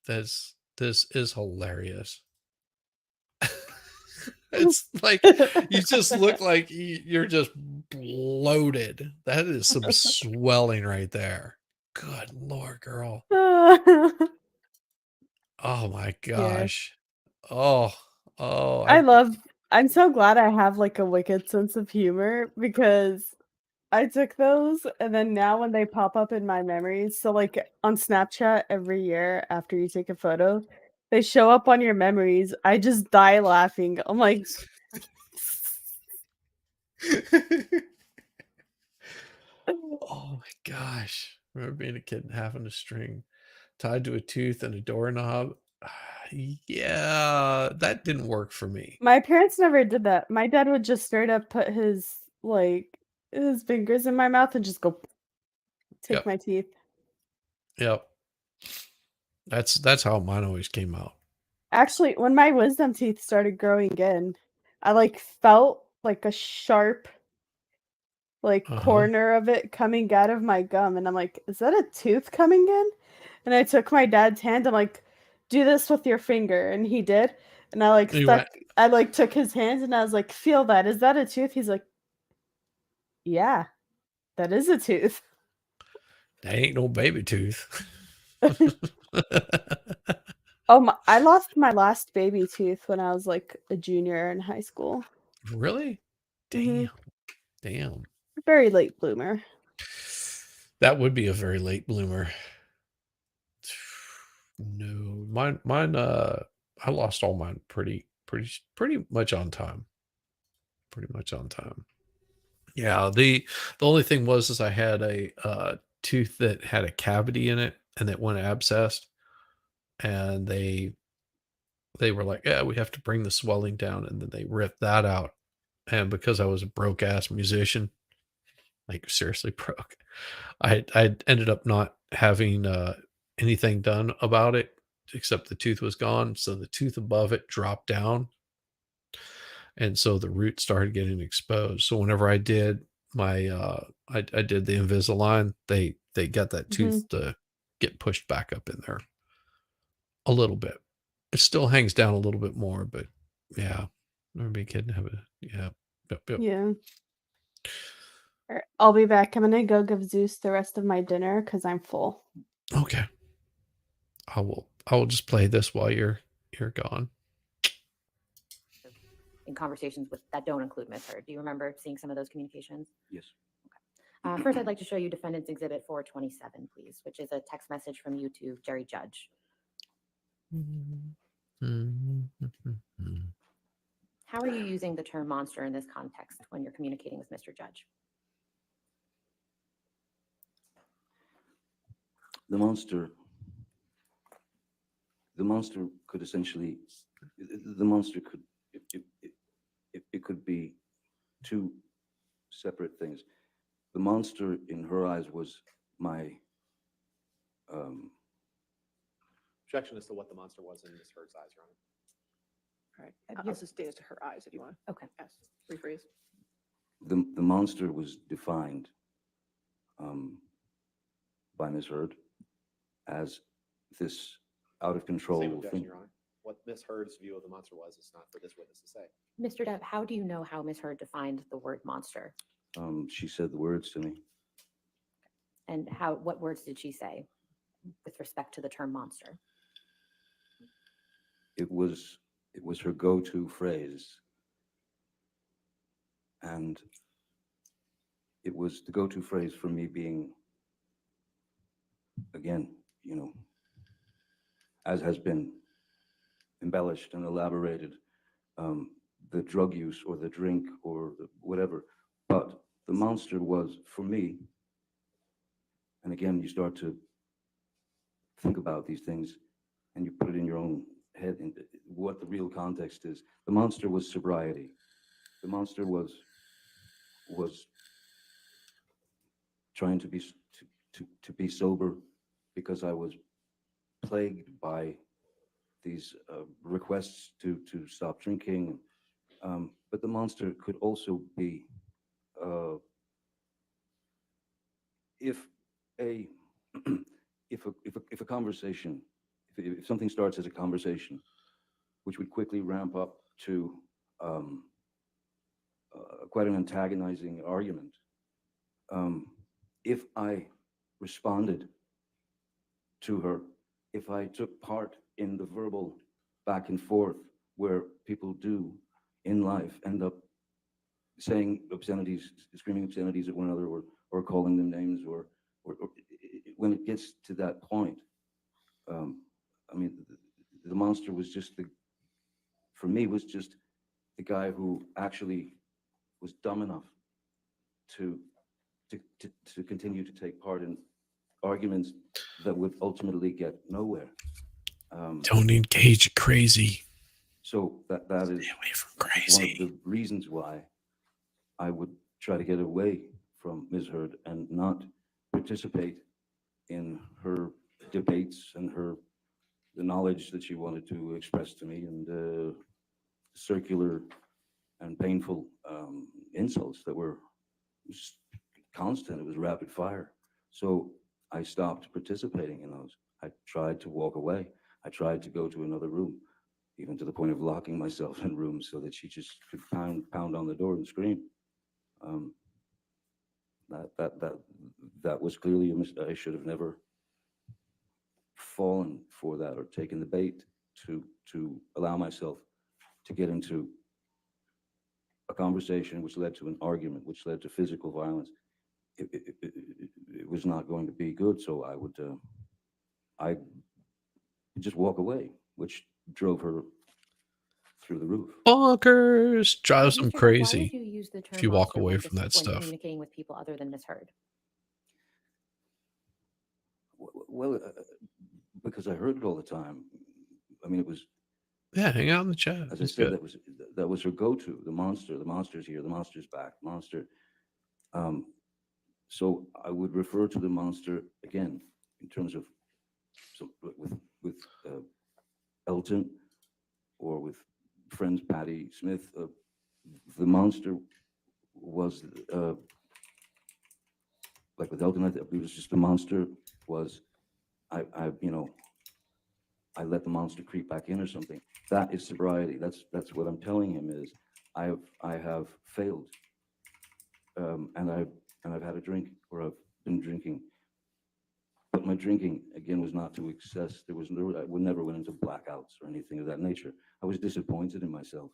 This is hilarious. It's like you just look like you're just bloated. That is some swelling right there. Good Lord, girl. Oh my gosh. Oh, I'm so glad I have like a wicked sense of humor because I took those and then now when they pop up in my memories, so like on Snapchat every year after you take a photo, they show up on your memories. I just die laughing. I'm like oh my gosh. Remember being a kid and having a string tied to a tooth and a doorknob. Yeah, that didn't work for me. my parents never did that. My dad would just straight up put his fingers in my mouth and just go take Yep. my teeth. Yep. That's how mine always came out. Actually, when my wisdom teeth started growing in, I like felt like a sharp corner of it coming out of my gum and I'm like, is that a tooth coming in? And I took my dad's hand, I'm like, do this with your finger, and he did. And I like took his hand and I was like, feel that. Is that a tooth? He's like, yeah, that is a tooth. That ain't no baby tooth. I lost my last baby tooth when I was like a junior in high school. Really? Damn. Damn. Very late bloomer. That would be a very late bloomer. No, mine, I lost all mine pretty much on time. Pretty much on time. Yeah, the only thing was is I had a tooth that had a cavity in it and that went abscessed, and they were like, yeah, we have to bring the swelling down, and then they ripped that out. And because I was a broke ass musician, like seriously broke, I ended up not having anything done about it except the tooth was gone. So the tooth above it dropped down, and so the root started getting exposed. So whenever I did my I did the Invisalign, they got that tooth to get pushed back up in there a little bit. It still hangs down a little bit more, but yeah, never be kidding. Have a yeah. Yep. Yeah. Alright, I'll be back. I'm gonna go give Zeus the rest of my dinner because I'm full. Okay. I will just play this while you're gone. In conversations with that don't include Miss Heard. Do you remember seeing some of those communications? Yes. First, I'd like to show you Defendant's Exhibit 427, please, which is a text message from you to Jerry Judge. How are you using the term monster in this context when you're communicating with Mr. Judge? The monster could essentially, the monster could, it could be two separate things. The monster in her eyes was my, Objection as to what the monster was in Ms. Heard's eyes, Your Honor. All right. This is stated to her eyes, if you want to. Okay. Yes, rephrase. the monster was defined by Ms. Heard as this out of control Same objection, thing. Your Honor. What Ms. Heard's view of the monster was is not for this witness to say. Mr. Depp, how do you know how Ms. Heard defined the word monster? She said the words to me. And what words did she say with respect to the term monster? It was her go-to phrase, and it was the go-to phrase for me being, again, as has been embellished and elaborated, the drug use or the drink or whatever. But the monster was, for me, and again, you start to think about these things and you put it in your own head, and what the real context is. The monster was sobriety. The monster was trying to be sober because I was plagued by these requests to stop drinking. But the monster could also be if a conversation, if something starts as a conversation, which would quickly ramp up to quite an antagonizing argument, if I responded to her, if I took part in the verbal back and forth where people do in life end up saying obscenities, screaming obscenities at one another, or calling them names, or when it gets to that point, I mean, the monster was just for me, was just the guy who actually was dumb enough to continue to take part in arguments that would ultimately get nowhere. Don't engage crazy. So that is Stay away from one crazy. of the reasons why I would try to get away from Ms. Heard and not participate in her debates and the knowledge that she wanted to express to me, and circular and painful insults that were constant. It was rapid fire. So I stopped participating in those. I tried to walk away. I tried to go to another room, even to the point of locking myself in rooms so that she just could pound on the door and scream. That was clearly a mistake. I should have never fallen for that or taken the bait to allow myself to get into a conversation which led to an argument, which led to physical violence, it was not going to be good. So I just walk away, which drove her through the roof. Bonkers. Drives them Mr. Heard, Why crazy would you use the term if you walk monster away when from that when stuff. communicating with people other than Miss Heard? Well, because I heard it all the time. I mean, it was, Yeah, hang out in the chat. as I It's said, good. that was her go-to. The monster's here, the monster's back, monster. So I would refer to the monster again in terms of with Elton or with friends Patti Smith. The monster was like with Elton. It was just the monster was I let the monster creep back in or something. That is sobriety. That's what I'm telling him is I have failed, and I've had a drink, or I've been drinking. But my drinking again was not to excess. I never went into blackouts or anything of that nature. I was disappointed in myself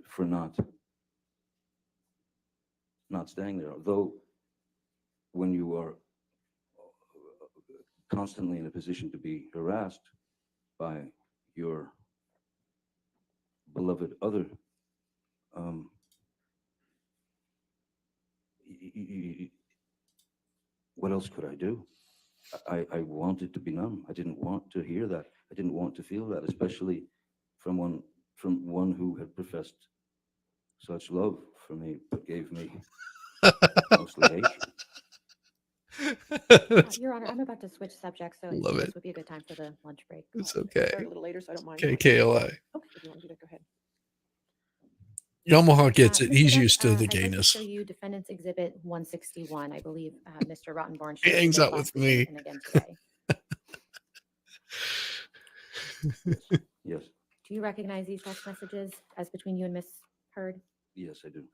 for not staying there. Although when you are constantly in a position to be harassed by your beloved other, what else could I do? I wanted to be numb. I didn't want to hear that. I didn't want to feel that, especially from one who had professed such love for me, but gave me mostly hatred. Your Honor, I'm about to switch subjects, so Love this it. would be a good time for the lunch break. It's We okay. started a little later, so I don't mind. KKLI. Okay, if you want to do that, go ahead. Yamaha gets it. Mr. He's Depp, used to the I'd like to gayness. show you Defendant's Exhibit 161. I believe Mr. Rottenborn He showed you hangs this out last with week me. and again today. Yes, Do you recognize these text messages as between you and Miss Heard? yes, I do.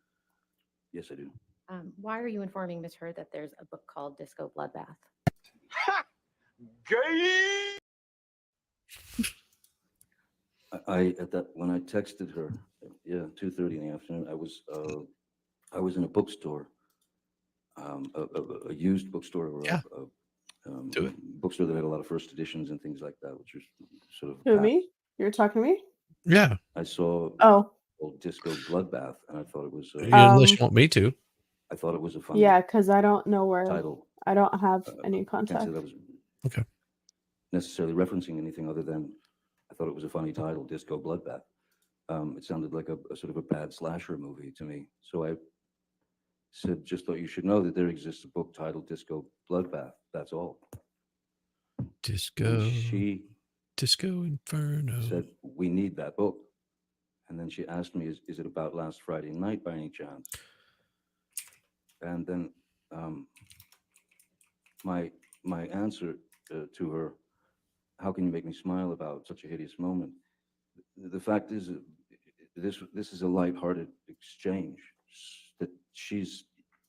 Yes, I do. Why are you informing Miss Heard that there's a book called Disco Bloodbath? I at that when I texted her, 2:30 in the afternoon. I was in a bookstore, a used bookstore, or Yeah. Do it. bookstore that had a lot of first editions and things like that, which was sort of. Who, me? You're talking to me? Yeah. I saw Oh, old Disco Bloodbath, and I thought it was. Unless you want me to. I thought it was a fun yeah, because I don't know where. title. I don't have any I can't contact. say that was Okay. necessarily referencing anything other than I thought it was a funny title, Disco Bloodbath. It sounded like a sort of a bad slasher movie to me. So I said, just thought you should know that there exists a book titled Disco Bloodbath. That's all. Disco. And she Disco Inferno. said, we need that book. And then she asked me, is it about last Friday night by any chance? And then my answer to her, how can you make me smile about such a hideous moment? The fact is, this is a lighthearted exchange that she's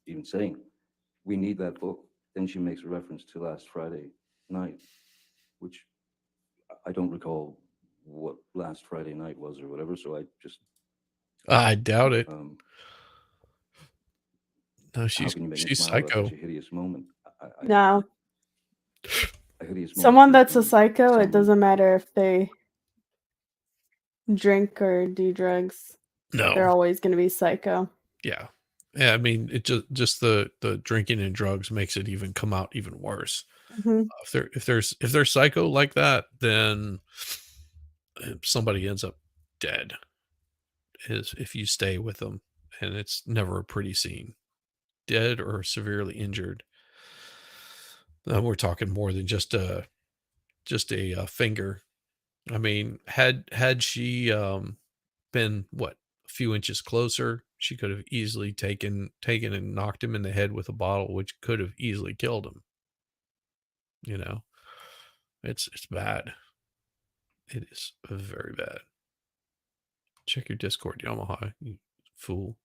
even saying, we need that book. Then she makes a reference to last Friday night, which I don't recall what last Friday night was or whatever. So I just, I doubt it. no, No, how she's can you make me she's smile about psycho. such a hideous moment? No, A hideous moment someone is that's a when psycho, it someone- doesn't matter if they drink or do drugs. They're No. always going to be psycho. Yeah. Yeah. I mean, it just the drinking and drugs makes it even come out even worse. Hmm. If they're psycho like that, then somebody ends up dead. Is if you stay with them, and it's never a pretty scene. Dead or severely injured. We're talking more than just a finger. I mean, had she been a few inches closer, she could have easily taken and knocked him in the head with a bottle, which could have easily killed him. You know, it's bad. It is very bad. Check your Discord, Yamaha, you fool.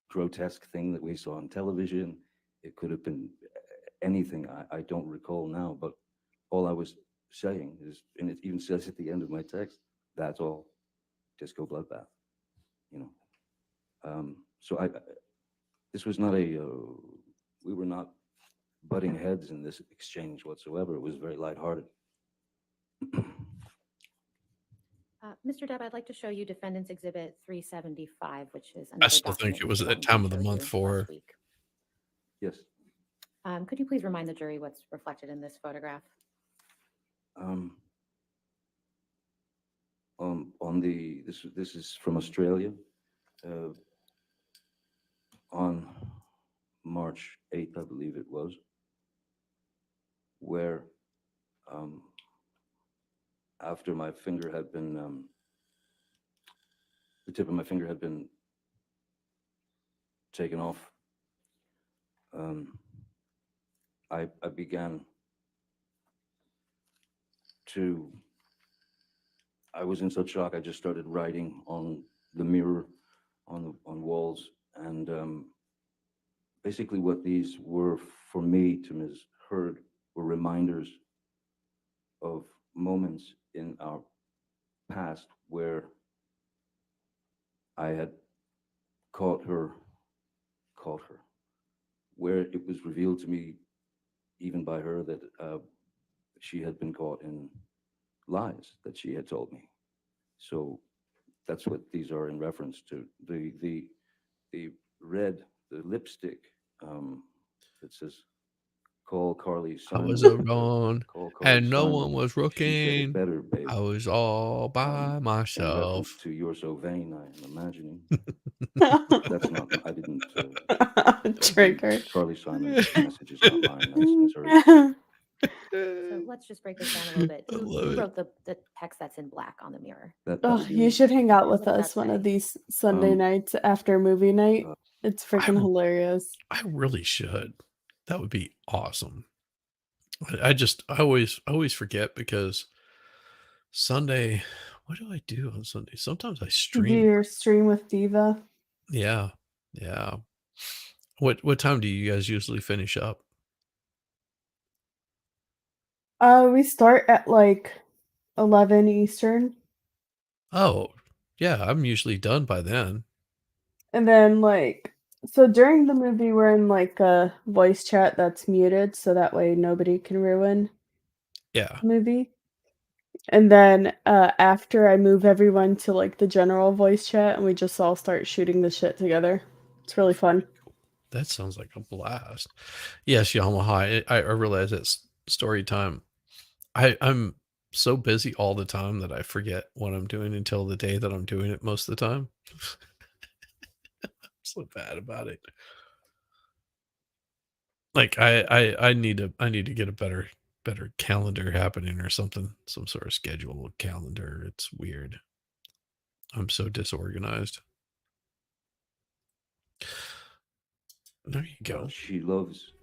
grotesque thing that we saw on television. It could have been anything. I don't recall now, but all I was saying is, and it even says at the end of my text, that's all, disco bloodbath, you know. So this was not a, we were not butting heads in this exchange whatsoever. It was very lighthearted. Mr. Depp, I'd like to show you Defendant's Exhibit 375, which is I another still think document it was Mr. that Rottenborn time of the showed month you for last week. Yes. Could you please remind the jury what's reflected in this photograph? On the, this is from Australia, on March 8th, I believe it was, where after my finger had been, the tip of my finger had been taken off, I began to, I was in such shock, I just started writing on the mirror, on walls, and basically what these were for me, to Ms. Heard, were reminders of moments in our past where I had caught her, where it was revealed to me, even by her, that she had been caught in lies that she had told me. So that's what these are in reference to. The red, the lipstick that says, "Call Carly I Simon." was alone Call Carly and no Simon. one was She said it looking. better, babe. I was all by In myself. reference to "You're So Vain," I am imagining. That's not, I didn't. Trigger. Carly Simon's message is not mine. That's Ms. Heard. So let's just break this down a little bit. I Who love it. wrote the text that's in black on the mirror? That Oh, would you be, should hang out with What does us that one of say? these Sunday Um, nights after movie night. It's freaking I- hilarious. I really should. That would be awesome. I always forget because Sunday, what do I do on Sunday? Sometimes I You do stream. your stream with Diva. Yeah. Yeah. What time do you guys usually finish up? We start at like 11 Eastern. Oh, yeah, I'm usually done by then. And then like so during the movie we're in like a voice chat that's muted so that way nobody can ruin Yeah. the movie. And then after I move everyone to like the general voice chat and we just all start shooting the shit together. It's really fun. That sounds like a blast. Yes, Yamaha. I realize it's story time. I'm so busy all the time that I forget what I'm doing until the day that I'm doing it most of the time. I'm so bad about it. Like I need to get a better calendar happening or something, some sort of schedule calendar. It's weird. I'm so disorganized. There you go. she loves,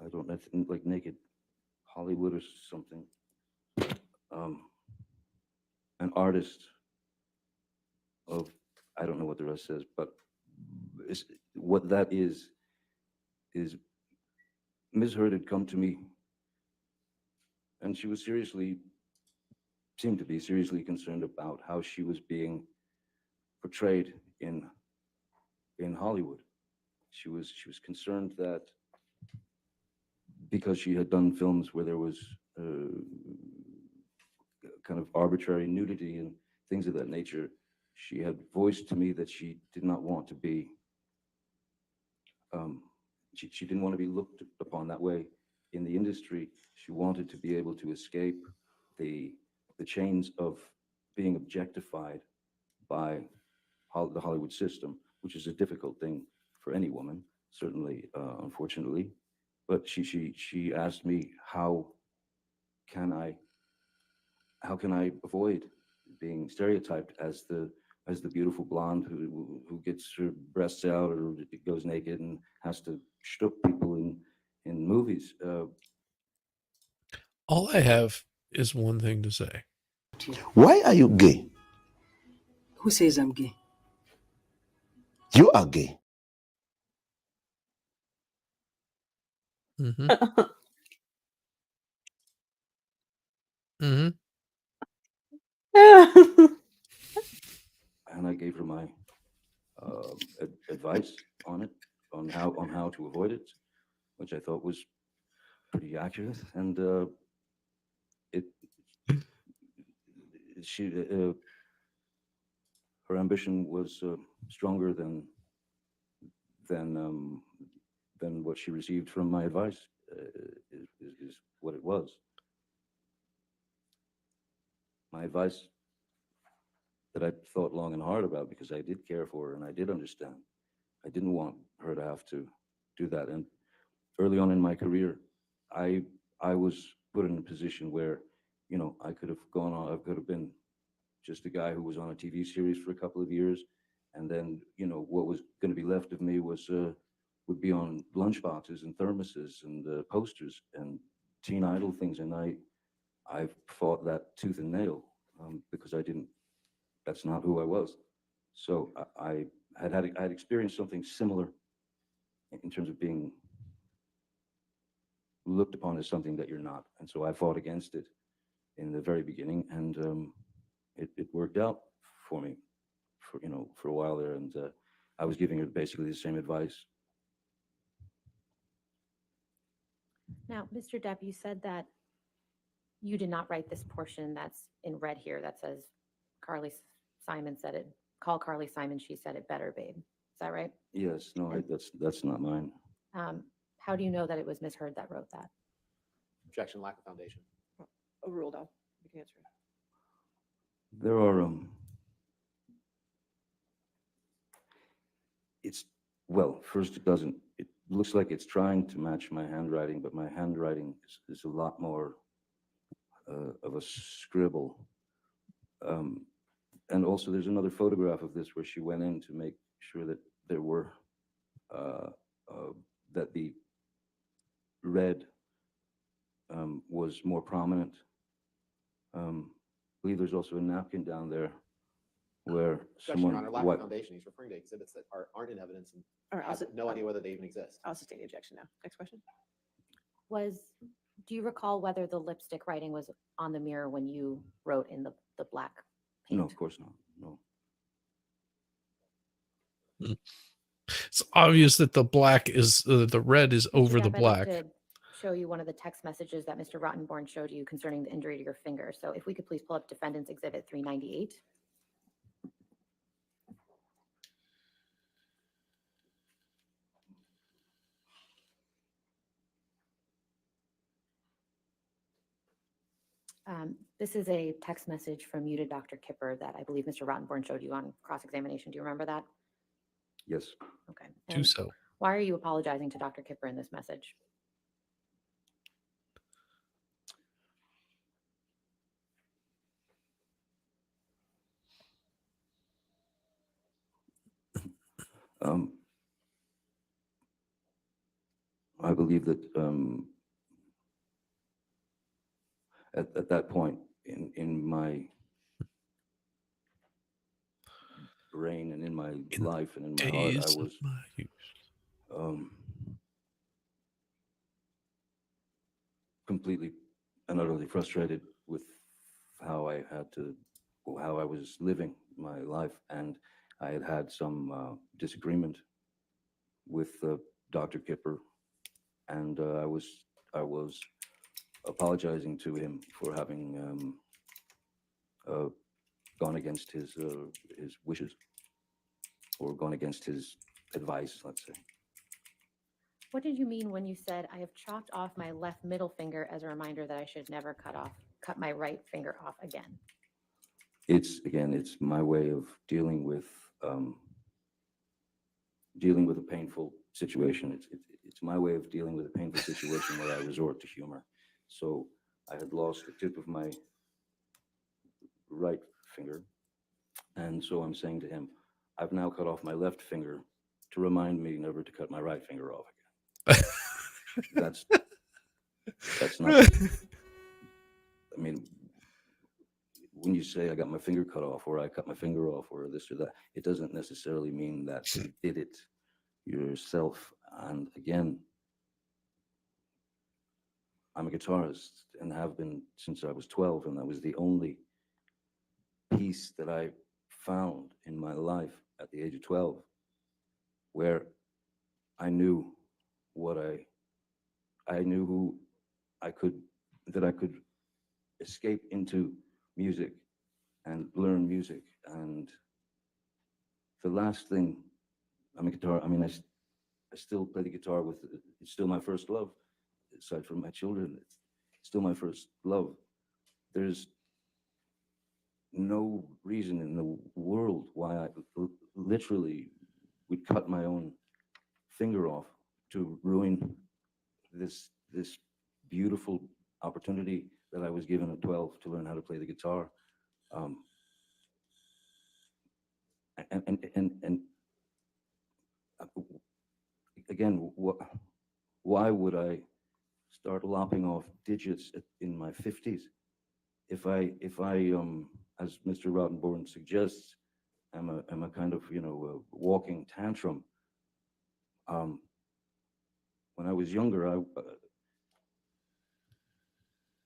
I don't know, like naked Hollywood or something. An artist of, I don't know what the rest says, but what that is Ms. Heard had come to me and she was seemed to be seriously concerned about how she was being portrayed in Hollywood. She was concerned that because she had done films where there was kind of arbitrary nudity and things of that nature, she had voiced to me that she did not want to be, she didn't want to be looked upon that way in the industry. She wanted to be able to escape the chains of being objectified by the Hollywood system, which is a difficult thing for any woman, certainly, unfortunately. But she asked me, how can I avoid being stereotyped as the beautiful blonde who gets her breasts out or goes naked and has to shtup people in movies. All I have is one thing to say. Why are you gay? Who says I'm gay? You are gay. Hmm Mm-hmm. And I gave her my advice on it, on how to avoid it, which I thought was pretty accurate. And it she her ambition was stronger than than what she received from my advice. Is what it was. My advice that I thought long and hard about, because I did care for her and I did understand. I didn't want her to have to do that. And early on in my career, I was put in a position where, you know, I could have gone on, I could have been just a guy who was on a TV series for a couple of years, and then, you know, what was going to be left of me was would be on lunchboxes and thermoses and posters and teen idol things, and I fought that tooth and nail because I didn't. That's not who I was. So I had experienced something similar in terms of being looked upon as something that you're not, and so I fought against it in the very beginning, and it worked out for me for, you know, for a while there, and I was giving her basically the same advice. Now, Mr. Depp, you said that you did not write this portion that's in red here that says Carly Simon said it. Call Carly Simon. She said it better, babe. Is that right? Yes, no, that's not mine. How do you know that it was Miss Heard that wrote that? Objection, lack of foundation. Overruled. You can answer it. There are it's, well, first it looks like it's trying to match my handwriting, but my handwriting is a lot more of a scribble. And also there's another photograph of this where she went in to make sure that there were that the red was more prominent. I believe there's also a napkin down there where Objection, Your someone Honor, lack of wiped. foundation. He's referring to exhibits that aren't in evidence and All right, has no idea whether they even exist. I'll sustain the objection now. Next question. Do you recall whether the lipstick writing was on the mirror when you wrote in the black paint? No, of course not. No. It's obvious that the black is the red is Mr. over the Depp, I'd like black. to show you one of the text messages that Mr. Rottenborn showed you concerning the injury to your finger. So if we could please pull up Defendant's Exhibit 398. This is a text message from you to Dr. Kipper that I believe Mr. Rottenborn showed you on cross-examination. Do you remember that? Yes. Okay. Do And so. why are you apologizing to Dr. Kipper in this message? I believe that at that point in my brain and in my life and in my heart, I Days of was my youth. completely and utterly frustrated with how I was living my life, and I had some disagreement with Dr. Kipper, and I was apologizing to him for having gone against his wishes, or gone against his advice, let's say. What did you mean when you said, I have chopped off my left middle finger as a reminder that I should never cut my right finger off again? It's my way of dealing with a painful situation. It's my way of dealing with a painful situation where I resort to humor. So I had lost the tip of my right finger, and so I'm saying to him, I've now cut off my left finger to remind me never to cut my right finger off again. That's not, I mean, when you say I got my finger cut off, or I cut my finger off, or this or that, it doesn't necessarily mean that you did it yourself. And again, I'm a guitarist and have been since I was 12, and that was the only piece that I found in my life at the age of 12 where I knew what I knew who I could, that I could escape into music and learn music. And the last thing, I'm a guitar, I mean, I still play the guitar with, it's still my first love, aside from my children, it's still my first love. There's no reason in the world why I literally would cut my own finger off to ruin this beautiful opportunity that I was given at 12 to learn how to play the guitar. And again, why would I start lopping off digits in my 50s if I as Mr. Rottenborn suggests, I'm a kind of, you know, a walking tantrum. When I was younger,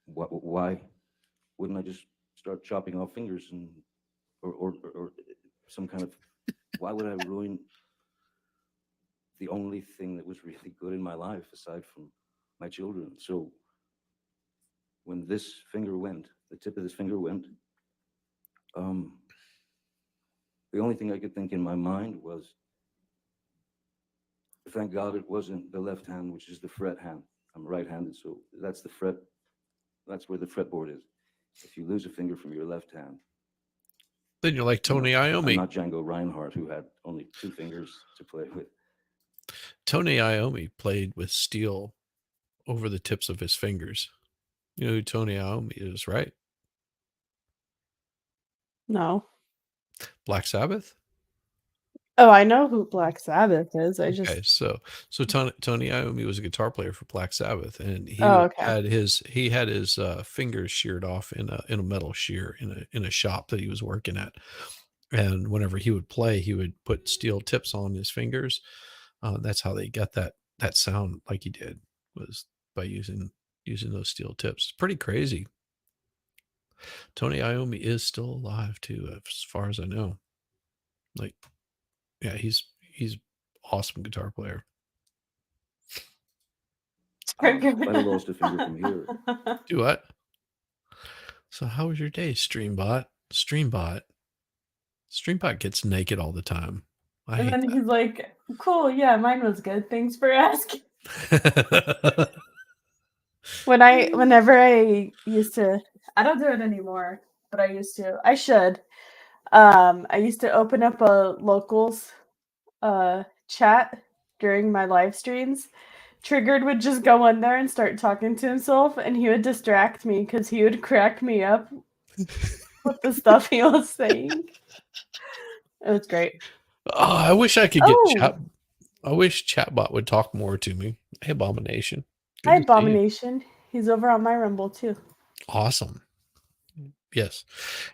why wouldn't I just start chopping off fingers and or some kind of, why would I ruin the only thing that was really good in my life aside from my children? So when this finger went, the tip of this finger went, the only thing I could think in my mind was, thank God it wasn't the left hand, which is the fret hand. I'm right-handed, so that's the fret. That's where the fretboard is. If you lose a finger from your left hand, Then you're like Tony I'm Iommi. not Django Reinhardt, who had only 2 fingers to play with. Tony Iommi played with steel over the tips of his fingers. You know who Tony Iommi is, right? No. Black Sabbath. Oh, I know who Black Sabbath is. I just Okay, so Tony Iommi was a guitar player for Black Sabbath, and he okay. had his fingers sheared off in a metal shear in a shop that he was working at. And whenever he would play, he would put steel tips on his fingers. That's how they got that sound like he did, was by using those steel tips. It's pretty crazy. Tony Iommi is still alive too, as far as I know. Like, yeah, he's awesome guitar player. If I lost a finger from here, Do what? So how was your day, Streambot? Streambot gets naked all the time. I And hate then he's like, cool, yeah, mine was good. Thanks for asking. that. Whenever I used to, I don't do it anymore, but I used to. I should. I used to open up a locals chat during my live streams. Triggered would just go in there and start talking to himself, and he would distract me because he would crack me up with the stuff he was saying. It was great. Oh, I wish I could get Oh. chat. I wish Chatbot would talk more to me. Hey, Abomination. Good Hi, to see you. Abomination. He's over on my Rumble too. Awesome. Yes.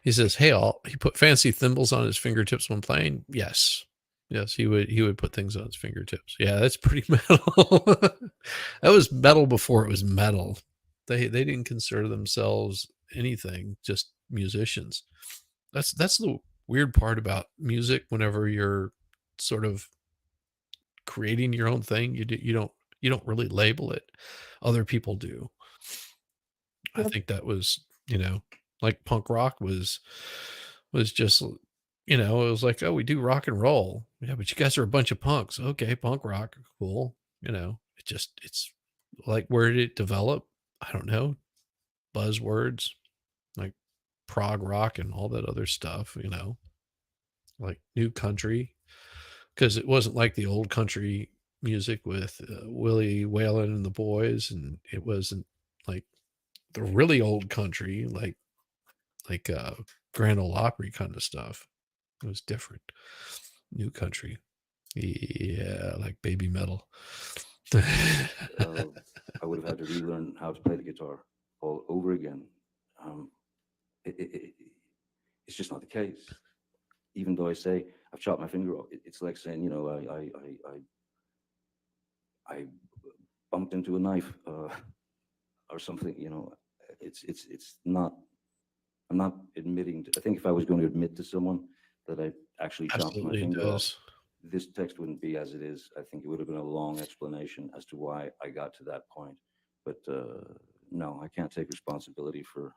He says, hey, he put fancy thimbles on his fingertips when playing. Yes. Yes, he would put things on his fingertips. Yeah, that's pretty metal. That was metal before it was metal. They didn't consider themselves anything, just musicians. That's the weird part about music. Whenever you're sort of creating your own thing, you don't really label it. Other people do. I Yep. think that was, like punk rock was just, it was like, oh, we do rock and roll. Yeah, but you guys are a bunch of punks. Okay, punk rock, cool. It's like, where did it develop? I don't know. Buzzwords like prog rock and all that other stuff, like new country, because it wasn't like the old country music with Willie Whalen and the Boys, and it wasn't like the really old country, like Grand Ole Opry kind of stuff. It was different. New country, yeah, like baby metal. I would have had to relearn how to play the guitar all over again. It's just not the case. Even though I say I've chopped my finger off, it's like saying, I bumped into a knife or something, you know, it's not, I'm not admitting, I think if I was going to admit to someone that I actually chopped my Absolutely finger off, does. this text wouldn't be as it is. I think it would have been a long explanation as to why I got to that point. But no, I can't take responsibility for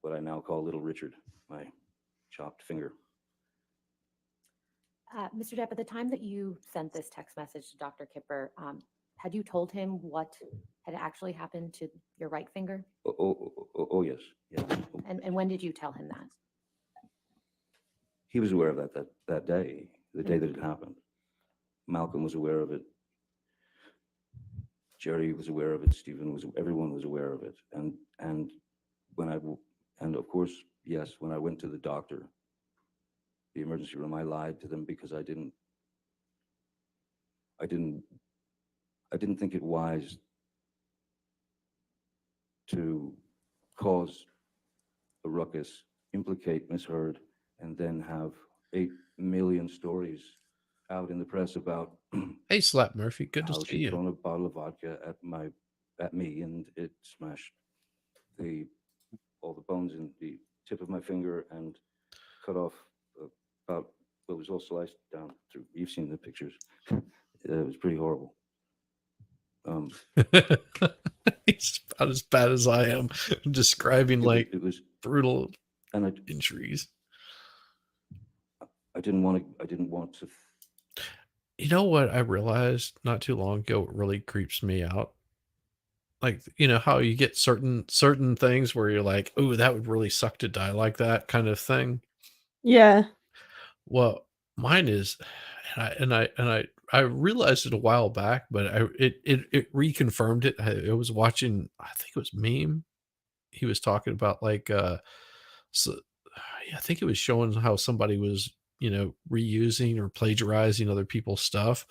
what I now call Little Richard, my chopped finger. Mr. Depp, at the time that you sent this text message to Dr. Kipper, had you told him what had actually happened to your right finger? Oh yes, yeah. And when did you tell him that? He was aware of that day, the day that it happened. Malcolm was aware of it. Jerry was aware of it. Stephen was. Everyone was aware of it. And and of course, yes, when I went to the doctor, the emergency room, I lied to them because I didn't think it wise to cause a ruckus, implicate Miss Heard, and then have 8 million stories out in the press about Hey, Slap Murphy, good to how see she'd you. thrown a bottle of vodka at me, and it smashed all the bones in the tip of my finger and cut off about, well, it was all sliced down through. You've seen the pictures. It was pretty horrible. He's about as bad as I am describing like it was brutal and injuries. I didn't want to. You know what I realized not too long ago really creeps me out? Like, you know how you get certain things where you're like, oh, that would really suck to die like that kind of thing. Yeah. Well, mine is, I realized it a while back, but it reconfirmed it. I was watching, I think it was Meme. He was talking about like, so I think it was showing how somebody was, you know, reusing or plagiarizing other people's stuff.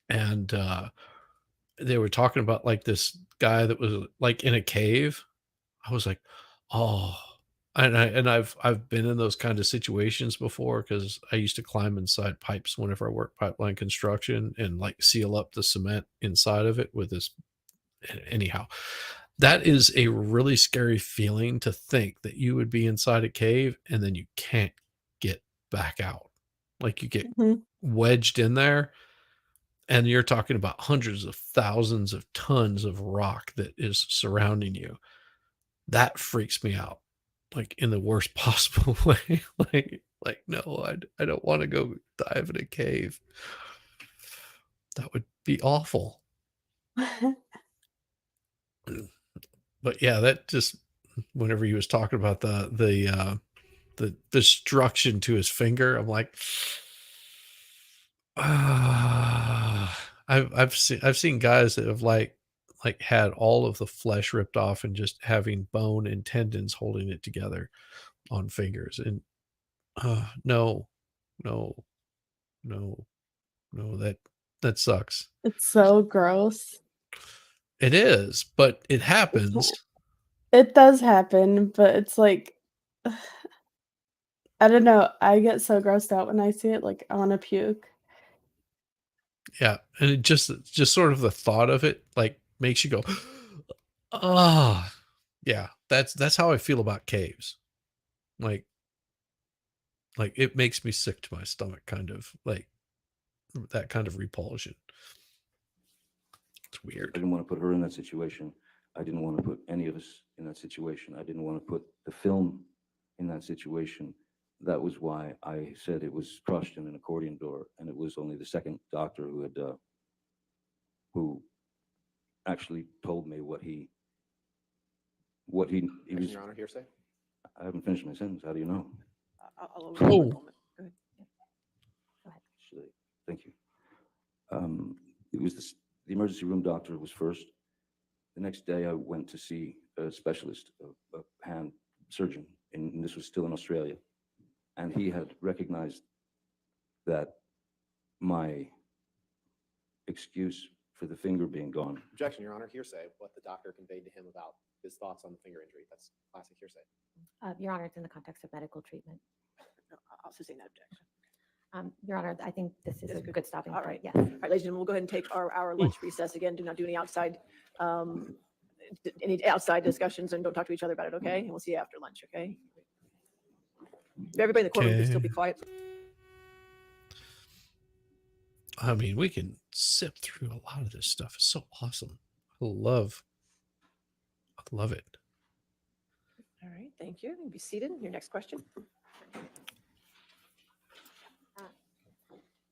And they were talking about like this guy that was like in a cave. I was like, oh, and I've been in those kind of situations before because I used to climb inside pipes whenever I worked pipeline construction and like seal up the cement inside of it with this. Anyhow, that is a really scary feeling to think that you would be inside a cave and then you can't get back out. Like you get wedged in there and you're talking about hundreds of thousands of tons of rock that is surrounding you. That freaks me out, like in the worst possible way. like no, I don't want to go dive in a cave. That would be awful. But yeah, that just whenever he was talking about the destruction to his finger, I'm like, I've seen guys that have like had all of the flesh ripped off and just having bone and tendons holding it together on fingers. And no, that sucks. It's so gross. It is, but it happens. It does happen, but it's like, I don't know. I get so grossed out when I see it. Like, I want to puke. Yeah, and it just sort of the thought of it like makes you go, ah, oh, yeah. That's how I feel about caves. Like it makes me sick to my stomach, kind of like that kind of repulsion. It's weird. I didn't want to put her in that situation. I didn't want to put any of us in that situation. I didn't want to put the film in that situation. That was why I said it was crushed in an accordion door, and it was only the second doctor who actually told me what he was. Your Honor, hearsay. I haven't finished my sentence. How do you know? I'll Oh. for a moment. Go ahead. Thank you. It was the emergency room doctor was first. The next day, I went to see a specialist, a hand surgeon, and this was still in Australia. And he had recognized that my excuse for the finger being gone. Objection, Your Honor, hearsay. What the doctor conveyed to him about his thoughts on the finger injury. That's classic hearsay. Your Honor, it's in the context of medical treatment. No, I'll sustain that objection. Your Honor, I think this is That's a good. good stopping All point. right. Yes. All right, ladies and gentlemen, we'll go ahead and take our lunch recess again. Do not do any outside discussions, and don't talk to each other about it, okay? And we'll see you after lunch, okay? If everybody in the courtroom could still be Okay. quiet. I mean, we can zip through a lot of this stuff. It's so awesome. I love it. All right, thank you. You can be seated. Your next question.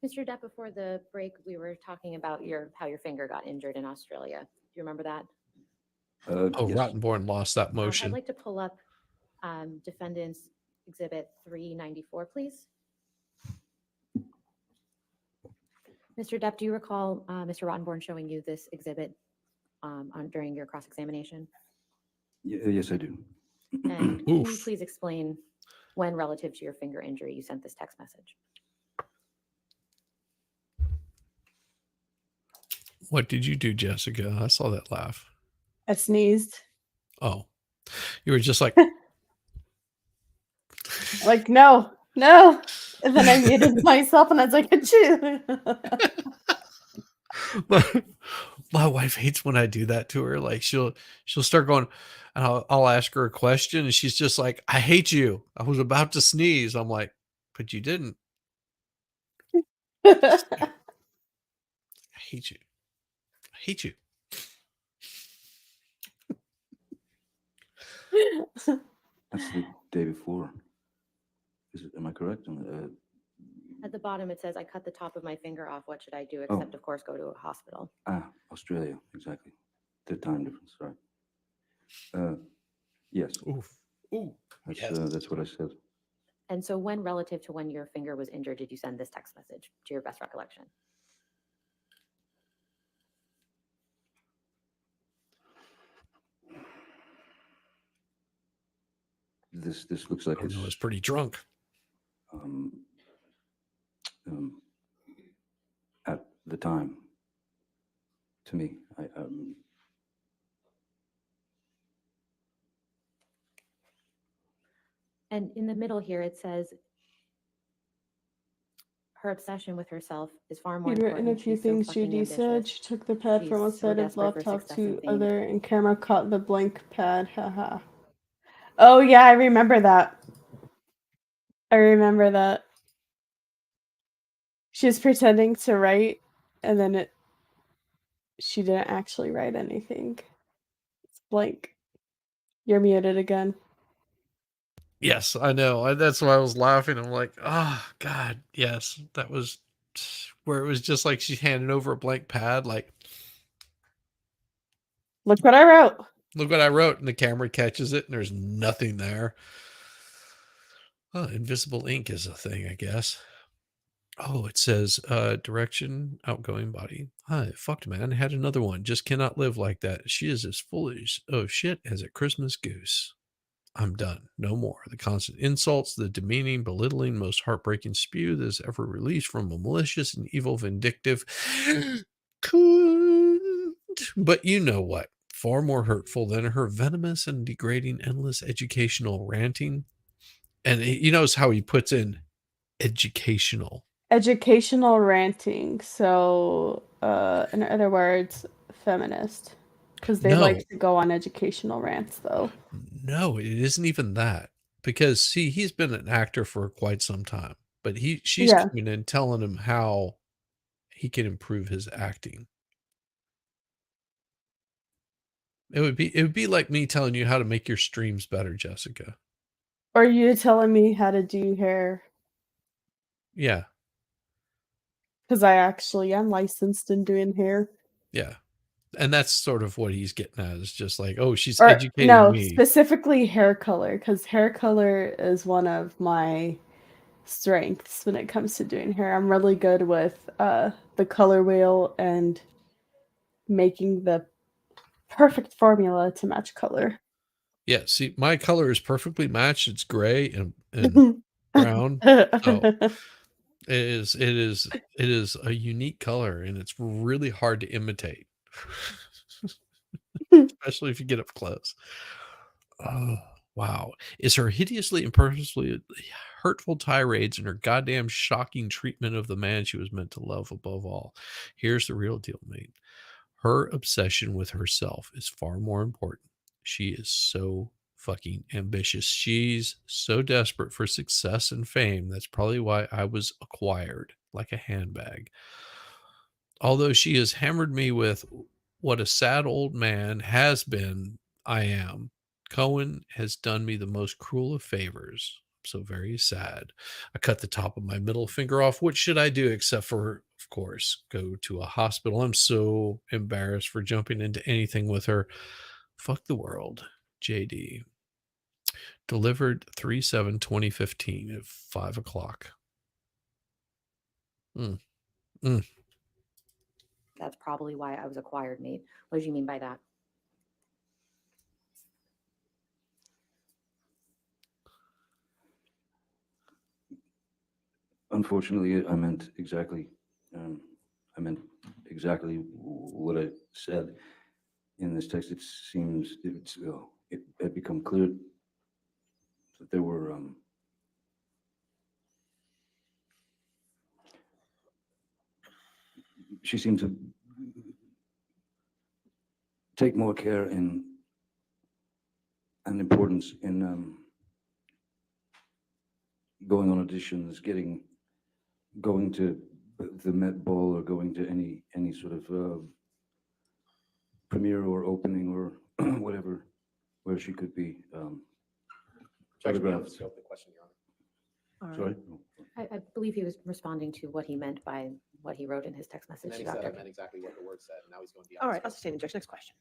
Mr. Depp, before the break, we were talking about how your finger got injured in Australia. Do you remember that? Oh, Yes. Rottenborn lost that I'd motion. like to pull up Defendant's Exhibit 394, please. Mr. Depp, do you recall Mr. Rottenborn showing you this exhibit during your cross-examination? Yes, I do. And can you Oof. please explain when, relative to your finger injury, you sent this text message? What did you do, Jessica? I saw that laugh. I sneezed. Oh, you were just like, Like, no. And then I muted myself and I was like, achoo. my wife hates when I do that to her. Like she'll start going, and I'll ask her a question, and she's just like, "I hate you. I was about to sneeze." I'm like, "But you didn't. I hate you. I hate you." That's the day before. Am I correct? At the bottom, it says, "I cut the top of my finger off. What should I do? Except, of course, go to a hospital." Australia, exactly. The time difference, right? Yes. Oof. Ooh. That's what I said. And so when, relative to when your finger was injured, did you send this text message, to your best recollection? This looks like I don't know, it's pretty drunk. At the time, to me, And in the middle here, it says, her obsession with herself is far more He'd written a important. few She's so things fucking Judy said. ambitious. She took the pad from one She's so side of desperate for laptop success to and fame. other, and camera caught the blank pad. Haha. Oh yeah, I remember that. She was pretending to write, and then she didn't actually write anything. It's blank. You're muted again. Yes, I know. That's why I was laughing. I'm like, oh God, yes, that was where it was just like she handed over a blank pad, like, Look what I wrote. look what I wrote, and the camera catches it, and there's nothing there. Oh, invisible ink is a thing, I guess. Oh, it says direction, outgoing body. Hi, fucked man. Had another one. Just cannot live like that. She is as foolish of shit as a Christmas goose. I'm done. No more. The constant insults, the demeaning, belittling, most heartbreaking spew that is ever released from a malicious and evil, vindictive cunt. But you know what? Far more hurtful than her venomous and degrading, endless educational ranting. And he knows how he puts in educational. Educational ranting. So, in other words, feminist. Because they No. like to go on educational rants, though. No, it isn't even that. Because see, he's been an actor for quite some time, but she's Yeah. coming in telling him how he can improve his acting. It would be like me telling you how to make your streams better, Jessica. Or you telling me how to do hair. Yeah. Because I actually am licensed in doing hair. Yeah. And that's sort of what he's getting at, is just like, oh, she's Or educating no, me. specifically hair color, because hair color is one of my strengths when it comes to doing hair. I'm really good with the color wheel and making the perfect formula to match color. Yeah, see, my color is perfectly matched. It's gray and brown. So it is a unique color, and it's really hard to imitate. Especially if you get up close. Oh, wow. Is her hideously and purposely hurtful tirades and her goddamn shocking treatment of the man she was meant to love above all. Here's the real deal, mate. Her obsession with herself is far more important. She is so fucking ambitious. She's so desperate for success and fame. That's probably why I was acquired like a handbag. Although she has hammered me with what a sad old man has been, I am. Cohen has done me the most cruel of favors. I'm so very sad. I cut the top of my middle finger off. What should I do except for, of course, go to a hospital? I'm so embarrassed for jumping into anything with her. Fuck the world. JD. Delivered 3/7/2015 at 5 o'clock. That's probably why I was acquired, mate. What did you mean by that? Unfortunately, I meant exactly what I said in this text. It seems it had become clear that there were she seemed to take more care and importance in going on auditions, going to the Met Ball or going to any sort of premiere or opening or whatever, where she could be photographed. Scope the question, Your Honor. Sorry? I believe he was responding to what he meant by what he wrote in his text And message then to he said I Dr. meant exactly what the word said, and now he's going beyond. All right, I'll sustain the objection. Next question.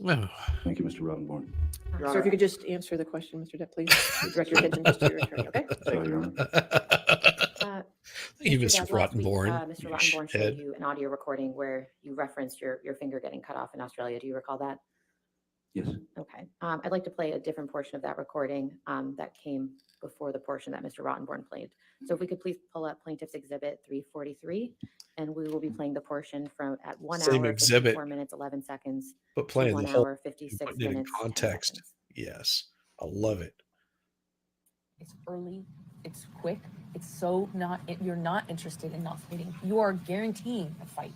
Oh, Thank you, Mr. Robinborn. Sir, if you could just answer the question, Mr. Depp, please. Direct your attention just to your attorney, okay? Sorry, Your Honor. Thank you, Mr. Depp, last week, Rottenborn. Mr. You Rottenborn showed shithead. you an audio recording where you referenced your finger getting cut off in Australia. Do you recall that? Yes. Okay. I'd like to play a different portion of that recording that came before the portion that Mr. Rottenborn played. So if we could please pull up Plaintiff's Exhibit 343, and we will be playing the portion from at 1 Same hour, exhibit. 54 minutes, 11 seconds, But to playing 1 the whole, hour, 56 putting it in minutes, 10 context. seconds. Yes, I love it. It's early, it's quick, it's so not, you're not interested in not fighting. You are guaranteeing a fight.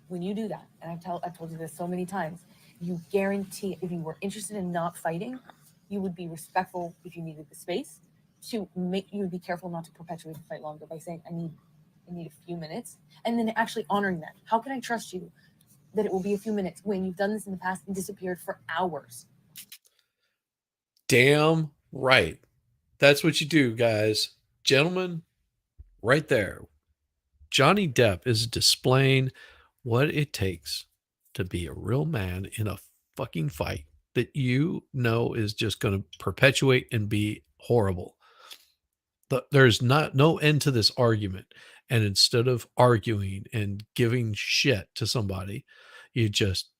When you do that, and I've told you this so many times, you guarantee, if you were interested in not fighting, you would be respectful if you needed the space to make, you would be careful not to perpetuate the fight longer by saying, I need a few minutes, and then actually honoring that. How can I trust you that it will be a few minutes when you've done this in the past and disappeared for hours? Damn right. That's what you do, guys. Gentlemen, right there. Johnny Depp is displaying what it takes to be a real man in a fucking fight that you know is just going to perpetuate and be horrible. There's no end to this argument. And instead of arguing and giving shit to somebody, you just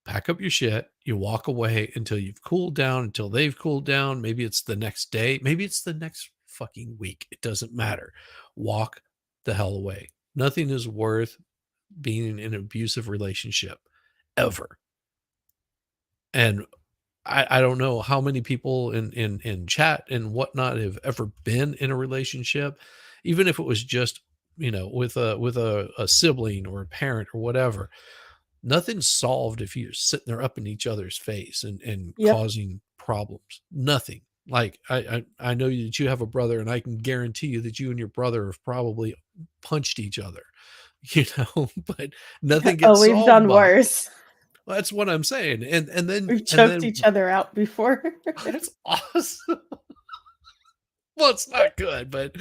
pack up your shit, you walk away until you've cooled down, until they've cooled down. Maybe it's the next day, maybe it's the next fucking week. It doesn't matter. Walk the hell away. Nothing is worth being in an abusive relationship ever. And I don't know how many people in chat and whatnot have ever been in a relationship, even if it was just, with a sibling or a parent or whatever. Nothing's solved if you're sitting there up in each other's face and Yep. causing problems. Nothing. Like I know that you have a brother, and I can guarantee you that you and your brother have probably punched each other, but nothing gets Oh, we've solved done by it. worse. Well, that's what I'm saying. And then We've and choked then each other out before. that's awesome. Well, it's not good, but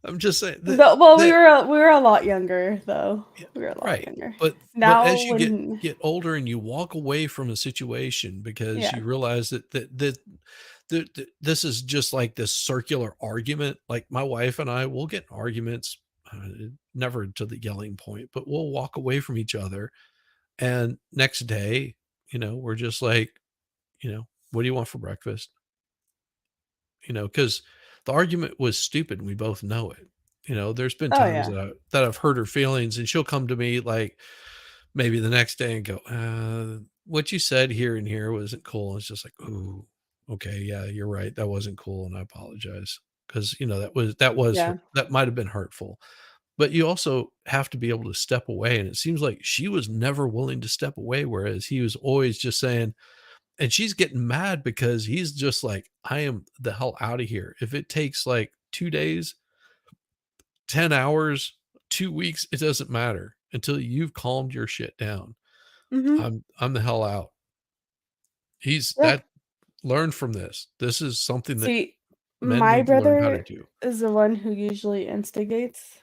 I'm just saying. We were a lot younger though. We were a lot Right. younger. But Now as you when- get older and you walk away from a situation because Yeah. you realize that this is just like this circular argument. Like my wife and I will get in arguments, never to the yelling point, but we'll walk away from each other. And next day, we're just like, what do you want for breakfast? Because the argument was stupid. And we both know it. There's been Oh, times yeah. that I've hurt her feelings, and she'll come to me like maybe the next day and go, what you said here and here wasn't cool. And it's just like, ooh, okay, yeah, you're right. That wasn't cool. And I apologize. because that might have been hurtful. But you also have to be able to step away. And it seems like she was never willing to step away, whereas he was always just saying, and she's getting mad because he's just like, I am the hell out of here. If it takes like 2 days, 10 hours, 2 weeks, it doesn't matter until you've calmed your shit down. Mm-hmm. I'm the hell out. He's Yeah. that learn from this. This is something that See, men my need to learn how to brother do. is the one who usually instigates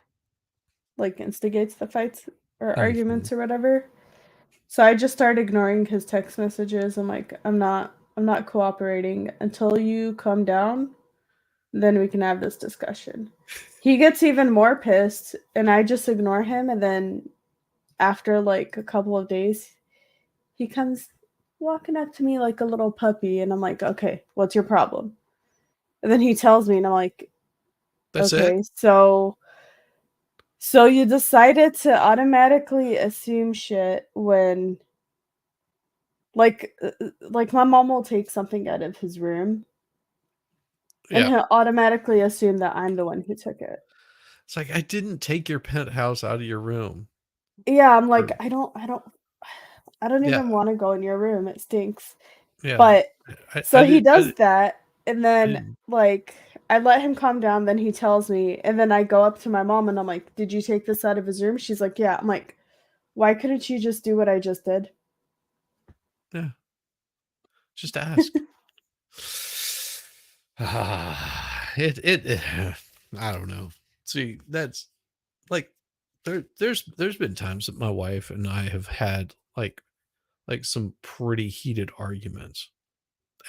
the fights or arguments or whatever. So I just started ignoring his text messages. I'm like, I'm not cooperating until you calm down. Then we can have this discussion. He gets even more pissed, and I just ignore him. And then after like a couple of days, he comes walking up to me like a little puppy, and I'm like, okay, what's your problem? And then he tells me, and I'm like, That's okay, it. so you decided to automatically assume shit when like my mom will take something out of his room and Yeah. he'll automatically assume that I'm the one who took it. It's like, I didn't take your penthouse out of your room. Yeah, I'm like, Or- I don't Yeah. even want to go in your room. It stinks. Yeah. But so I he did- does that, and then didn't- like I let him calm down, then he tells me, and then I go up to my mom and I'm like, did you take this out of his room? She's like, yeah. I'm like, why couldn't you just do what I just did? Yeah. Just ask. It I don't know. See, that's like there's been times that my wife and I have had like some pretty heated arguments.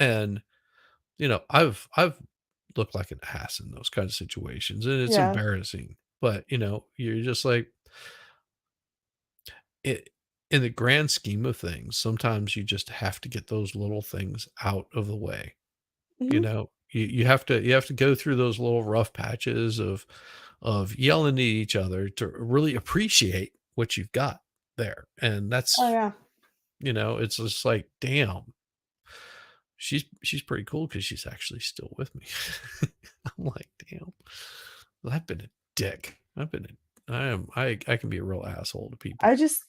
And I've looked like an ass in those kind of situations, and it's Yeah. embarrassing. But you're just like it in the grand scheme of things, sometimes you just have to get those little things out of the way. Mhm. You have to go through those little rough patches of yelling at each other to really appreciate what you've got there. And that's Oh yeah. it's just like, damn, she's pretty cool because she's actually still with me. I'm like, damn, well, I've been a dick. I can be a real asshole to people. I just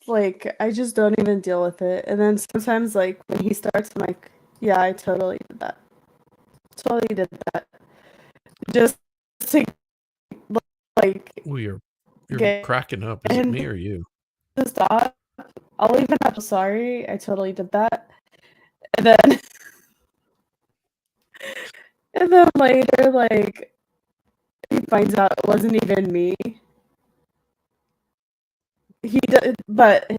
don't even deal with it. And then sometimes like when he starts, I'm like, yeah, I totally did that. Totally did that. Just to like Well, you're get cracking up. Is it him me or you? to stop. I'll even have sorry, I totally did that. And then later, like he finds out it wasn't even me. He did, but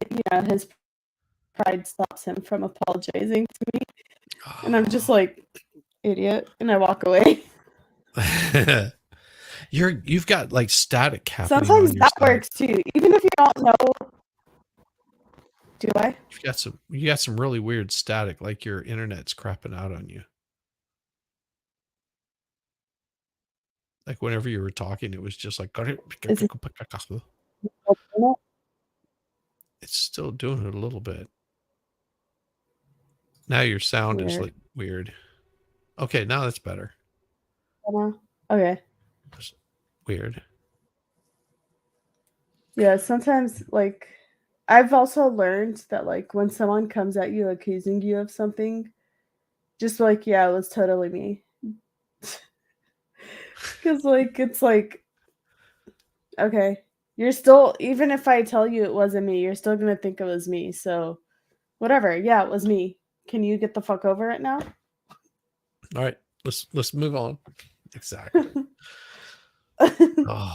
his pride stops him from apologizing to me, and I'm just like, idiot, and I walk away. You've got like static happening Sometimes on your that side. works too, even if you don't know. Do I? You got some really weird static, like your internet's crapping out on you. Like whenever you were talking, it was just like Is it- it's still doing it a little bit. Now your sound is Weird. like weird. Okay, now that's better. Okay. It's weird. Yeah, sometimes like I've also learned that like when someone comes at you accusing you of something, just like, yeah, it was totally me. Cuz like it's like, okay, you're still, even if I tell you it wasn't me, you're still going to think it was me. So whatever. Yeah, it was me. Can you get the fuck over it now? All right, let's move on. Exactly. Oh.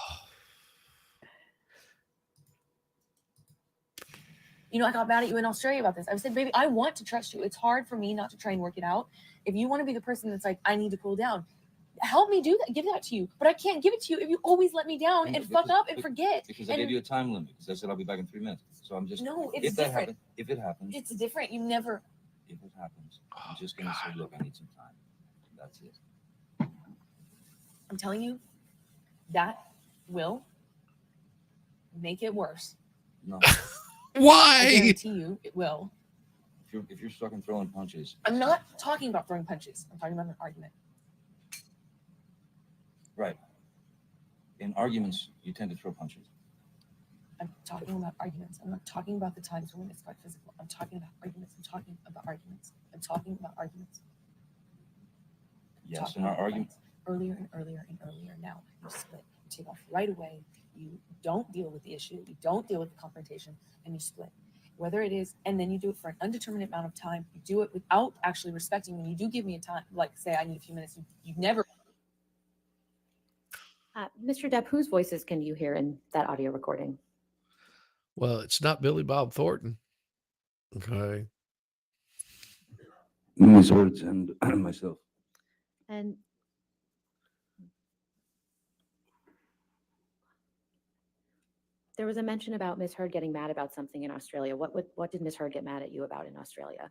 I got mad at you in Australia about this. I said, baby, I want to trust you. It's hard for me not to try and work it out. If you want to be the person that's like, I need to cool down, help me do that. Give that to you. But I can't give it to you if you always let me down and fuck up and forget. Because I gave you a time limit. Because I said I'll be back in 3 minutes. So I'm just No, it's if that different. happens, if it happens, It's different. You never. if it happens, I'm just gonna say, look, I need some time. That's it. I'm telling you, that will make it worse. No, I Why? guarantee you it will. if you're stuck in throwing punches, I'm not talking about throwing punches. I'm talking about an argument. Right. In arguments, you tend to throw punches. I'm talking about arguments. I'm not talking about the times when it's quite physical. I'm talking about arguments. I'm talking about arguments. I'm talking about arguments. Yes, Talking in our about argument. fights. Earlier and earlier and earlier. Now you split. You take off right away. You don't deal with the issue. You don't deal with the confrontation, and you split. Whether it is, and then you do it for an undetermined amount of time. You do it without actually respecting. When you do give me a time, like say I need a few minutes, you never. Mr. Depp, whose voices can you hear in that audio recording? Well, it's not Billy Bob Thornton. Okay. Ms. Heard's and myself. And there was a mention about Ms. Heard getting mad about something in Australia. What did Ms. Heard get mad at you about in Australia?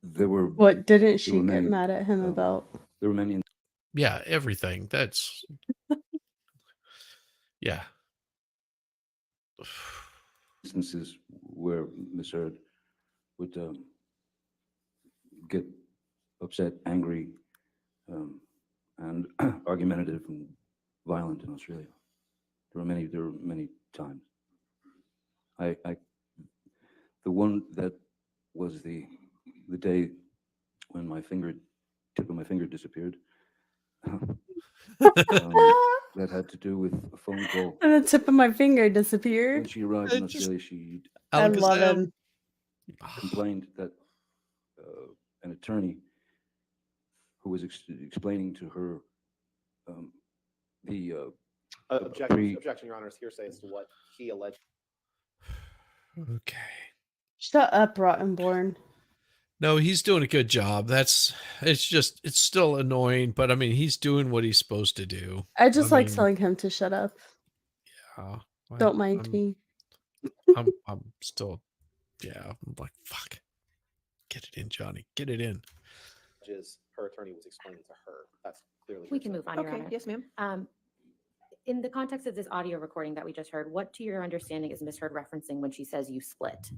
There were What didn't she were get many, mad at him about? there were many Yeah, everything. That's yeah. instances where Ms. Heard would get upset, angry, and argumentative and violent in Australia. There were many times. The one that was the day when tip of my finger disappeared. That had to do with a phone call. And the tip of my finger When disappeared. she arrived in Australia, she I love Alakazam. him. complained that an attorney who was explaining to her the Objection, Your Honor, is hearsay as to what he alleged. Okay. Shut up, Rottenborn. No, he's doing a good job. It's still annoying, but I mean, he's doing what he's supposed to do. I just like mean, telling him to shut up. well, Don't mind I'm, me. I'm still, yeah. I'm like, fuck. Get it in, Johnny. Get it in. Her attorney was explaining to her. That's clearly. We can move on, Your Okay, Honor. yes, ma'am. In the context of this audio recording that we just heard, what to your understanding is Ms. Heard referencing when she says you split?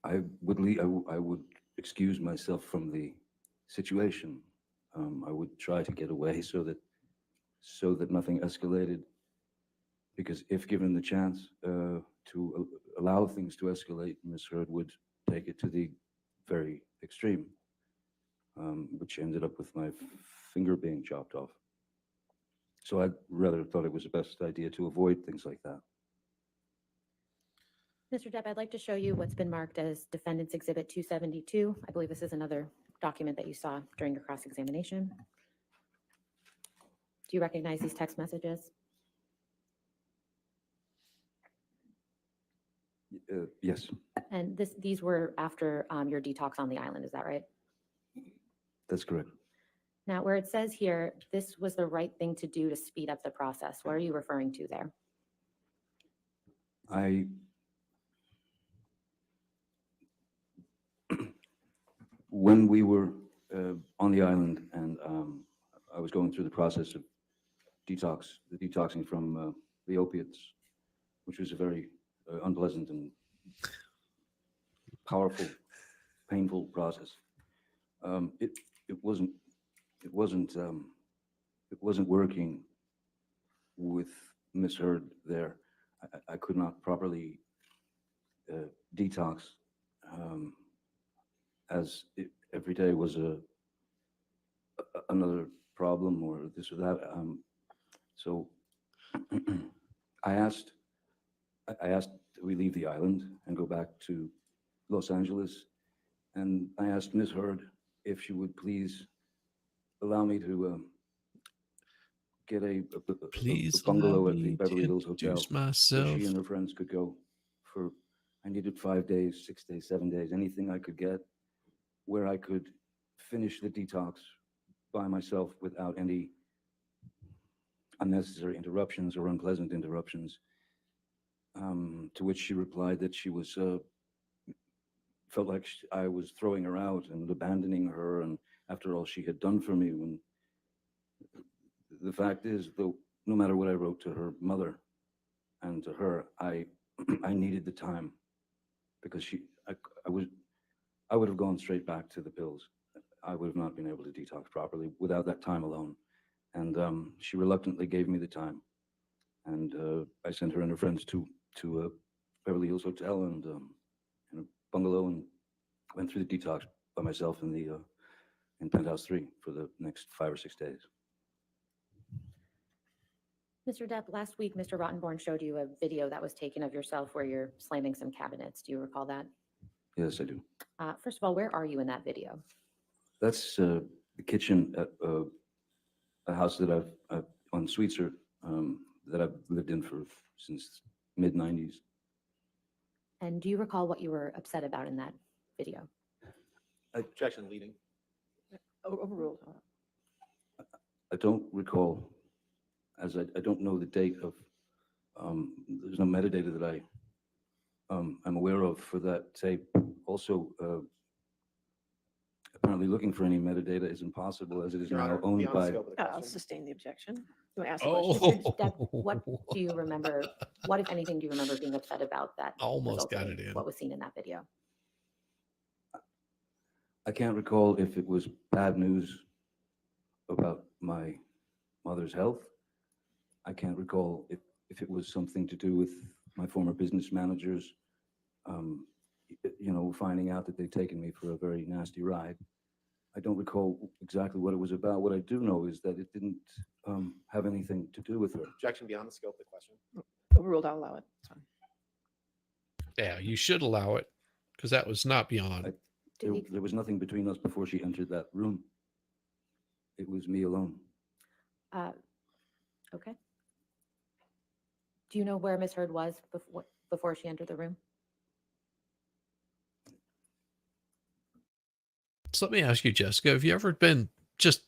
I would excuse myself from the situation. I would try to get away so that nothing escalated. Because if given the chance to allow things to escalate, Ms. Heard would take it to the very extreme, which ended up with my finger being chopped off. So I rather thought it was the best idea to avoid things like that. Mr. Depp, I'd like to show you what's been marked as Defendant's Exhibit 272. I believe this is another document that you saw during your cross-examination. Do you recognize these text messages? Yes, And these were after your detox on the island, is that right? that's correct. Now, where it says here, this was the right thing to do to speed up the process, what are you referring to there? When we were on the island and I was going through the process of detoxing from the opiates, which was a very unpleasant and powerful, painful process. It wasn't working with Ms. Heard there. I could not properly detox, as every day was another problem or this or that. So I asked that we leave the island and go back to Los Angeles, and I asked Ms. Heard if she would please allow me to get a Please bungalow allow at the me Beverly to Hills Hotel introduce where myself. she and her friends could go for, I needed 5 days, 6 days, 7 days, anything I could get where I could finish the detox by myself without any unnecessary interruptions or unpleasant interruptions. To which she replied that she was felt like I was throwing her out and abandoning her, and after all she had done for me. When the fact is, though, no matter what I wrote to her mother and to her, I needed the time, because I would have gone straight back to the pills. I would have not been able to detox properly without that time alone. And she reluctantly gave me the time. And I sent her and her friends to a Beverly Hills hotel and in a bungalow, and went through the detox by myself in Penthouse 3 for the next 5 or 6 days. Mr. Depp, last week, Mr. Rottenborn showed you a video that was taken of yourself where you're slamming some cabinets. Do you recall that? Yes, I do. First of all, where are you in that video? That's the kitchen at a house that I've on Sweetser that I've lived in since mid-90s. And do you recall what you were upset about in that video? Objection leading. Overruled. I don't recall, as I don't know the date of, there's no metadata that I'm aware of for that tape. Also, apparently looking for any metadata is impossible, as it is Your now Honor, owned beyond the by. scope of the I'll question. sustain the objection. You want to ask the question? Mr. Depp, what do you remember, what, if anything, do you remember being upset about that? Almost got resulted it in. What was seen in that video? I can't recall if it was bad news about my mother's health. I can't recall if it was something to do with my former business managers, finding out that they'd taken me for a very nasty ride. I don't recall exactly what it was about. What I do know is that it didn't have anything to do with her. Objection beyond the scope of the question. Overruled, I'll allow it. It's fine. Yeah, you should allow it because that was not beyond. There was nothing between us before she entered that room. It was me alone. Okay. Do you know where Ms. Heard was before she entered the room? So let me ask you, Jessica, have you ever been just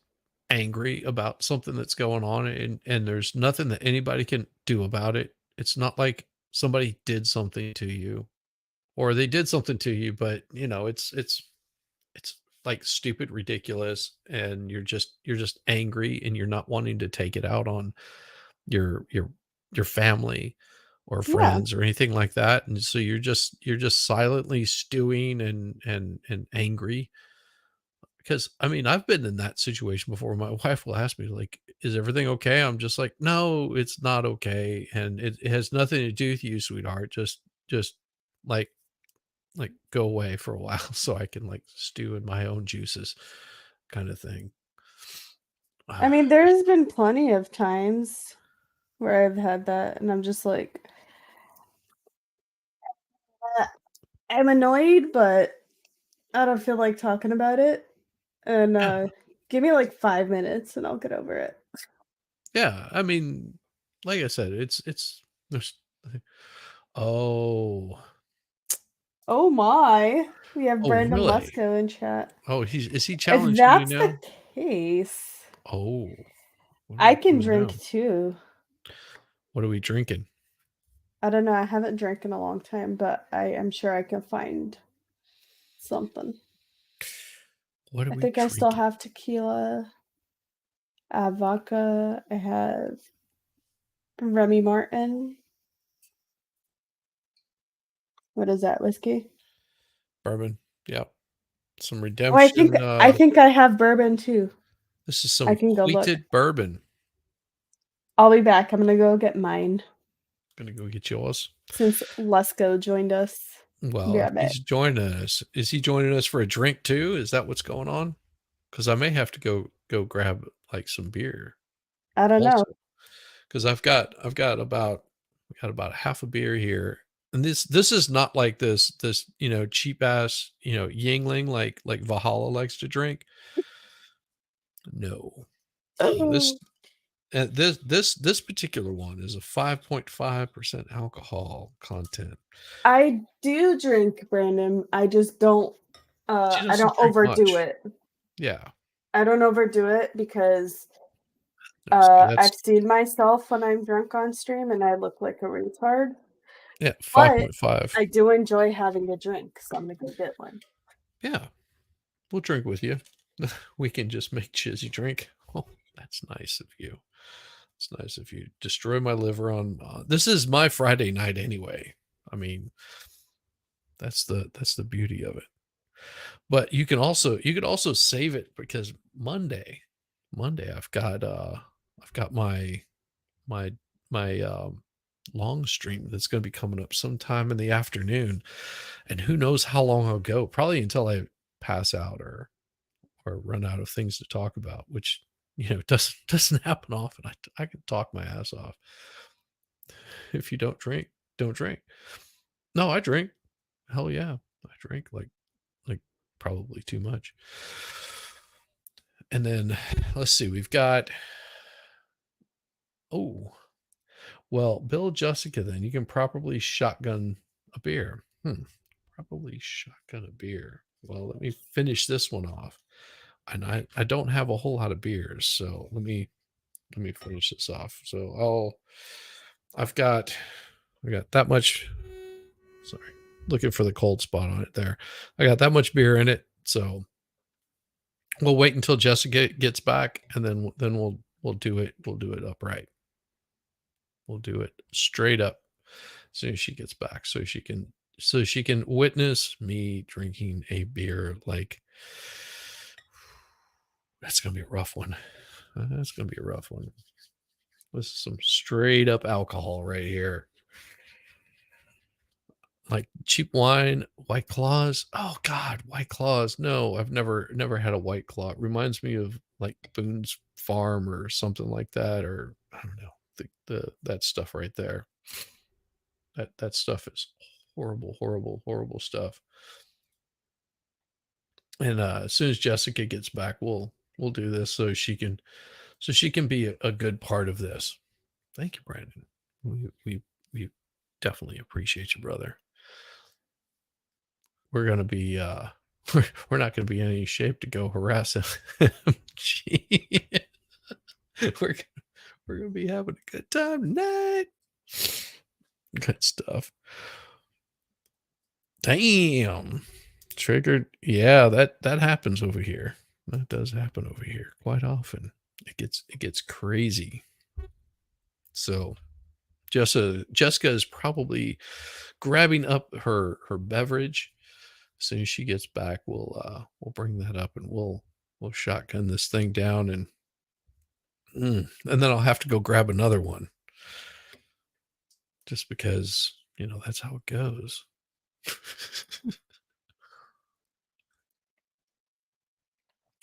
angry about something that's going on and there's nothing that anybody can do about it? It's not like somebody did something to you or they did something to you, but it's like stupid, ridiculous. And you're just angry and you're not wanting to take it out on your family or friends or anything like that. And so you're just silently stewing and angry. Because I mean, I've been in that situation before. My wife will ask me, like, is everything okay? I'm just like, no, it's not okay. And it has nothing to do with you, sweetheart. Just like go away for a while so I can like stew in my own juices kind of thing. I mean, there's been plenty of times where I've had that, and I'm just like, I'm annoyed, but I don't feel like talking about it. And give me like 5 minutes and I'll get over it. Yeah. I mean, like I said, there's, oh my. We have Brandon really? Lesko in chat. Oh, is he If challenging you that's now? the case, Oh, what are I we can doing drink now? too. What are we drinking? I don't know. I haven't drank in a long time, but I am sure I can find something. What are I we think I still drinking? have tequila. I have vodka. I have Remy Martin. What is that, whiskey? Bourbon. Yep. Some Oh, redemption. I think I have bourbon too. This is I some can go look. wheated bourbon. I'll be back. I'm gonna go get mine Gonna go get yours. since Lesko joined us. Well, Yeah, if he's joining us. Is he joining us for a drink too? Is that what's going on? Because I may have to go grab like some beer. I don't know. Because I've got about half a beer here. And this is not like this cheap ass Yingling like Valhalla likes to drink. No. This particular one is a 5.5% alcohol content. I do drink, Brandon. I just don't. I doesn't don't drink overdo much. it. Yeah. I don't overdo it because No, see, I've seen myself when I'm drunk on stream and I look like a retard. Yeah, But 5.5. I do enjoy having a drink, so I'm gonna go get one. Yeah, we'll drink with you. We can just make Chizzy drink. Oh, that's nice of you. It's nice of you. Destroy my liver on. This is my Friday night anyway. I mean, that's the beauty of it. But you could also save it, because Monday I've got my long stream that's going to be coming up sometime in the afternoon, and who knows how long I'll go, probably until I pass out or run out of things to talk about, which doesn't happen often. I can talk my ass off. If you don't drink, don't drink. No, I drink. Hell yeah, I drink like probably too much. And then let's see, we've got, oh, well, Bill Jessica, then you can probably shotgun a beer. Probably shotgun a beer. Well, let me finish this one off. And I don't have a whole lot of beers, so let me finish this off. So I got that much. Sorry, looking for the cold spot on it there. I got that much beer in it, so we'll wait until Jessica gets back, and then we'll do it. We'll do it upright. We'll do it straight up as soon as she gets back, so she can witness me drinking a beer. Like, that's gonna be a rough one. That's gonna be a rough one. This is some straight up alcohol right here. Like cheap wine, White Claws. Oh God, White Claws. No, I've never had a White Claw. It reminds me of like Boone's Farm or something like that, or I don't know. That stuff right there. That stuff is horrible stuff. And as soon as Jessica gets back, we'll do this so she can be a good part of this. Thank you, Brandon. We definitely appreciate you, brother. We're gonna be we're not gonna be in any shape to go harass him. we're gonna be having a good time tonight. Good stuff. Damn. Triggered. Yeah, that happens over here. That does happen over here quite often. It gets crazy. So Jessica is probably grabbing up her beverage. As soon as she gets back, we'll bring that up, and we'll shotgun this thing down, and then I'll have to go grab another one, just because that's how it goes.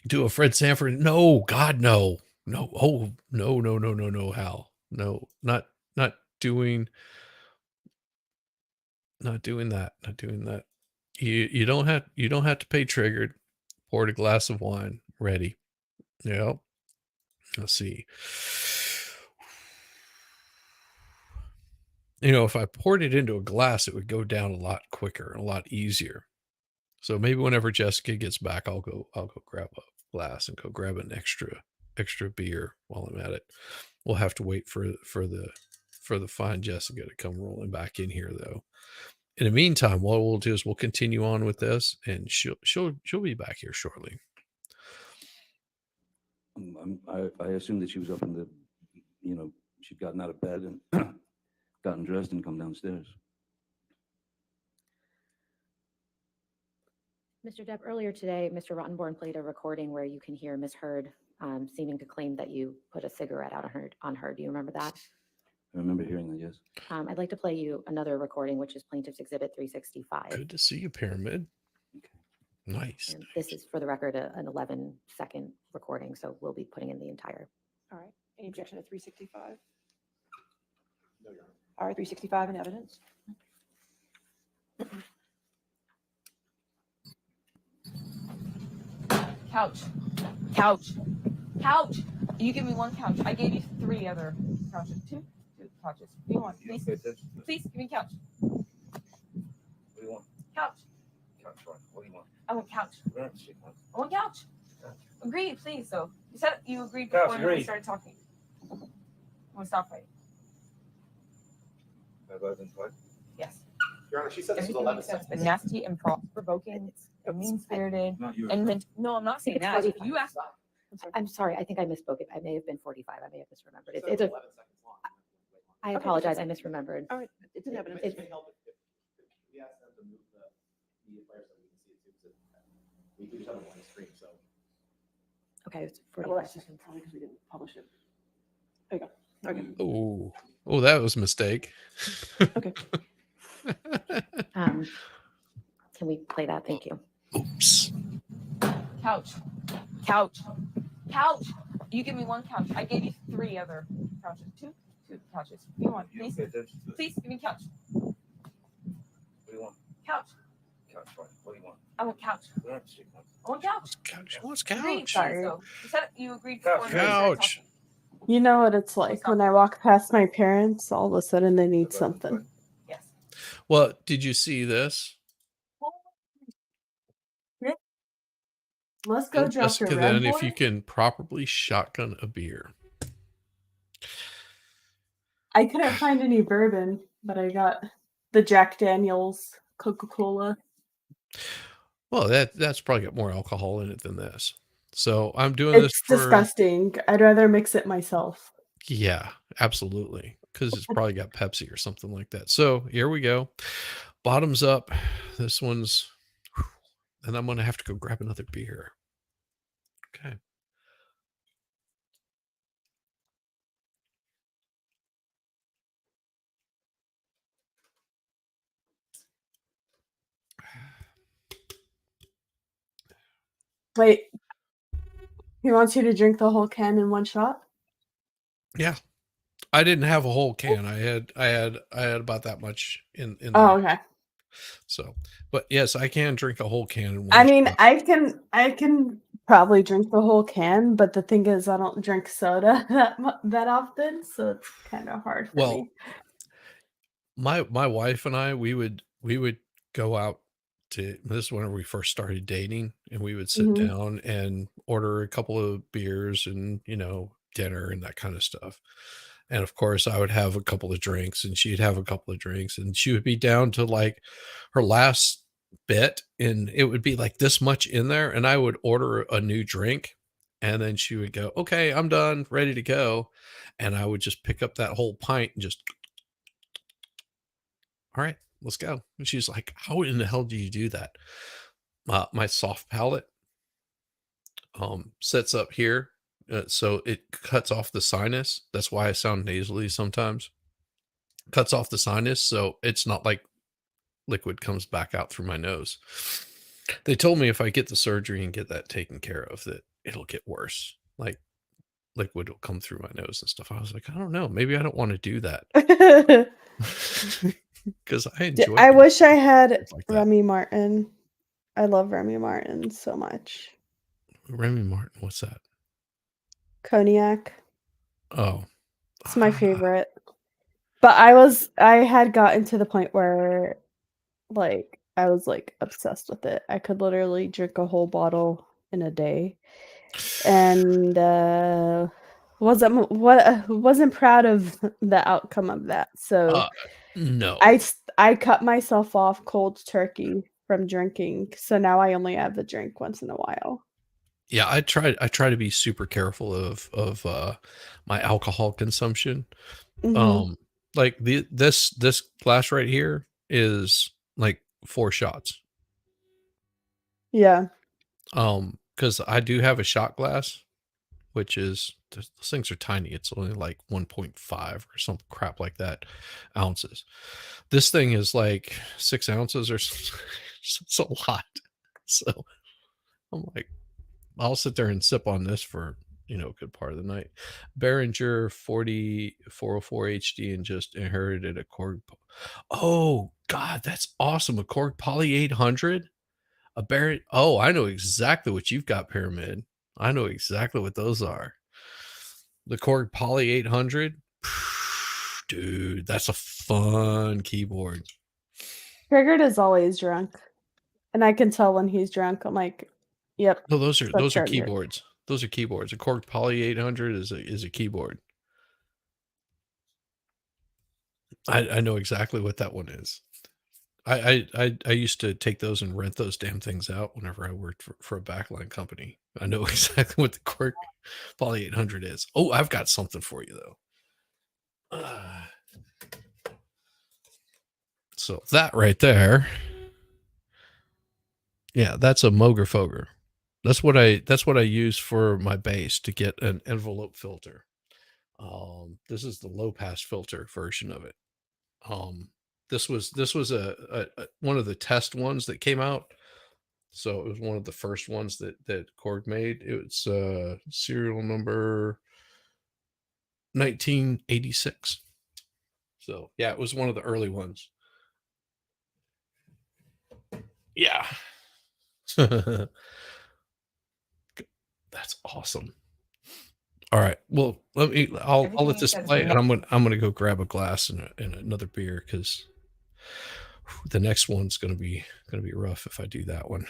Do a Fred Sanford? No, God, no. Oh, no, Hal. No, not doing that. Not doing that. You don't have to pay triggered. Poured a glass of wine. Ready. Yep. Let's see. If I poured it into a glass, it would go down a lot quicker and a lot easier. So maybe whenever Jessica gets back, I'll go grab a glass and go grab an extra beer while I'm at it. We'll have to wait for the fine Jessica to come rolling back in here, though. In the meantime, what we'll do is we'll continue on with this, and she'll be back here shortly. I assume that she was up in the, she'd gotten out of bed and gotten dressed and come downstairs. Mr. Depp, earlier today, Mr. Rottenborn played a recording where you can hear Ms. Heard seeming to claim that you put a cigarette out on her. Do you remember that? I remember hearing that, yes. I'd like to play you another recording, which is Plaintiff's Exhibit 365. Good to see you, Pyramid. Okay. Nice. And this is, for the record, an 11-second recording, so we'll be putting in the entire. All right. Any objection to 365? No, Your Honor. All right, 365 in evidence. Couch. You give me one couch. I gave you 3 other couches. 2 couches. Give me one, please. Please give me a couch. What do you want? Couch. Couch, right. What do you want? I want couch. Couch. I want couch. Agreed, please. So you said you agreed Couch, before we started talking. I want to stop fighting. Yes. Your Honor, she said this was Everything 11 you said has seconds. been nasty and provoking, mean-spirited, and no, I'm not saying It's that. 45. You asked. I'm sorry, I think I misspoke. I may have been 45. I may have misremembered. She said It's it a. was 11 seconds long. I apologize. I misremembered. All right, it's in evidence. It may help if we ask them to move the fire so we can see it too. We just have it on the stream, so. Okay, it's Oh, 40 well, that's questions. just probably because we didn't publish it. There you go. Okay. Oh, that was a mistake. Okay. Can we play that? Thank you. Oops. Couch. Couch. Couch. You give me one couch. I gave you 3 other couches. Two couches. Give me one, please. Please give me couch. What do you want? Couch. Couch, fine. What do you want? I want couch. We don't have to stick one. I want couch. Couch. What's Agreed, couch? sorry. So you said you agreed Couch. before we started Couch. talking. You know what it's like when I walk past my parents, all of a sudden they need something. Yes. Well, did you see this? Let's go drop Jessica, the red then, if board. you can properly shotgun a beer. I couldn't find any bourbon, but I got the Jack Daniels Coca-Cola. Well, that's probably got more alcohol in it than this. So I'm doing this It's for disgusting. I'd rather mix it myself. Yeah, absolutely. Because it's probably got Pepsi or something like that. So here we go. Bottoms up. This one's, and I'm going to have to go grab another beer. Okay. Wait. He wants you to drink the whole can in one shot? Yeah. I didn't have a whole can. I had about that much in Oh, there. okay. So, but yes, I can drink a whole can in one I mean, shot. I can probably drink the whole can, but the thing is, I don't drink soda that often, so it's kind of hard for me. My wife and I, we would go out to, this is whenever we first started dating, and we would sit Mhm. down and order a couple of beers and, dinner and that kind of stuff. And of course, I would have a couple of drinks and she'd have a couple of drinks, and she would be down to like her last bit, and it would be like this much in there, and I would order a new drink, and then she would go, "Okay, I'm done, ready to go." And I would just pick up that whole pint and just, "All right, let's go." And she's like, "How in the hell do you do that?" My soft palate sets up here, so it cuts off the sinus. That's why I sound nasally sometimes. Cuts off the sinus, so it's not like liquid comes back out through my nose. They told me if I get the surgery and get that taken care of, that it'll get worse. Like liquid will come through my nose and stuff. I was like, I don't know. Maybe I don't want to do that. Because I enjoy. I wish I had like that. Remy Martin. I love Remy Martin so much. Remy Martin, what's that? Cognac. Oh, It's my favorite. But I had gotten to the point where like I was like obsessed with it. I could literally drink a whole bottle in a day. And wasn't proud of the outcome of that. So no. I cut myself off cold turkey from drinking. So now I only have a drink once in a while. Yeah, I try to be super careful of my alcohol consumption. Mhm. Like this glass right here is like 4 shots. Yeah. Because I do have a shot glass, which is, those things are tiny. It's only like 1.5 or some crap like that ounces. This thing is like 6 ounces or it's a lot. So I'm like, I'll sit there and sip on this for, a good part of the night. Behringer 404 HD and just inherited a Korg. Oh God, that's awesome. A Korg Poly 800. Oh, I know exactly what you've got, Pyramid. I know exactly what those are. The Korg Poly 800. Dude, that's a fun keyboard. Triggered is always drunk. And I can tell when he's drunk. I'm like, yep. No, those are Triggered. keyboards. Those are keyboards. A Korg Poly 800 is a keyboard. I know exactly what that one is. I used to take those and rent those damn things out whenever I worked for a backline company. I know exactly what the Korg Poly 800 is. Oh, I've got something for you though. So that right there Yeah, that's a Mogerfoger. That's what I use for my bass to get an envelope filter. This is the low pass filter version of it. This was a one of the test ones that came out. So it was one of the first ones that Korg made. It's serial number 1986. So yeah, it was one of the early ones. Yeah. That's awesome. All right. Well, I'll let Everything this says play, and no. I'm gonna go grab a glass and another beer because the next one's gonna be rough if I do that one.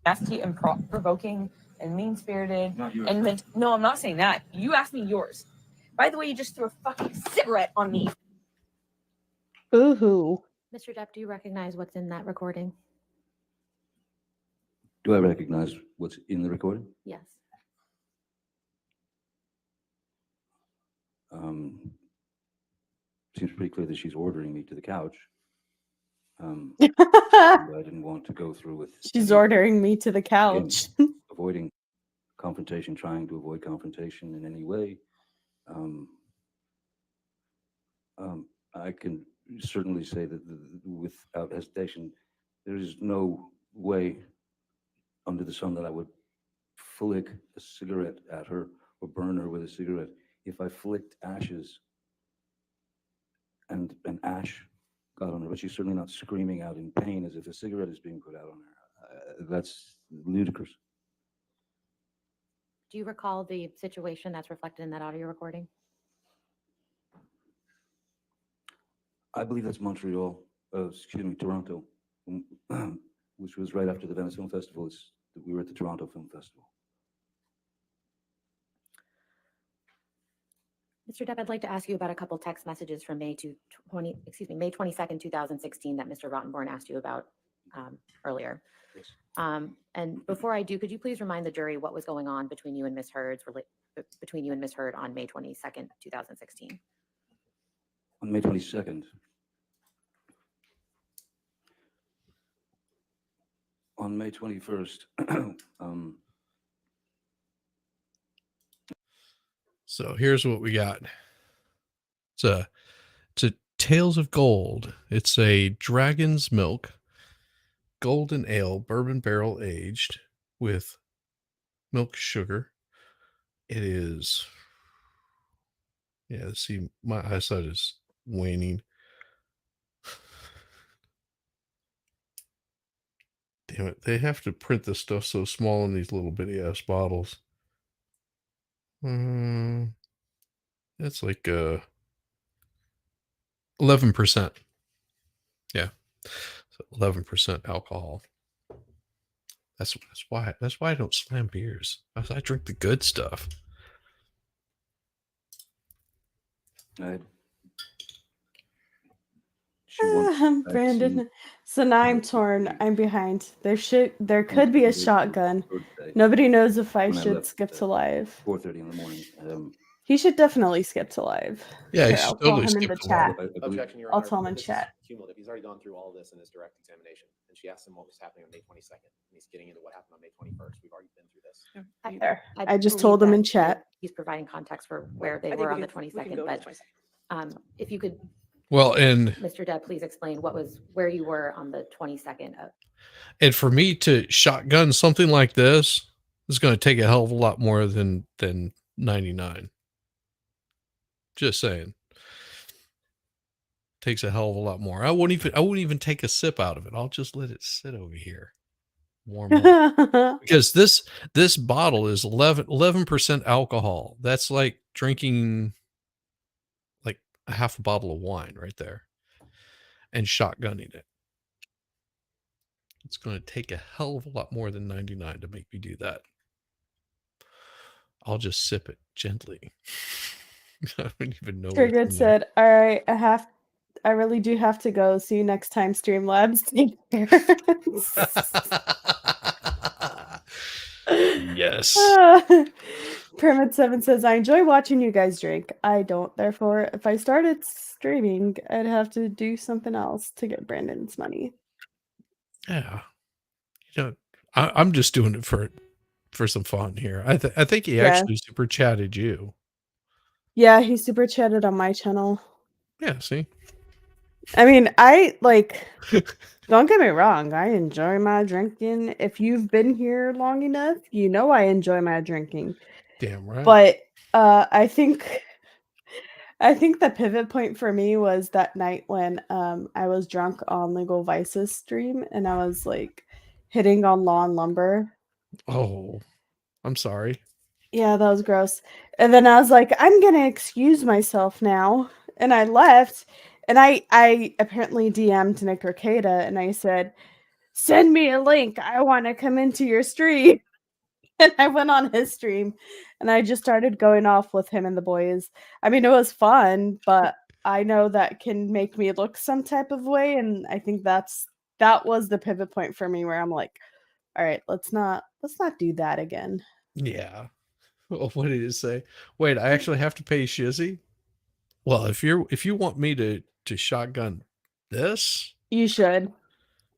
Nasty and provoking and mean-spirited and no, I'm not saying that. You asked me yours. By the way, you just threw a fucking cigarette on me. Ooh. Mr. Depp, do you recognize what's in that recording? Do I recognize what's in the recording? Yes. Seems pretty clear that she's ordering me to the couch. And I didn't want to go through with. She's ordering me to the couch. Avoiding confrontation, trying to avoid confrontation in any way. I can certainly say that without hesitation, there is no way under the sun that I would flick a cigarette at her or burn her with a cigarette. If I flicked ashes and an ash got on her, but she's certainly not screaming out in pain as if a cigarette is being put out on her. That's ludicrous. Do you recall the situation that's reflected in that audio recording? I believe that's Montreal, Toronto, which was right after the Venice Film Festival. We were at the Toronto Film Festival. Mr. Depp, I'd like to ask you about a couple text messages from May 22nd, 2016 that Mr. Rottenborn asked you about earlier. Yes. And before I do, could you please remind the jury what was going on between you and Ms. Heard on May 22nd, 2016? On May 22nd, on May 21st, So here's what we got. It's a Tales of Gold. It's a Dragon's Milk golden ale, bourbon barrel aged with milk sugar. It is, yeah, see, my eyesight is waning. Damn it, they have to print this stuff so small in these little bitty ass bottles. That's like 11%. Yeah, so 11% alcohol. That's why I don't slam beers. I drink the good stuff. Brandon. So now I'm torn. I'm behind. There could be a shotgun. Nobody knows if I should skip to live. 4:30 in the morning. He should definitely skip to live. Yeah, he Here, should I'll tell totally him in skip the to chat. Objection, Your I'll Honor. tell him in This is chat. Cumulative. He's already gone through all of this in his direct examination, and she asked him what was happening on May 22nd, and he's getting into what happened on May 21st. We've already been through this. There. I I just believe told him that in chat. He's providing context for where they I think were we on the can- we can 22nd, go to but the 22nd. if you could, Well, and Mr. Depp, please explain where you were on the 22nd. for me to shotgun something like this is going to take a hell of a lot more than 99. Just saying. Takes a hell of a lot more. I wouldn't even take a sip out of it. I'll just let it sit over here. Warm up. Because this bottle is 11% alcohol. That's like drinking like a half a bottle of wine right there. And shotgunning it. It's going to take a hell of a lot more than 99 to make me do that. I'll just sip it gently. I don't even know. Triggered said, "All right, I really do have to go. See you next time, Streamlabs." Take care." Yes. Permit 7 says, "I enjoy watching you guys drink. I don't. Therefore, if I started streaming, I'd have to do something else to get Brandon's money." Yeah. You know, I'm just doing it for some fun here. I think he Yeah. actually super chatted you. Yeah, he super chatted on my channel. Yeah, see? I mean, don't get me wrong, I enjoy my drinking. If you've been here long enough, you know I enjoy my drinking. Damn right. But I think the pivot point for me was that night when I was drunk on Legal Vices stream and I was like hitting on Law and Lumber. Oh, I'm sorry. Yeah, that was gross. And then I was like, I'm gonna excuse myself now. And I left. And I apparently DM'd Nick Arcada and I said, send me a link. I want to come into your stream. And I went on his stream and I just started going off with him and the boys. I mean, it was fun, but I know that can make me look some type of way. And I think that was the pivot point for me where I'm like, all right, let's not do that again. Yeah. Oh, what did it say? Wait, I actually have to pay Shizzy? Well, if you want me to shotgun this, You should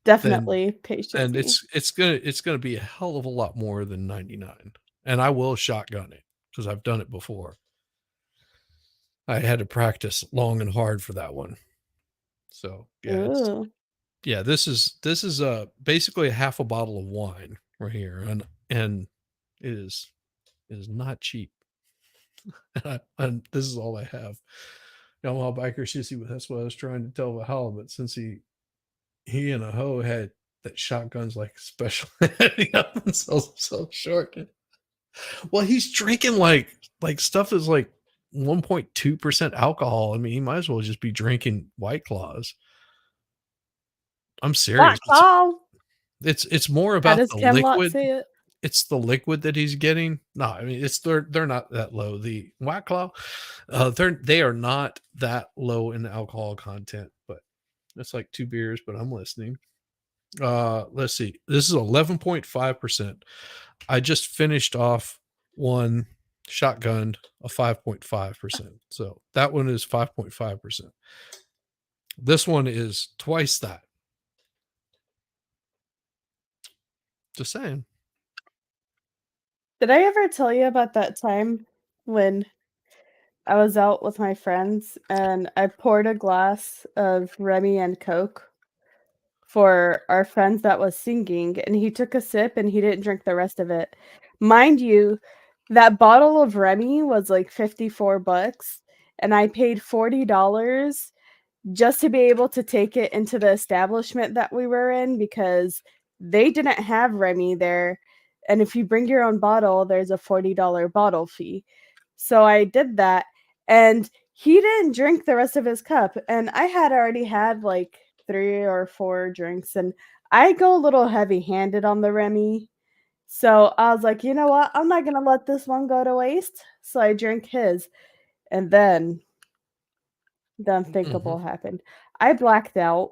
definitely pay and Shizzy. it's gonna be a hell of a lot more than 99. And I will shotgun it because I've done it before. I had to practice long and hard for that one. So yeah, this is basically a half a bottle of wine right here, and it is not cheap. And this is all I have. Yamaha biker shizzy, that's what I was trying to tell Valhalla, but since he and a hoe had that shotguns like special he up and sells himself short. Well, he's drinking like stuff is like 1.2% alcohol. I mean, he might as well just be drinking White Claws. I'm serious. It's more How about does the Camelot liquid. say it? It's the liquid that he's getting. No, I mean they're not that low. The White Claw, they are not that low in alcohol content, but it's like 2 beers, but I'm listening. Let's see. This is 11.5%. I just finished off one shotgun of 5.5%. So that one is 5.5%. This one is twice that. Just saying. Did I ever tell you about that time when I was out with my friends and I poured a glass of Remy and Coke for our friend that was singing and he took a sip and he didn't drink the rest of it. Mind you, that bottle of Remy was like $54 and I paid $40 just to be able to take it into the establishment that we were in because they didn't have Remy there. And if you bring your own bottle, there's a $40 bottle fee. So I did that and he didn't drink the rest of his cup. And I had already had like 3 or 4 drinks and I go a little heavy handed on the Remy. So I was like, you know what? I'm not going to let this one go to waste. So I drank his. And then the unthinkable happened. I blacked out.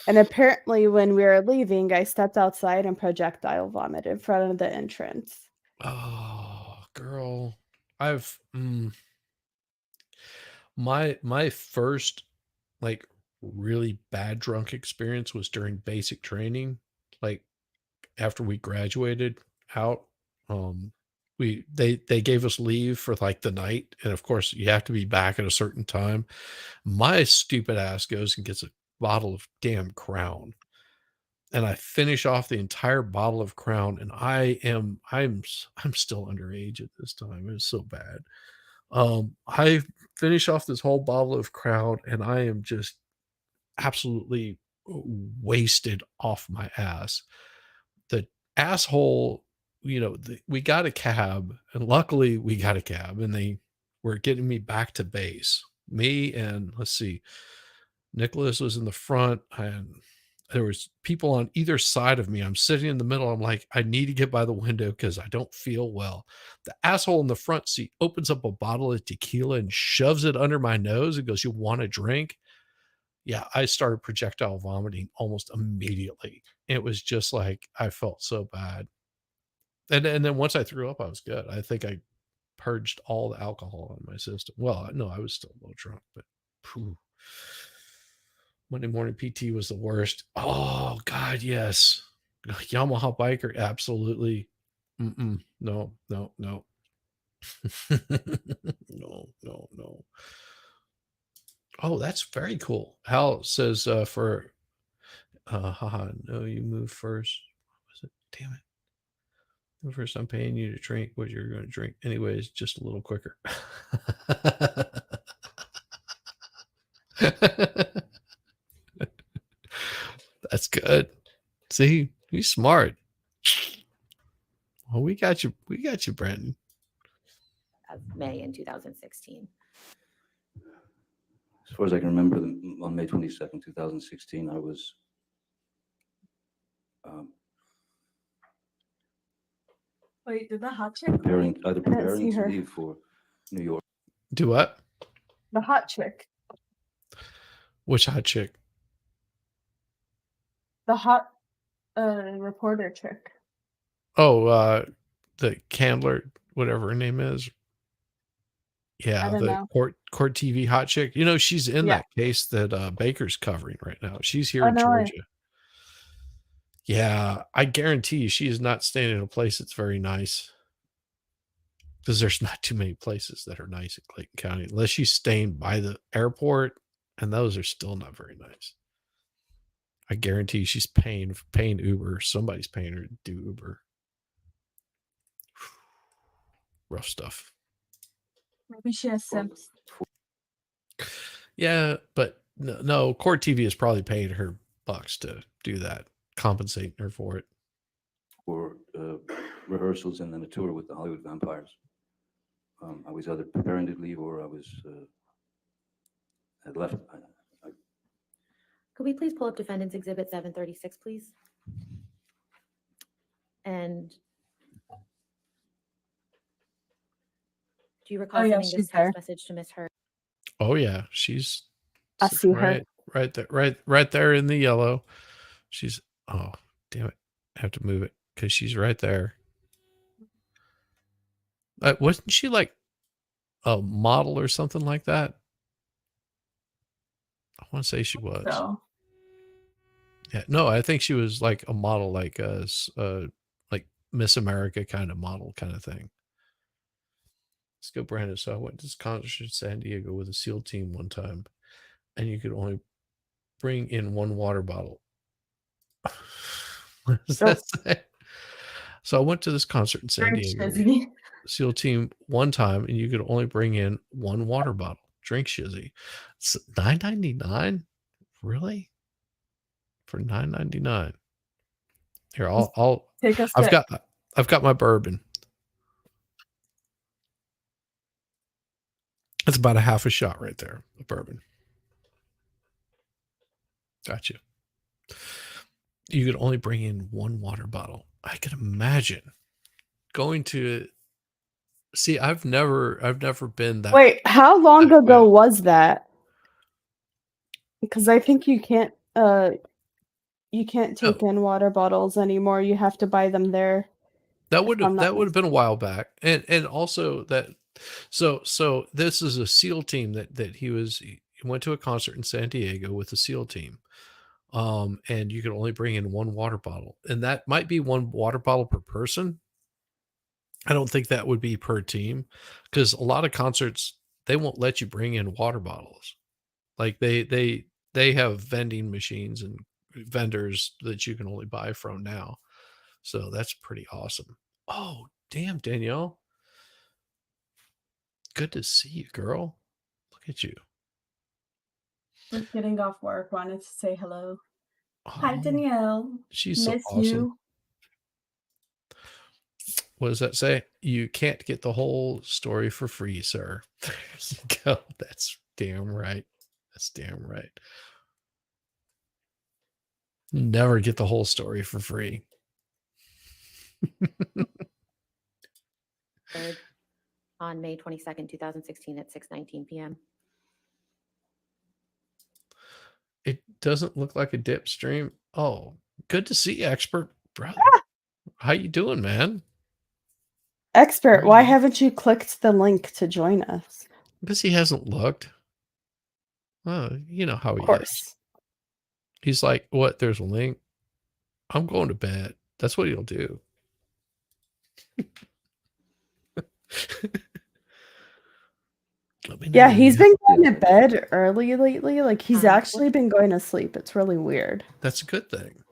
And apparently, when we were leaving, I stepped outside and projectile vomited in front of the entrance. Oh, girl. I've my first like really bad drunk experience was during basic training, like after we graduated out. They gave us leave for like the night, and of course you have to be back at a certain time. My stupid ass goes and gets a bottle of damn Crown, and I finish off the entire bottle of Crown, and I'm still underage at this time. It was so bad. I finish off this whole bottle of Crown, and I am just absolutely wasted off my ass. The asshole, we got a cab, and luckily we got a cab, and they were getting me back to base. Me and let's see, Nicholas was in the front, and there was people on either side of me. I'm sitting in the middle. I'm like, I need to get by the window because I don't feel well. The asshole in the front seat opens up a bottle of tequila and shoves it under my nose and goes, "You want a drink?" Yeah, I started projectile vomiting almost immediately. It was just like I felt so bad. And then once I threw up, I was good. I think I purged all the alcohol in my system. Well, no, I was still a little drunk, but phew. Monday morning PT was the worst. Oh God, yes. Yamaha biker, absolutely. No, no, no. No, no, no. Oh, that's very cool. Hal says for haha, no, you move first. What was it? Damn it. Move first, I'm paying you to drink what you're going to drink. Anyways, just a little quicker. That's good. See, he's smart. Well, we got you, Brandon. Of May in 2016. As far as I can remember, on May 22nd, 2016, I was Wait, did the hot chick? either preparing see to her. leave for New York. Do what? The hot chick. Which hot chick? The hot reporter chick. Oh, the Candler, whatever her name is. Yeah, I don't the know. court TV hot chick. You know, she's in Yeah. that case that Baker's covering right now. She's here Oh, in no way. Georgia. Yeah, I guarantee you she is not staying in a place that's very nice. Because there's not too many places that are nice in Clayton County, unless she's staying by the airport, and those are still not very nice. I guarantee you she's paying Uber. Somebody's paying her to do Uber. Rough stuff. Maybe she has Sims. Yeah, but no, Court TV is probably paying her bucks to do that, compensating her for it. For rehearsals and then a tour with the Hollywood Vampires. I was either preparing to leave or I was had left. Could we please pull up Defendant's Exhibit 736, please? And do you recall Oh, yeah, sending she's this there. text message to Miss Heard? Oh yeah, she's I see her. right there, right there in the yellow. She's oh damn it, I have to move it because she's right there. Wasn't she like a model or something like that? I want to say she was. So Yeah, no, I think she was like a model, like like Miss America kind of model kind of thing. Let's go, Brandon. So I went to this concert in San Diego with a SEAL team one time, and you could only bring in one water bottle. What does that say? So I went to this concert in San Diego, SEAL team one time, and you could only bring in one water bottle. Drink shizzy. It's $9.99? Really? For $9.99. Here, I'll take us. I've got my bourbon. That's about a half a shot right there of bourbon. Gotcha. You could only bring in one water bottle. I can imagine going to see. I've never been that. Wait, how long that ago way. was that? Because I think you can't take in water bottles anymore. You have to buy them there. That would I'm not have been a while back, and also that. So this is a SEAL team that he went to a concert in San Diego with the SEAL team, and you could only bring in one water bottle, and that might be one water bottle per person. I don't think that would be per team, because a lot of concerts they won't let you bring in water bottles. Like they have vending machines and vendors that you can only buy from now. So that's pretty awesome. Oh, damn, Danielle. Good to see you, girl. Look at you. Just getting off work. Wanted to say hello. Oh, Hi, Danielle. she's so Miss awesome. you. What does that say? You can't get the whole story for free, sir. There you go. That's damn right. That's damn right. Never get the whole story for free. On May 22nd, 2016 at 6:19 p.m. It doesn't look like a dip stream. Oh, good to see you, expert brother. How you doing, man? Expert, why haven't you clicked the link to join us? Because he hasn't looked. Oh, you know how he Of course. is. He's like, what? There's a link. I'm going to bed. That's what he'll do. Let me know Yeah, when he's you- been going Yeah. to bed early lately. Like he's Uh-huh. actually been going to sleep. It's really weird. That's a good thing.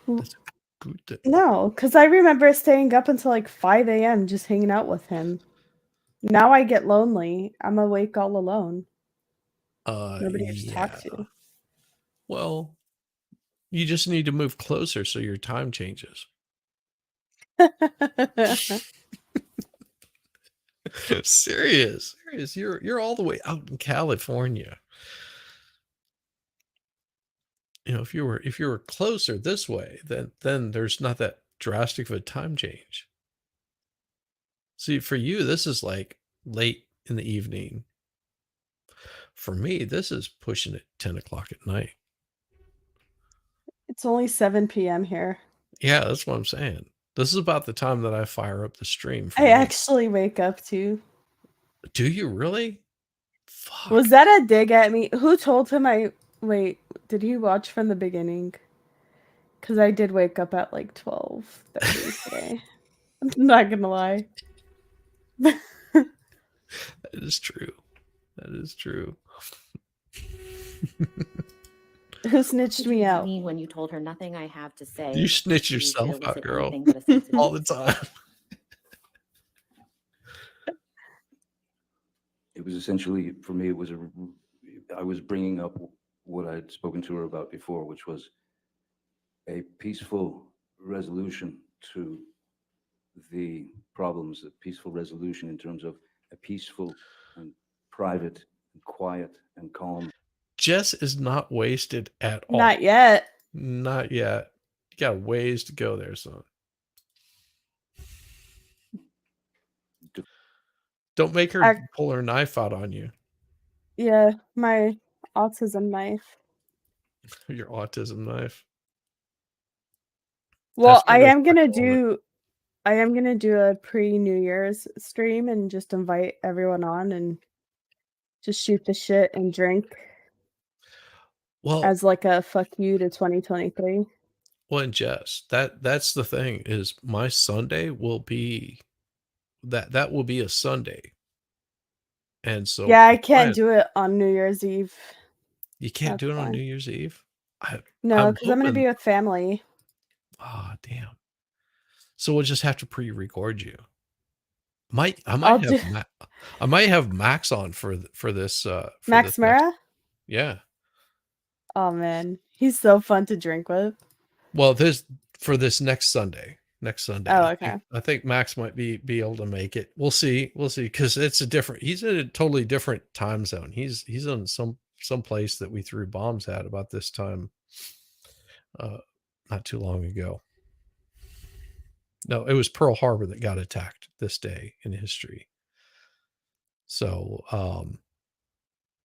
Mm. That's a good thing. No, because I remember staying up until like 5 a.m. just hanging out with him. Now I get lonely. I'm awake all alone. Nobody to talk to. Well, you just need to move closer so your time changes. Serious. You're all the way out in California. You know, if you were closer this way, then there's not that drastic of a time change. See, for you, this is like late in the evening. For me, this is pushing it 10 o'clock at night. It's only 7 p.m. here. Yeah, that's what I'm saying. This is about the time that I fire up the stream. For I me. actually wake up too. Do you really? Fuck. Was that a dig at me? Who told him I wait? Did he watch from the beginning? Because I did wake up at like 12:30 today. I'm not gonna lie. That is true. That is true. Who snitched Did me you out? mean when you told her nothing I have to say? You snitch to yourself to out, elicit girl. anything but a sensitive All the time. It was essentially, for me, it was I was bringing up what I'd spoken to her about before, which was a peaceful resolution to the problems, a peaceful resolution in terms of a peaceful and private and quiet and calm. Jess is not wasted at all. Not yet. Not yet. You got ways to go there, son. Don't make her pull her knife out on you. Yeah, my autism knife. Your autism knife. Well, That's what I they're am gonna calling it. do a pre-New Year's stream and just invite everyone on and just shoot the shit and drink Well, as like a fuck you to 2023. well, and Jess, that's the thing is my Sunday will be that will be a Sunday. And so Yeah, I I'm can't trying- do it on New Year's Eve. You can't That's do it on fine. New Year's Eve? No, I'm because I'm gonna hoping- be with family. Ah, damn. So we'll just have to pre-record you. I I'll might have Max on for this for Max this next- Mara? Yeah. Oh man, he's so fun to drink with. Well, for this next Sunday. Next Sunday. Oh, I think- okay. I think Max might be able to make it. We'll see. Because he's in a totally different time zone. He's on some place that we threw bombs at about this time not too long ago. No, it was Pearl Harbor that got attacked this day in history. So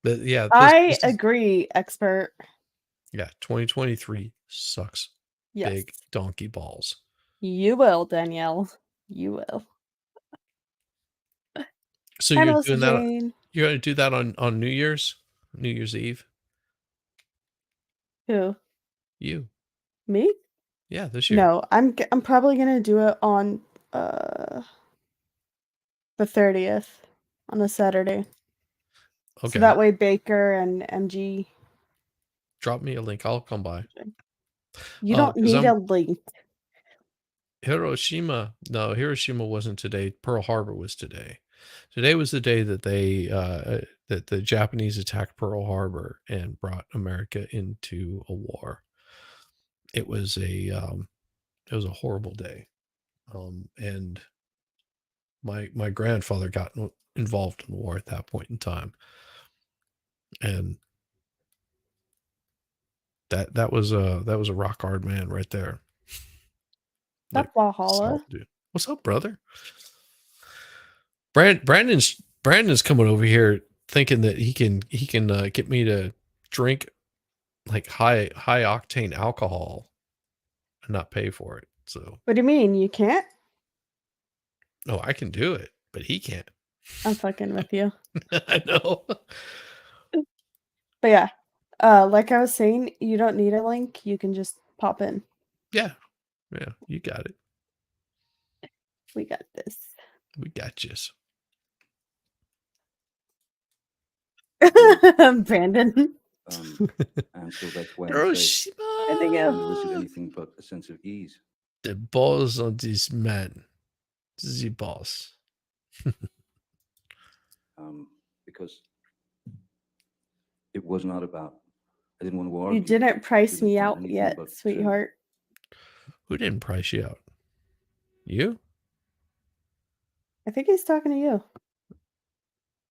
but yeah, I this is- agree, expert. yeah, 2023 sucks. Yes. Big donkey balls. You will, Danielle. You will. So Hi, you're Melissa doing that. Jane. You're going to do that on New Year's Eve. Who? You. Me? Yeah, this year. No, I'm probably gonna do it on the 30th on a Saturday. Okay. So that way Baker and MG. Drop me a link. I'll come by. You don't 'cause need I'm- a link. Hiroshima. No, Hiroshima wasn't today. Pearl Harbor was today. Today was the day that that the Japanese attacked Pearl Harbor and brought America into a war. It was a horrible day. And my grandfather got involved in the war at that point in time. And that was a rock hard man right there. That's Valhalla. Solid dude. What's up, brother? Brandon's coming over here thinking that he can get me to drink like high octane alcohol and not pay for it. So What do you mean? You can't? no, I can do it, but he can't. I'm fucking with you. I know. But yeah, Like I was saying, you don't need a link. You can just pop in. Yeah. You got it. We got this. We got you. Brandon. And so that's why I say I think I don't elicit anything but a sense of ease. The balls on this man. The boss. Because it was not about, I didn't want to argue. You didn't price Didn't me want out anything yet, but to- sweetheart. Who didn't price you out? You? I think he's talking to you.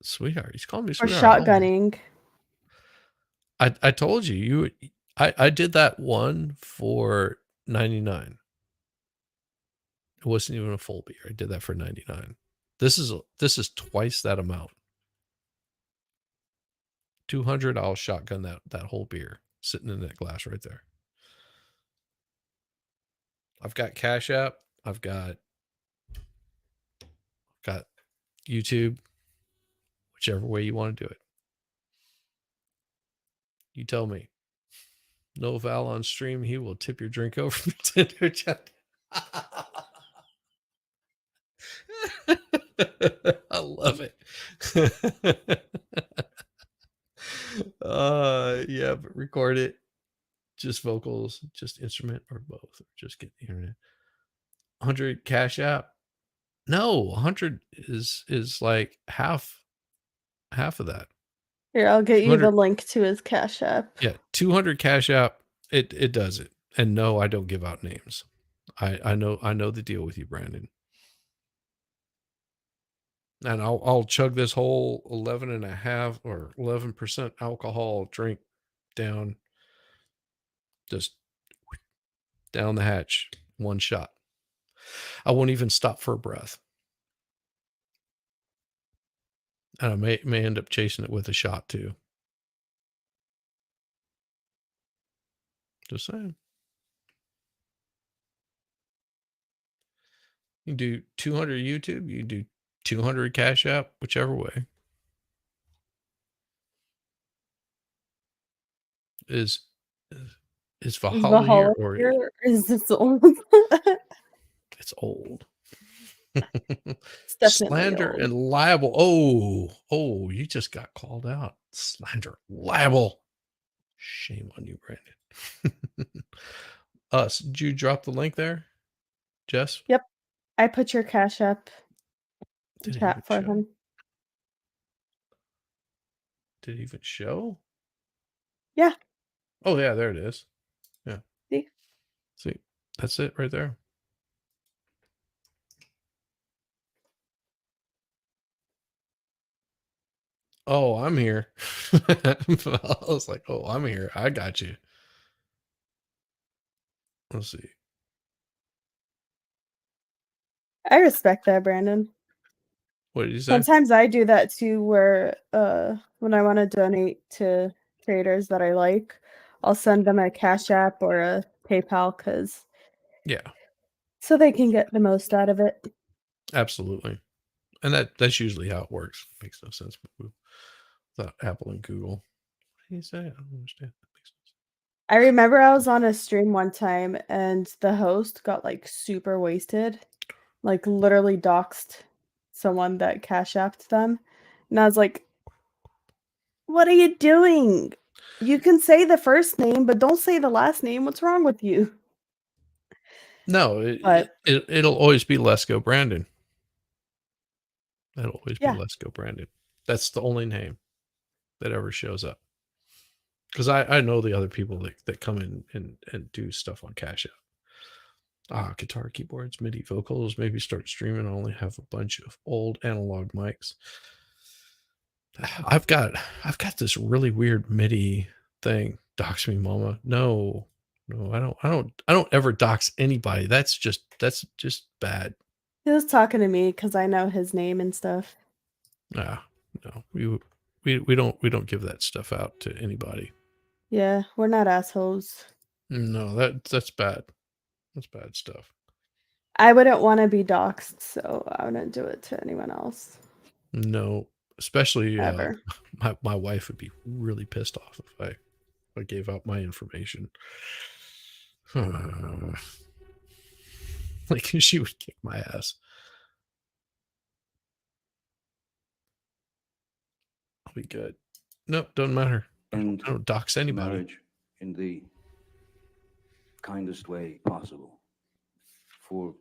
Sweetheart. He's calling me Or sweetheart. shotgunning. I told you, I did that one for 99. It wasn't even a full beer. I did that for 99. This is twice that amount. 200, I'll shotgun that whole beer sitting in that glass right there. I've got Cash App. I've got YouTube. Whichever way you want to do it. You tell me. No Val on stream. He will tip your drink over for Tinder chat. I love it. Yeah, but record it. Just vocals, just instrument, or both, or just get the internet. 100 Cash App. No, 100 is like half of that. Here, I'll get you the 200 link to his Cash App. Yeah, 200 Cash App. It does it. And no, I don't give out names. I know the deal with you, Brandon. And I'll chug this whole 11.5 or 11% alcohol drink down, just down the hatch, one shot. I won't even stop for a breath. And I may end up chasing it with a shot too. Just saying. You can do 200 YouTube, you can do 200 Cash App, whichever way. Is Valhalla here or or is this old? it's old? It's definitely Slander old. and libel. Oh, you just got called out. Slander, libel. Shame on you, Brandon. Did you drop the link there, Jess? Yep. I put your Cash App Did it chat even for show? him. Did it even show? Yeah. Oh yeah, there it is. Yeah. See? That's it right there. Oh, I'm here. I was like, oh, I'm here. I got you. Let's see. I respect that, Brandon. What did you say? Sometimes I do that too, where when I want to donate to creators that I like, I'll send them a Cash App or a PayPal Yeah, so they can get the most out of it. absolutely. And that's usually how it works. Makes no sense without Apple and Google. What do you say? I don't understand. That makes no sense. I remember I was on a stream one time and the host got like super wasted, like literally doxed someone that Cash Apped them. And I was like, what are you doing? You can say the first name, but don't say the last name. What's wrong with you? No, it'll always be Let's Go Brandon. It'll always be Let's Go Brandon. That's the only name that ever shows up. Because I know the other people that come in and do stuff on Cash App. Guitar, keyboards, MIDI vocals, maybe start streaming. I only have a bunch of old analog mics. I've got this really weird MIDI thing. Dox me, mama. No, I don't ever dox anybody. That's just bad. He was talking to me because I know his name and stuff. No, we don't give that stuff out to anybody. Yeah, we're not assholes. No, that's bad. That's bad stuff. I wouldn't want to be doxxed, so I wouldn't do it to anyone else. No, especially Ever. my wife would be really pissed off if I I gave out my information. Like she would kick my ass. I'll be good. Nope, doesn't matter. And I don't dox anybody. marriage in the kindest way possible for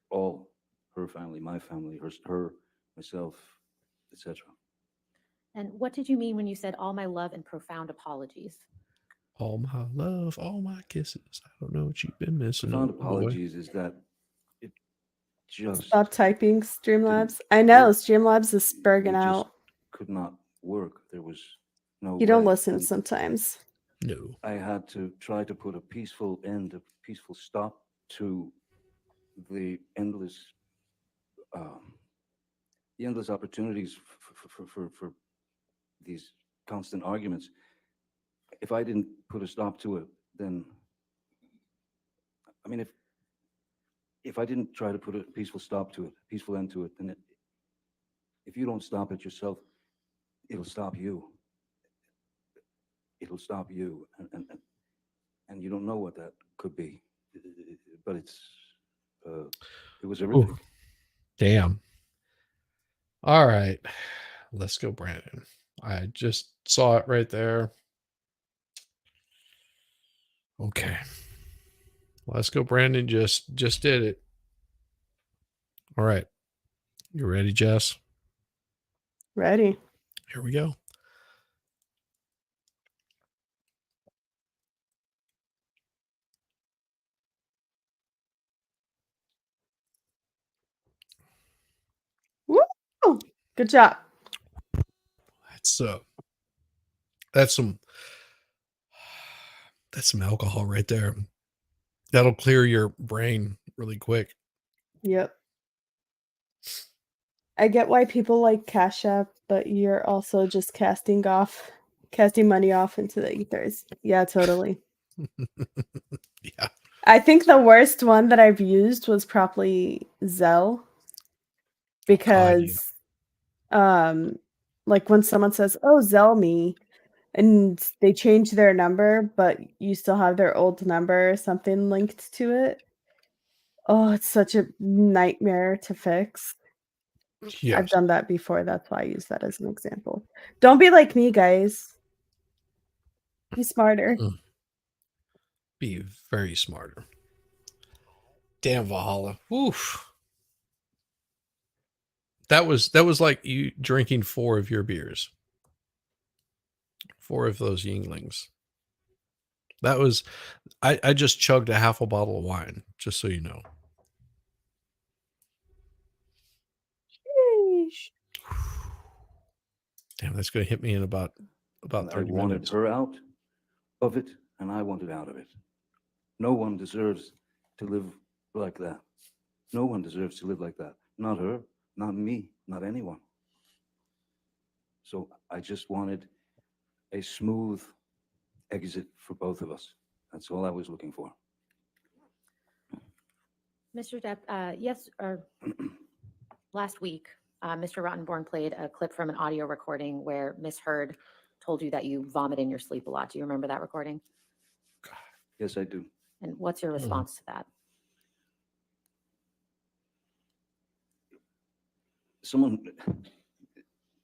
all, her family, my family, her myself, etc. And what did you mean when you said all my love and profound apologies? All my love, all my kisses. I don't know what you've been missing. Profound oh boy. apologies is that it just Stop typing, Streamlabs. didn't I know, work. Streamlabs is It spurging just out. could not work. There was no You don't way. listen And sometimes. No. I had to try to put a peaceful end, a peaceful stop to the endless opportunities for these constant arguments. If I didn't put a stop to it, then, I mean, if I didn't try to put a peaceful stop to it, peaceful end to it, then if you don't stop it yourself, it'll stop you. It'll stop you, and you don't know what that could be, but it was horrific. Ooh. Damn. All right. Let's go, Brandon. I just saw it right there. Okay. Let's go, Brandon. Just did it. All right. You ready, Jess? Ready. Here we go. Woo! Good job. That's some alcohol right there. That'll clear your brain really quick. Yep. I get why people like Cash App, but you're also just casting money off into the ethers. Yeah, totally. Yeah. I think the worst one that I've used was probably Zelle. Because like when someone says, "Oh, Zelle me," and they change their number, but you still have their old number or something linked to it. Oh, it's such a nightmare to fix. Yes. I've done that before. That's why I use that as an example. Don't be like me, guys. Be smarter. Be very smarter. Damn, Valhalla. Oof. That was like you drinking 4 of your beers. 4 of those Yinglings. That was I just chugged a half a bottle of wine, just so you know. Sheesh. Damn, that's going to hit me in about And 30 I wanted minutes. her out of it, and I wanted out of it. No one deserves to live like that. No one deserves to live like that. Not her, not me, not anyone. So I just wanted a smooth exit for both of us. That's all I was looking for. Mr. Depp, yes, or last week, Mr. Rottenborn played a clip from an audio recording where Miss Heard told you that you vomit in your sleep a lot. Do you remember that recording? Yes, I do. And what's your response to that?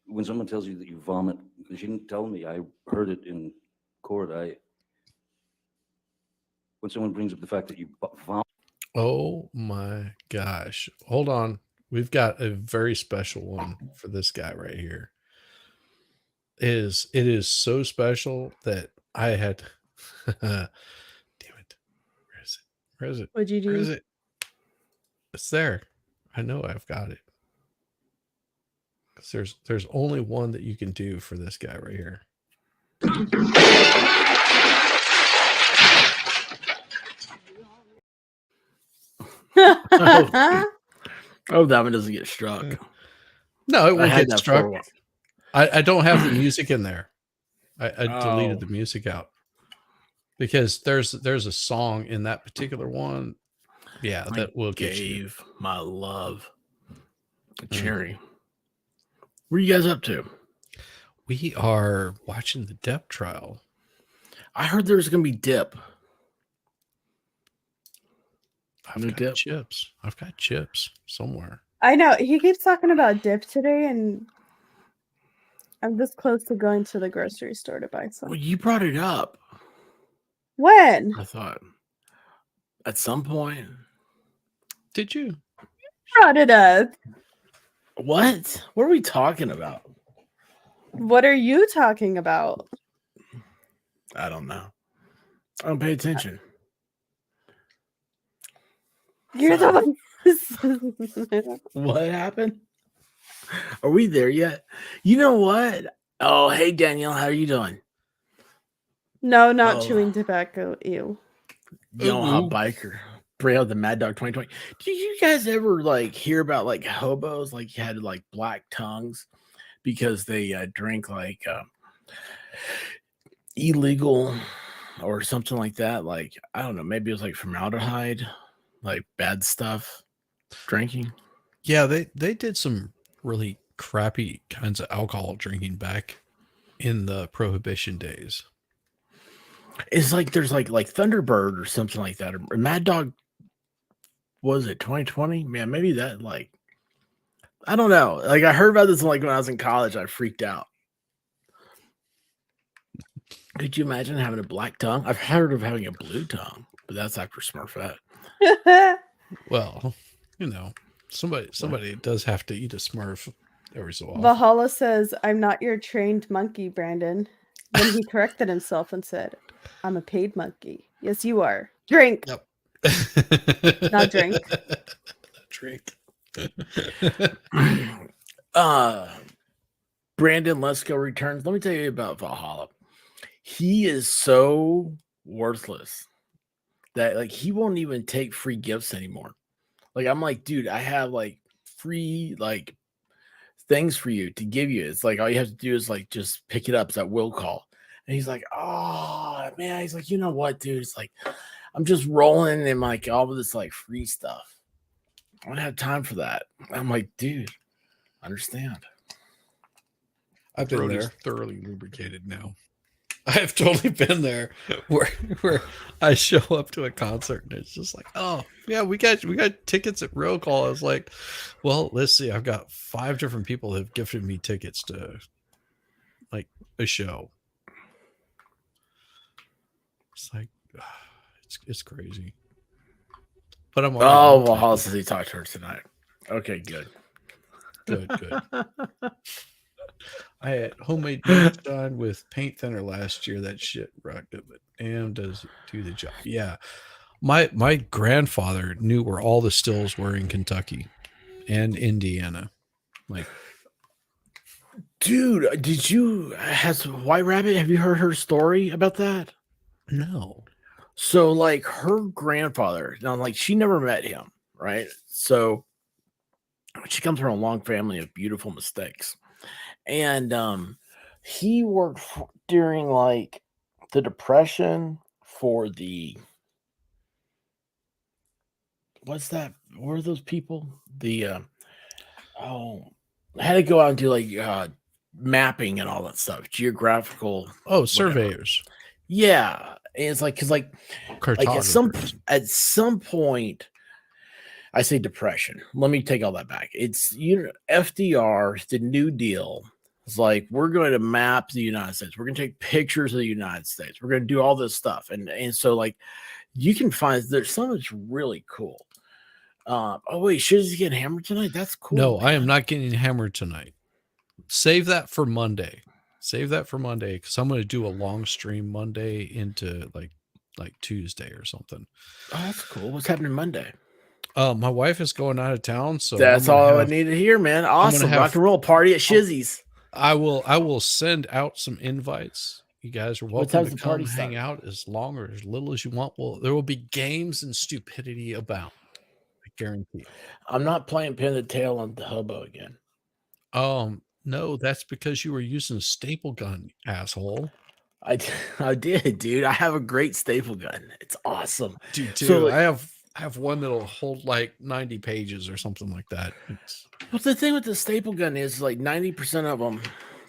When someone tells you that you vomit, she didn't tell me. I heard it in court. When someone brings up the fact that you vomit. Oh my gosh. Hold on. We've got a very special one for this guy right here. It is so special that I had damn it. Where is it? Where is it? What'd you Where is do? it? It's there. I know I've got it. 'Cause there's only one that you can do for this guy right here. Oh, that one doesn't get struck. No, it I won't had get that struck. for a while. I don't have the music in there. I deleted Oh. the music out because there's a song in that particular one. Yeah, I that will get you. gave my love a cherry. What are you guys up to? We are watching the Depp trial. I heard there was gonna be dip. I've New got dip. chips. I've got chips somewhere. I know he keeps talking about dip today, and I'm this close to going to the grocery store to buy some. Well, you brought it up. When? I thought at some point. Did you? Brought it up. What? What are we talking about? What are you talking about? I don't know. I don't pay attention. You're the one. What happened? Are we there yet? You know what? Oh, hey Danielle, how are you doing? No, not Oh. chewing tobacco. Ew. Yamaha Ooh. biker. Braille the Mad Dog 2020. Did you guys ever like hear about like hobos like had like black tongues because they drink like illegal or something like that? Like I don't know, maybe it was like formaldehyde, like bad stuff drinking. Yeah, they did some really crappy kinds of alcohol drinking back in the prohibition days. It's like there's like Thunderbird or something like that. Or Mad Dog, was it 2020? Man, maybe that like I don't know. Like I heard about this like when I was in college, I freaked out. Could you imagine having a black tongue? I've heard of having a blue tongue, but that's after Smurfette. Well, you know, somebody does have to eat a Smurf every so often. Valhalla says, "I'm not your trained monkey, Brandon." Then he corrected himself and said, "I'm a paid monkey." Yes, you are. Drink. Yep. Not drink. Drink. Brandon Lesko returns. Let me tell you about Valhalla. He is so worthless that like he won't even take free gifts anymore. Like I'm like, dude, I have like free like things for you to give you. It's like all you have to do is like just pick it up. It's that will call. And he's like, oh man, he's like, you know what, dude? It's like I'm just rolling in like all of this like free stuff. I don't have time for that. I'm like, dude, understand. I've been Throat there. is Thoroughly lubricated now. I've totally been there where I show up to a concert and it's just like, oh yeah, we got tickets at roll call. I was like, well, let's see. I've got 5 different people that have gifted me tickets to like a show. It's like it's crazy. But I'm Oh, well, Hall says he talked to her tonight. Okay, good. Good. I had homemade paint done with paint thinner last year. That shit rocked it, but damn, does it do the job? Yeah, my grandfather knew where all the stills were in Kentucky and Indiana. Like, dude, has White Rabbit? Have you heard her story about that? No. So, like, her grandfather. Now, like, she never met him, right? So, she comes from a long family of beautiful mistakes. And he worked during like the Depression for the what's that? What are those people? The I had to go out and do like mapping and all that stuff, geographical. Surveyors. Whatever. Yeah, and it's like because like at some point. I say depression. Let me take all that back. It's FDR, the New Deal. It's like we're going to map the United States. We're going to take pictures of the United States. We're going to do all this stuff, and so like you can find there's something that's really cool. Oh wait, should he get hammered tonight? That's cool. No, man. I am not getting hammered tonight. Save that for Monday. Because I'm going to do a long stream Monday into like Tuesday or something. Oh, that's cool. What's happening Monday? My wife is going out of town, so that's all I need to hear, man. Awesome, rock and roll party at Shizzy's. I will send out some invites. You guys are welcome to come hang out as long or as little as you want. Well, there will be games and stupidity about. I guarantee. I'm not playing pin the tail on the hobo again. No, that's because you were using a staple gun, asshole. I did, dude. I have a great staple gun. It's awesome, dude. So, I have one that'll hold like 90 pages or something like that. Well, the thing with the staple gun is like 90% of them,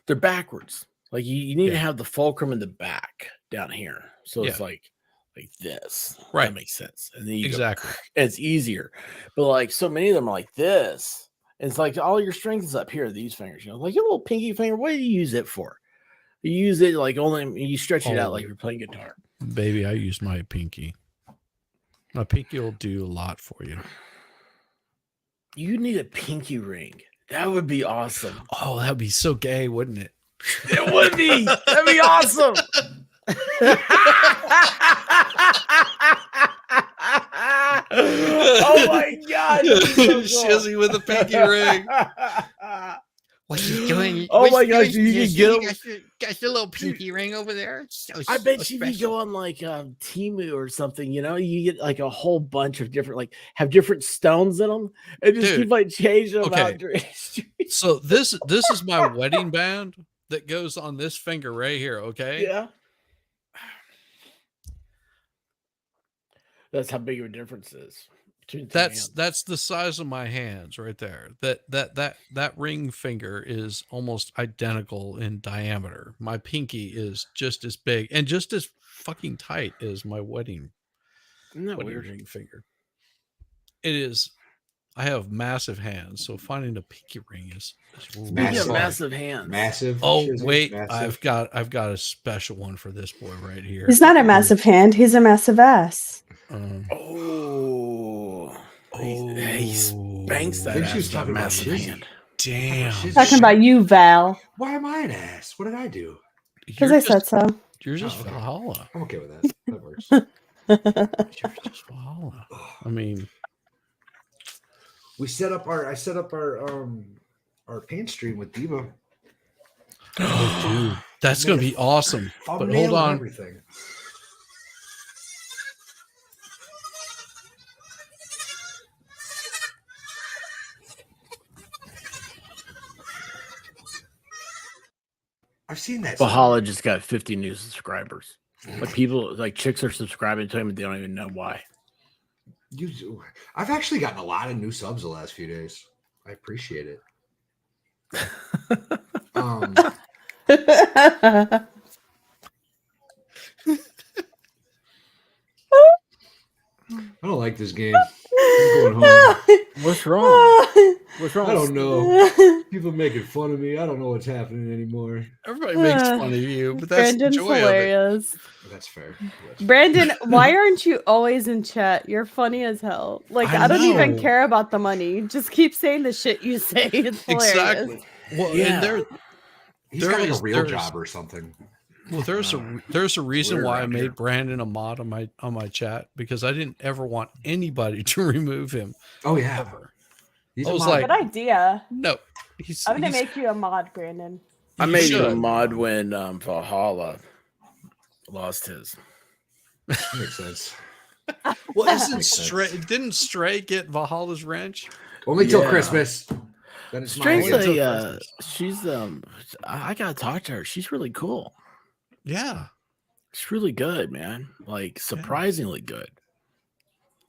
they're backwards. Like you need to Yeah. have the fulcrum in the back down here. So it's Yeah. like this. Right. That makes sense. And then you Exactly. go, it's easier. But like so many of them are like this. And it's like all your strength is up here, these fingers, like your little pinky finger. What do you use it for? You use it like only you stretch it out like you're playing guitar. Baby, I use my pinky. My pinky will do a lot for you. You need a pinky ring. That would be awesome. Oh, that'd be so gay, wouldn't it? It would be. That'd be awesome. Oh my God. Shizzy with a pinky ring. What you doing? Oh What my gosh, you can get got your little pinky ring over there. I bet you if you go on like Temu or something, you get like a whole bunch of different, like have different stones in them and just keep like changing them out. So this is my wedding band that goes on this finger right here. Okay. Yeah. That's how big of a difference is. That's the size of my hands right there. That ring finger is almost identical in diameter. My pinky is just as big and just as fucking tight as my wedding ring finger. It is. I have massive hands, so finding a pinky ring is massive hands. Massive. Oh Shizzy, wait, massive. I've got a special one for this boy right here. He's not a massive hand. He's a massive ass. He spanks that. I think she ass was with talking a about massive Shizzy. hand. Damn. Talking about you, Val. Why am I an ass? What did I do? Because I said so. You're just okay. Valhalla. I'm okay with that. That works. You're just Valhalla. I mean, I set up our paint stream with Diva. oh, dude, that's gonna be awesome. But Thumbnail hold and on. everything. I've seen that. Valhalla just got 50 new subscribers. Like people, like chicks are subscribing to him, and they don't even know why. I've actually gotten a lot of new subs the last few days. I appreciate it. I don't like this game. I'm going home. What's wrong? What's wrong? I don't know. People making fun of me. I don't know what's happening anymore. Everybody makes fun of you, but that's Brandon's the joy hilarious. That's fair. Brandon, why aren't you always in chat? You're funny as hell. Like, I don't even know. care about the money. Just keep saying the shit you say. It's hilarious. Exactly. Well, Yeah. and He's got like a real job or something. Well, there's a reason weird why I around made here. Brandon a mod on my chat, because I didn't ever want anybody to remove him. Oh yeah. Ever. He's I a was mod. like, Good idea. no, I'm gonna make you a mod, Brandon. I You made you a should. mod when Valhalla lost his. Makes sense. Well, isn't Makes sense. Stray? Didn't Stray get Valhalla's wrench? Only till Yeah. Christmas. Then it's mine. Strangely, Christmas. she's I gotta talk to her. She's really cool. Yeah. She's really good, man. Like surprisingly good.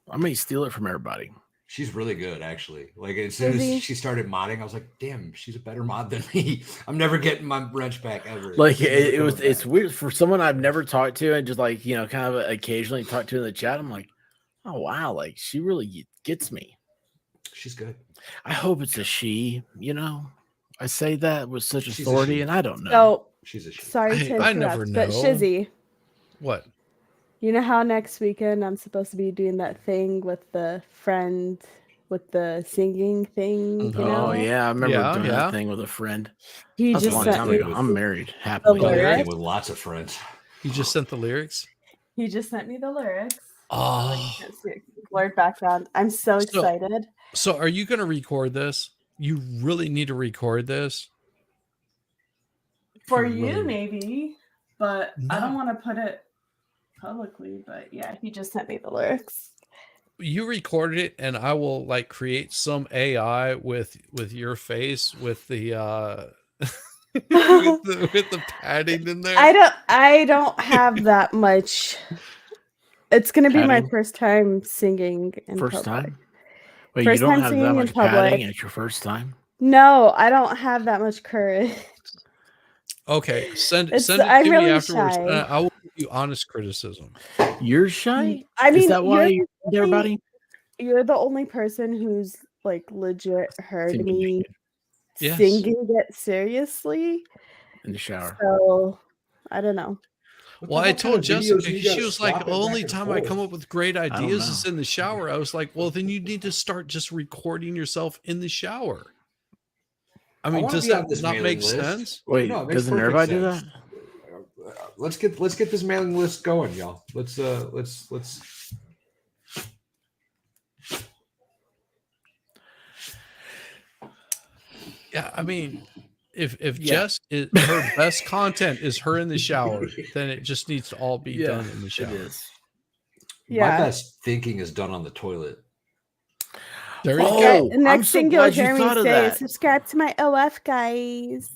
I may steal it from everybody. She's really good, actually. Like as soon Really? as she started modding, I was like, "Damn, she's a better mod than me." I'm never getting my wrench back ever. Like She's never it's coming back. weird for someone I've never talked to and just like kind of occasionally talk to in the chat. I'm like, oh wow, like she really gets me. She's good. I hope it's a she. I say that with such She's a authority, she. and I don't know. So, She's a she. sorry to I interrupt, never but know. Shizzy, What? you know how next weekend I'm supposed to be doing that thing with the friend with the singing thing? You know? Oh yeah, I remember Yeah, doing yeah. that thing with a friend. He That's a just long sent time me. ago. I'm married happily. Oh, I'm yeah. married with lots of friends. You just sent the lyrics? He just sent me the lyrics. Oh. Can't see it. Blurred background. I'm so excited. So are you going to record this? You really need to record this. For you you, really- maybe, but I don't No. want to put it publicly. But yeah, he just sent me the lyrics. You recorded it, and I will like create some AI with your face with the with the padding in there. I don't have that much. It's gonna be my Padding? first time singing in First public. time? Wait, First you don't time have singing that in much padding public. and it's your first time? No, I don't have that much courage. Okay, send it I'm to me really afterwards. shy. I will give you honest criticism. You're shy? I mean, Is that why you're everybody? you're the only person who's like legit heard Seems me Yes. singing it seriously. In the shower. So I don't know. Well, I told Jessica, she was like, the the only time I come up with great don't ideas is know. in the shower. I was like, well, then you need to start just recording yourself in the shower. I mean, wanna does be on that this not mailing make list. sense? Wait, No, it makes doesn't perfect everybody do sense. that? Let's get this mailing list going, y'all. Let's. Yeah, I mean, if Yeah. Jess her best content is her in the shower, then it just needs to all be done in the It shower. is. My Yeah. best thinking is done on the toilet. There you Oh, go. The next I'm so thing you'll glad you hear me thought of say is that. subscribe to my OF, guys.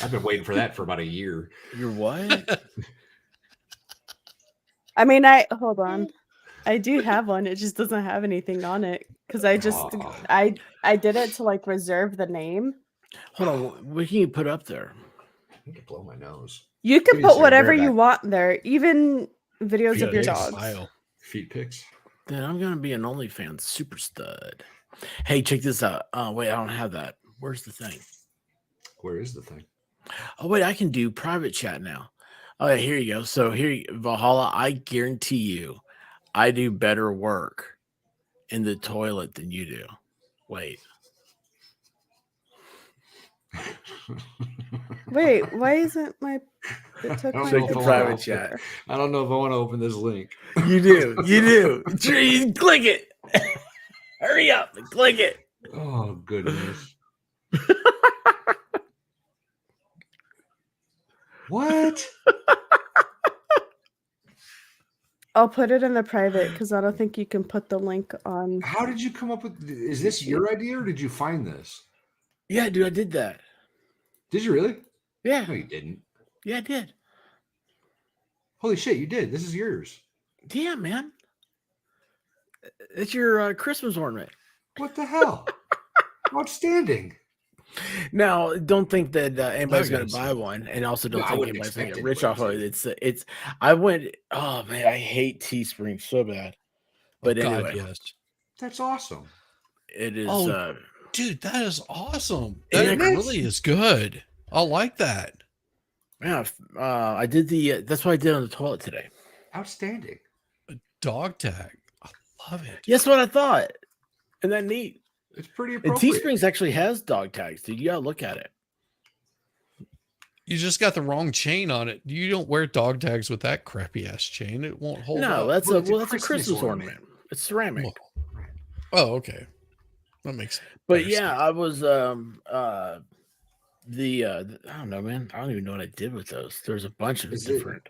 I've been waiting for that for about a year. You're what? I mean, hold on. I do have one. It just doesn't have anything on it because I just Oh. I did it to like reserve the name. Hold on. What can you put up there? I can blow my nose. You can Give me a put second, whatever bear you back. want there, even videos Yeah, of your it's dogs. style. Feet pics. Then I'm gonna be an OnlyFans super stud. Hey, check this out. Wait, I don't have that. Where's the thing? Where is the thing? Oh, wait, I can do private chat now. Oh, yeah, here you go. So here, Valhalla, I guarantee you, I do better work in the toilet than you do. Wait. Wait, why isn't my? It took I don't my know if picture I private wanna chat. open- I don't know if I want to open this link. You do. You do. You click it. Hurry up and click it. Oh goodness. What? I'll put it in the private because I don't think you can put the link on. How did you come up with? Is this your idea or did you find this? Yeah, dude, I did that. Did you really? Yeah. No, you didn't. Yeah, I did. Holy shit, you did. This is yours. Yeah, man. It's your Christmas ornament. What the hell? Outstanding. Now, don't think that anybody's No, going to guys. buy one, and also don't No, I think wouldn't anybody's going to expect get rich anybody off of to. it. It's. I went. Oh man, I hate Teespring so bad. But Oh, God, anyway, yes. That's awesome. it is. Oh, dude, that is awesome. Isn't That it? really is good. I like that. Yeah, I did the. That's what I did on the toilet today. Outstanding. Dog tag. I love it. That's what I thought. Isn't that neat? It's pretty And appropriate. Teesprings actually has dog tags, dude. You gotta look at it. You just got the wrong chain on it. You don't wear dog tags with that crappy ass chain. It won't hold No, up. that's Well, a it's a that's a Christmas Christmas ornament. It's ceramic. Well, oh, okay. That makes But better yeah, sense. I was I don't know, man. I don't even know what I did with those. There's a bunch of Is it- different.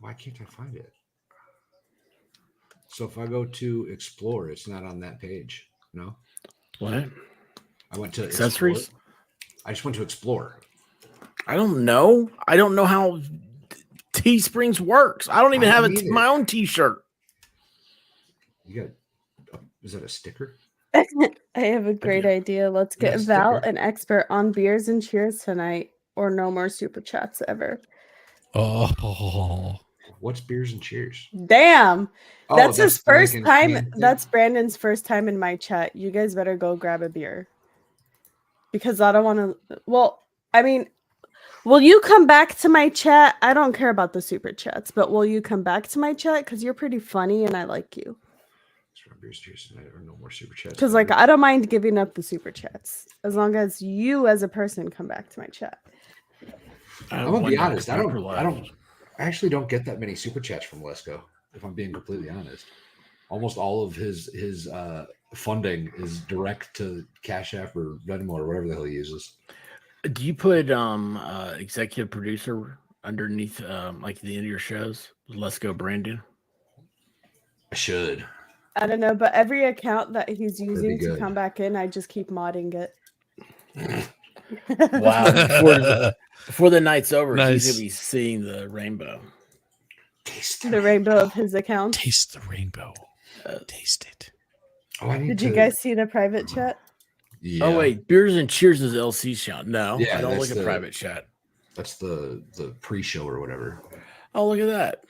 Why can't I find it? So if I go to explore, it's not on that page. No, What? I went to Accessories? Explore. I just went to explore. I don't know. I don't know how Teesprings works. I don't even I have don't either. my own T-shirt. You got? Is that a sticker? I have a great idea. Let's get Yes, Val sticker. an expert on beers and cheers tonight, or no more super chats ever. Oh, What's beers and cheers? Damn, Oh, that's his the first Lincoln time. can thing? That's Brandon's first time in my chat. You guys better go grab a beer because I don't want to. Well, I mean, will you come back to my chat? I don't care about the super chats, but will you come back to my chat because you're pretty funny and I like you. Beers, cheers tonight, or no more super chats. Because like I don't mind giving up the super chats as long as you as a person come back to my chat. I'm gonna be honest. I actually don't get that many super chats from Lesko. If I'm being completely honest, almost all of his funding is direct to Cash App or Venmo or whatever the hell he uses. Do you put executive producer underneath like the end of your shows? Let's go, Brandon. I should. I don't know, but every account that he's using to good. come back in, I just keep modding it. Wow! Before the night's over, Nice. he's gonna be seeing the rainbow. Taste The rainbow of his account. taste the rainbow. Taste it. Oh, I need Did to, you guys see the private chat? Yeah. Oh wait, beers and cheers is LC chat. No, Yeah, I don't that's look at the- private chat. That's the pre-show or whatever. Oh, look at that.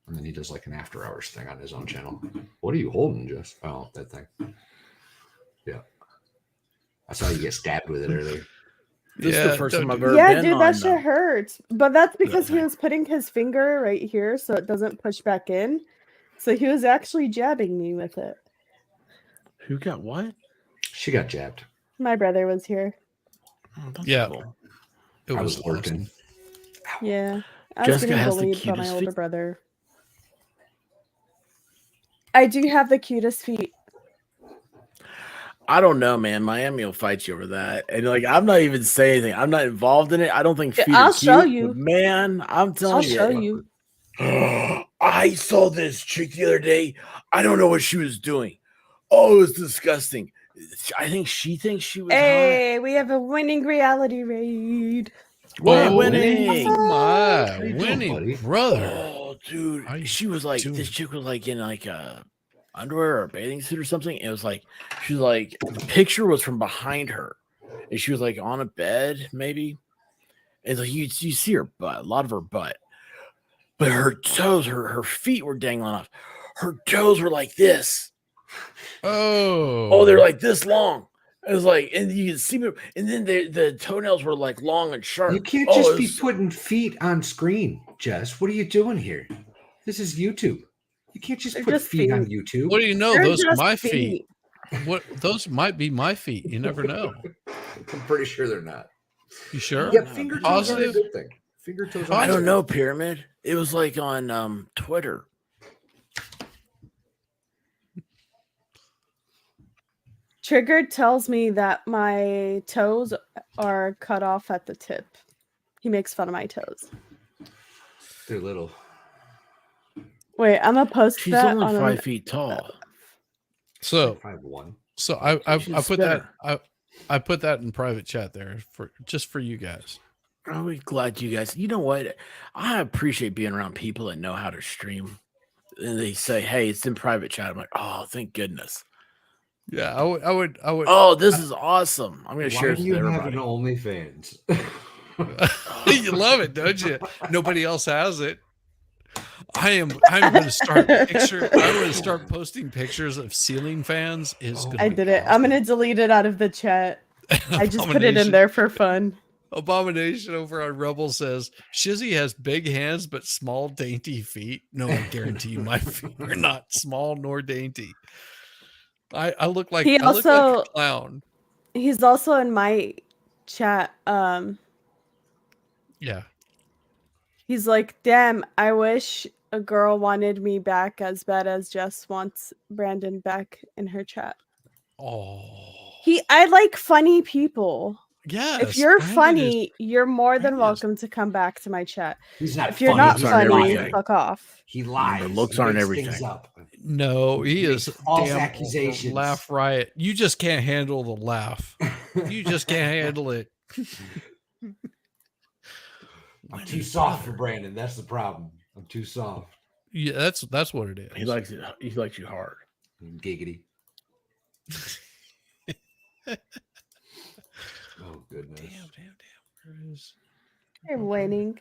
And then he does like an after hours thing on his own channel. What are you holding, Jess? Oh, that thing. Yeah. I saw you get stabbed with it earlier. This is the first time I've ever Yeah, been dude, on. that shit hurts. But that's because he thing. was putting his finger right here so it doesn't push back in. So he was actually jabbing me with it. Who got what? She got jabbed. My brother was here. Oh, that's Yeah. cool. It I was was working. awesome. Yeah. I was Jessica getting has the bullied by my cutest older feet. brother. I do have the cutest feet. I don't know, man. Miami will fight you over that. And like, I'm not even saying anything. I'm not involved in it. I don't think Yeah, feet I'll are show cute, you. but man, I'm I'll telling show you. you. I saw this chick the other day. I don't know what she was doing. Oh, it was disgusting. I think she thinks she was hot. Hey, we have a winning reality raid. We're Oh, winning. my How you doing, winning buddy? brother. Oh, dude. How you She was like, doing? this chick was like in like a underwear or a bathing suit or something. It was like, she was like, the picture was from behind her. And she was like on a bed, maybe. And like you see her butt, a lot of her butt. But her toes, her feet were dangling off. Her toes were like this. Oh, They're like this long. It was like, and you can see me, and then the toenails were like long and sharp. You can't Oh, just it be was- putting feet on screen, Jess. What are you doing here? This is YouTube. You can't just They're put just feet on feet. YouTube. what do you know? They're Those are just my feet. What? Those might be my feet. You never know. I'm pretty sure they're not. You sure? Yeah, finger toes are a Positive? good thing. Finger toes. I are don't good. know, Pyramid. It was like on Twitter. Triggered tells me that my toes are cut off at the tip. He makes fun of my toes. They're little. Wait, I'm gonna post She's that only on 5 feet tall. So, 5'1". so I She's put better. that I put that in private chat there for just for you guys. I'm really glad you guys. You know what? I appreciate being around people that know how to stream. And they say, "Hey, it's in private chat." I'm like, "Oh, thank goodness." Yeah, I would. Oh, this is awesome. I'm gonna share Why this do you with have everybody. an OnlyFans? You love it, don't you? Nobody else has it. I'm going to start I'm going to start posting pictures of ceiling fans. I did it. I'm gonna delete it out of the chat. I just put it in Abomination. there for fun. Abomination over on Rebel says Shizzy has big hands but small dainty feet. No, I guarantee you my feet are not small nor dainty. I look like He I look like also- a clown. He's also in my chat. Yeah. He's like, damn, I wish a girl wanted me back as bad as Jess wants Brandon back in her chat. Oh. I like funny people. Yes. If you're Brandon funny, you're more than Brandon is- welcome to come back to my chat. He's not If you're funny, not he's Looks aren't funny, everything. fuck off. He lies. The looks He aren't makes everything. things up. No, he is False damn accusations. laugh riot. You just can't handle the laugh. You just can't handle it. I'm too soft for Brandon. That's the problem. I'm too soft. Yeah, that's what it is. He likes it. He likes you hard. Giggity. Oh goodness. Damn. Where is They're winning.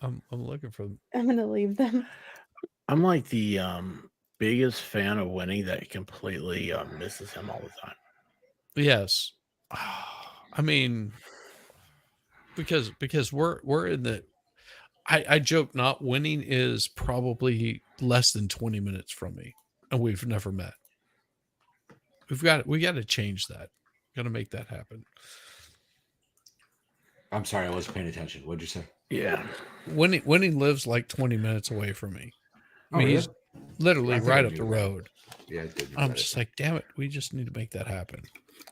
I'm looking for them. I'm gonna leave them. I'm like the biggest fan of winning that completely misses him all the time. Yes. I mean, because we're in the I joke not winning is probably less than 20 minutes from me, and we've never met. We got to change that. Got to make that happen. I'm sorry, I wasn't paying attention. What'd you say? Yeah. Winning lives like 20 minutes away from me. I mean, really? he's literally I think I right up knew the that. road. Yeah, I did. I'm just like, damn it, we just need to make that happen.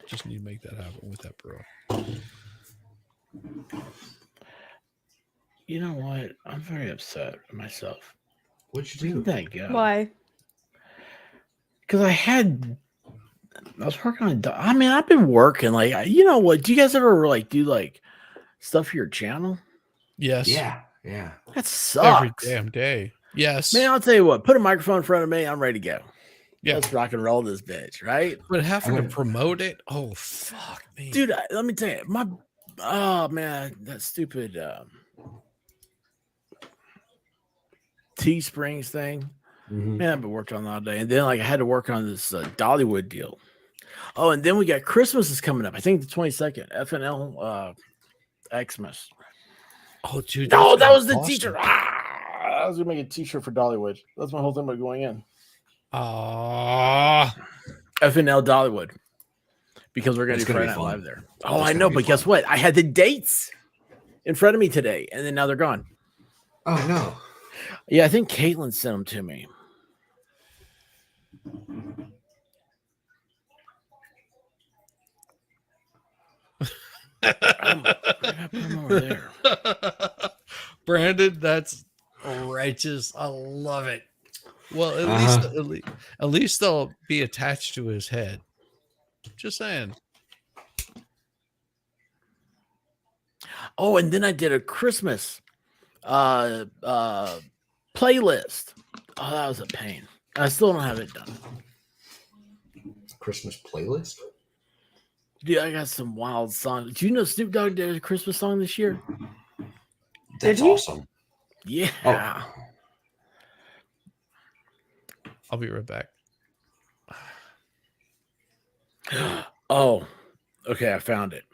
Just need to make that happen with that bro. You know what? I'm very upset with myself. What'd you do? That guy. Why? Because I was working on. I mean, I've been working. Like, you know what? Do you guys ever like do like stuff for your channel? Yes. Yeah. That Every sucks. damn day. Yes. Man, I'll tell you what. Put a microphone in front of me. I'm ready to go. Yeah. Let's rock and roll this bitch, right? But having to Okay. promote it, oh fuck me. Dude, let me tell you, Oh man, that stupid Teesprings thing. Man, I've been working on that all day, and then like I had to work on this Dollywood deal. Oh, and then we got Christmas is coming up. I think the 22nd. FNL Xmas. Oh, dude. No, that was the awesome. t-shirt. I was gonna make a t-shirt for Dollywood. That's my whole thing about going in. FNL Dollywood. Because we're gonna That's do gonna Friday be Night fun. Live there. Oh, That's I gonna know, be but guess fun. what? I had the dates in front of me today, and then now they're gone. Oh no. Yeah, I think Caitlin sent them to me. Over there. Brandon, that's righteous. I love it. Well, at least they'll be attached to his head. Just saying. Oh, and then I did a Christmas playlist. Oh, that was a pain. I still don't have it done. Christmas playlist? Dude, I got some wild songs. Do you know Snoop Dogg did a Christmas song this year? That's awesome. Yeah. Oh. I'll be right back. Oh, okay. I found it.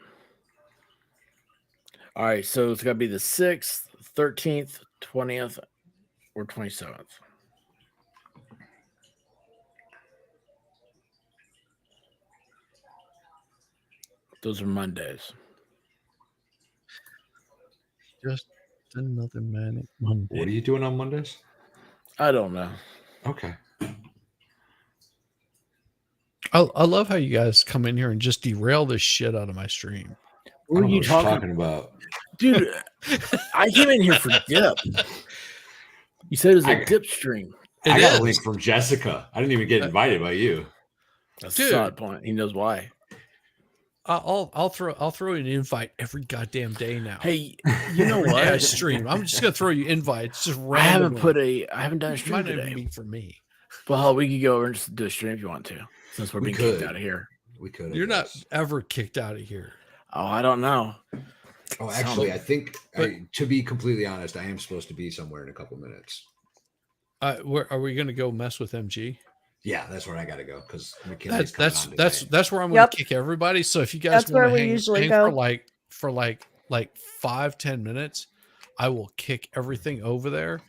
All right. So it's got to be the 6th, 13th, 20th, or 27th. Those are Mondays. Just another manic Monday. What are you doing on Mondays? I don't know. Okay. I love how you guys come in here and just derail this shit out of my stream. What are you talking about? Dude, I came in here for dip. You said it was a dip stream. I got a link from Jessica. I didn't even get invited by you. That's a solid point. He knows why. I'll throw you an invite every goddamn day now. Hey, you know what? I stream. I'm just gonna throw you invites. Just I haven't randomly. I haven't done a stream Might not today. even be for me. Well, we could go over and just do a stream if you want to, since we're being kicked out of here. We could. You're not ever kicked out of here. Oh, I don't know. Oh, actually, I think, to be completely honest, I am supposed to be somewhere in a couple minutes. Where are we gonna go mess with MG? Yeah, that's where I got to go because That's where I'm gonna kick everybody. So if you guys That's where want we to usually hang go. for like 5-10 minutes, I will kick everything over there,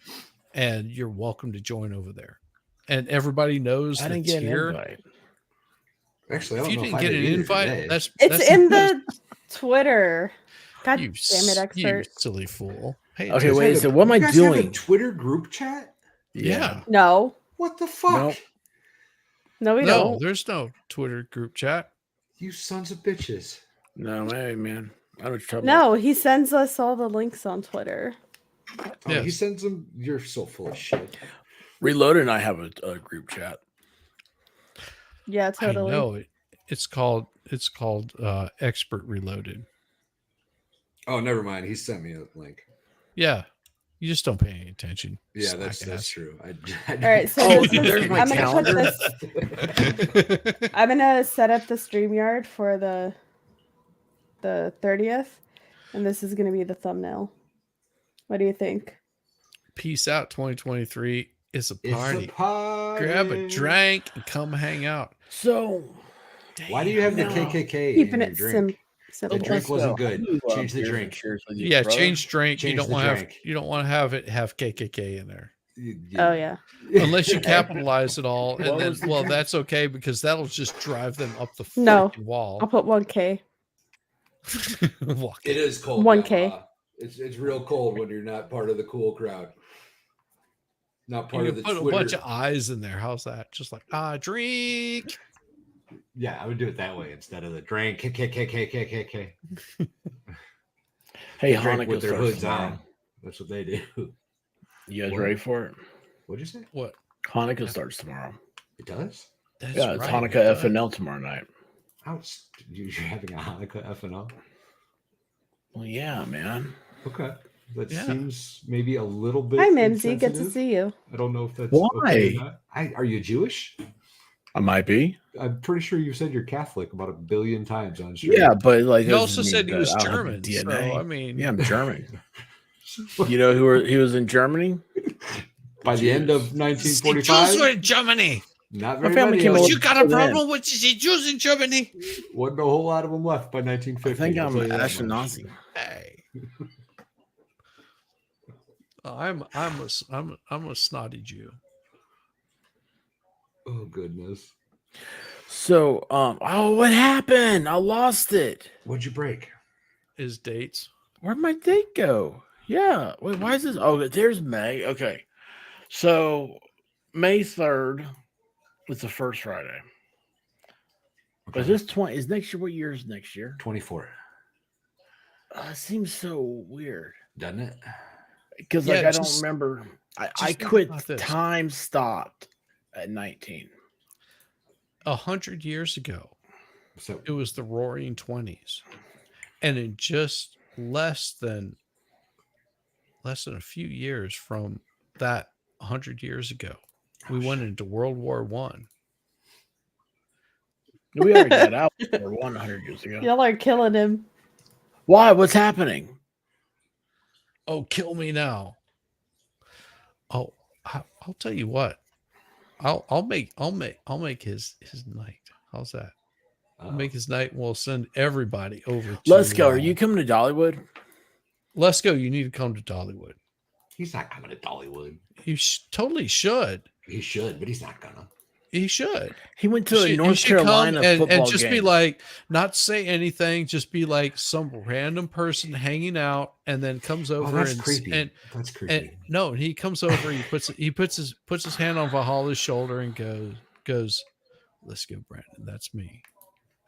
and you're welcome to join over there. And everybody knows I didn't that's get an here. invite. Actually, I If don't you know didn't if I get did an either invite, today. that's It's in the Twitter. God you damn it, expert. You silly fool. Hey, Okay, wait. So what am I You guys have a doing? Twitter group chat? Yeah. No. What the fuck? Nope. No, we No, don't. there's no Twitter group chat. You sons of bitches. No, hey, man. I don't trouble. No, he sends us all the links on Twitter. Oh, Yes. he sends them. You're so full of shit. Reloaded and I have a group chat. Yeah, totally. I know it. It's called Expert Reloaded. Oh, never mind. He sent me a link. Yeah, you just don't pay any attention. Yeah, that's Slackass. true. All right, so Oh, this is- there's my I'm gonna calendar. put this. I'm gonna set up the StreamYard for the 30th, and this is gonna be the thumbnail. What do you think? Peace out, 2023. It's a It's party. a party. Grab a drink and come hang out. So, Why do you have the No. KKK Keeping in your it drink? simple. The drink wasn't good. Change the drink. Yeah, change drink. Change you don't the want to have drink. you don't want to have it have KKK in there Oh yeah. unless you capitalize it all, What and then was the well drink? that's okay because that'll just drive them up the No. freaking wall. I'll put 1K. Walk It is cold. 1K. now, It's real cold when you're not part of the cool crowd. Not part You of the put Twitter. a bunch of eyes in there. How's that? Just like drink. Yeah, I would do it that way instead of the drink. KKK. hey, Drink Hanukkah with their starts hoods tomorrow. on. That's what they do. You guys What? ready for it? What'd you say? What? Hanukkah starts tomorrow. It does? That's Yeah, it's right, Hanukkah it does. FNL tomorrow night. You're having a Hanukkah FNL? Well, yeah, man. Okay. That Yeah. seems maybe a little bit. Hi, Mimsy. Good to insensitive. see you. I don't know if that's Why? okay or not. Are you Jewish? I might be. I'm pretty sure you said you're Catholic about 1 billion times on stream. Yeah, but like He doesn't also mean said he that was I don't have German. the So DNA. I mean, Yeah, I'm German. You know who he was in Germany? By the end of the 1945, Jews were in Germany. not My very family many. came of over them. You got a then. problem with the Jews in Germany? Wasn't a whole lot of them left by 1950. I think I'll I'm tell you that much. Ashkenazi. Hey. I'm a snotty Jew. Oh goodness. So, oh, what happened? I lost it. What'd you break? His dates. Where'd my date go? Yeah. Wait, why is this? Oh, there's May. Okay. So, May 3rd was the first Friday. Okay. Is this 20? Is next year? What year is next year? 24. It seems so weird. Doesn't it? Because Yeah, like I don't just- remember. I think quit. about this. Time stopped at 19. 100 years ago, So it was the Roaring 20s, and in just less than a few years from that 100 years ago, we went into World War One. We already got out for 100 years ago. Y'all are killing him. Why? What's happening? Oh, kill me now! Oh, I'll tell you what. I'll make his night. How's that? I'll make his night, and we'll send everybody over. Let's go. Are you coming to Dollywood? Let's go. You need to come to Dollywood. he's not coming to Dollywood. You totally should. He should, but he's not gonna. He should. He went to You a should- you North should Carolina come and football just game. be like, not say anything, just be like some random person hanging out, and then comes over that's and creepy. and That's creepy. and no, he comes over. He puts his hand on Valhalla's shoulder and goes, "Let's go, Brandon. That's me."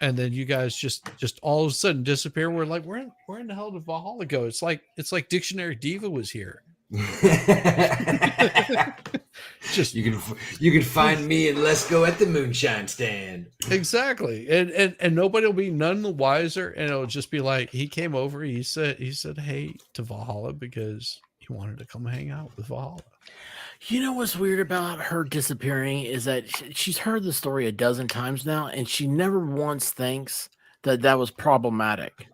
And then you guys just all of a sudden disappear. We're like, where in the hell did Valhalla go? It's like Dictionary Diva was here. Just you can find me and Let's Go at the moonshine stand. Exactly. And nobody will be none the wiser, and it'll just be like, he came over, he said hey to Valhalla because he wanted to come hang out with Valhalla. You know what's weird about her disappearing is that she's heard the story a dozen times now, and she never once thinks that was problematic.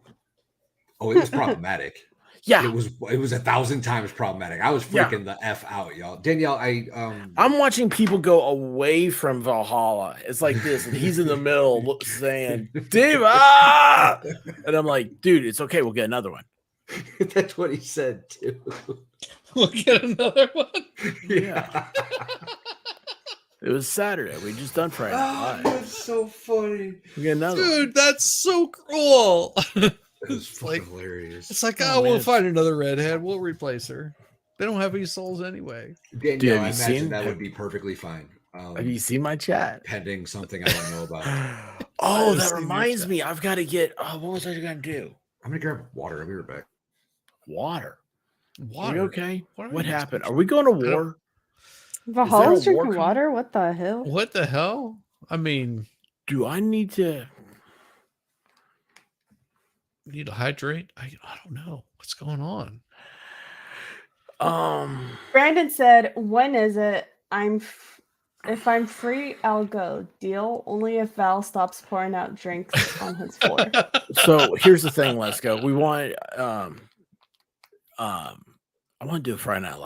Oh, it was problematic. Yeah, it was 1,000 times problematic. I was freaking the F out, y'all. Danielle, I'm watching people go away from Valhalla. It's like this, and he's in the middle saying, "Diva," and I'm like, "Dude, it's okay. We'll get another one." That's what he said too. We'll get another one. Yeah. It was Saturday. We just done Friday night. Oh, that's so funny. We get another one. Dude, that's so cruel. It's like hilarious. It's like, Oh, we'll man. find another redhead. We'll replace her. They don't have any souls anyway. Danielle, Dude, I have you imagine seen- that would be perfectly fine. Have you seen my chat? Pending something I don't know about. Oh, I've that seen your reminds chat. me. I've got to get. What was I going to do? I'm gonna grab water. I'll be right back. Water. Are Water. you okay? What are What you happened? talking Are we going to war? Valhalla's there a war drinking coming? water? What the hell? What the hell? I mean, Do I need to? need to hydrate? I don't know what's going on. Brandon said, "When is it? If I'm free, I'll go. Deal only if Val stops pouring out drinks on his floor." So here's the thing. Let's go. We want. I want to do a Friday Night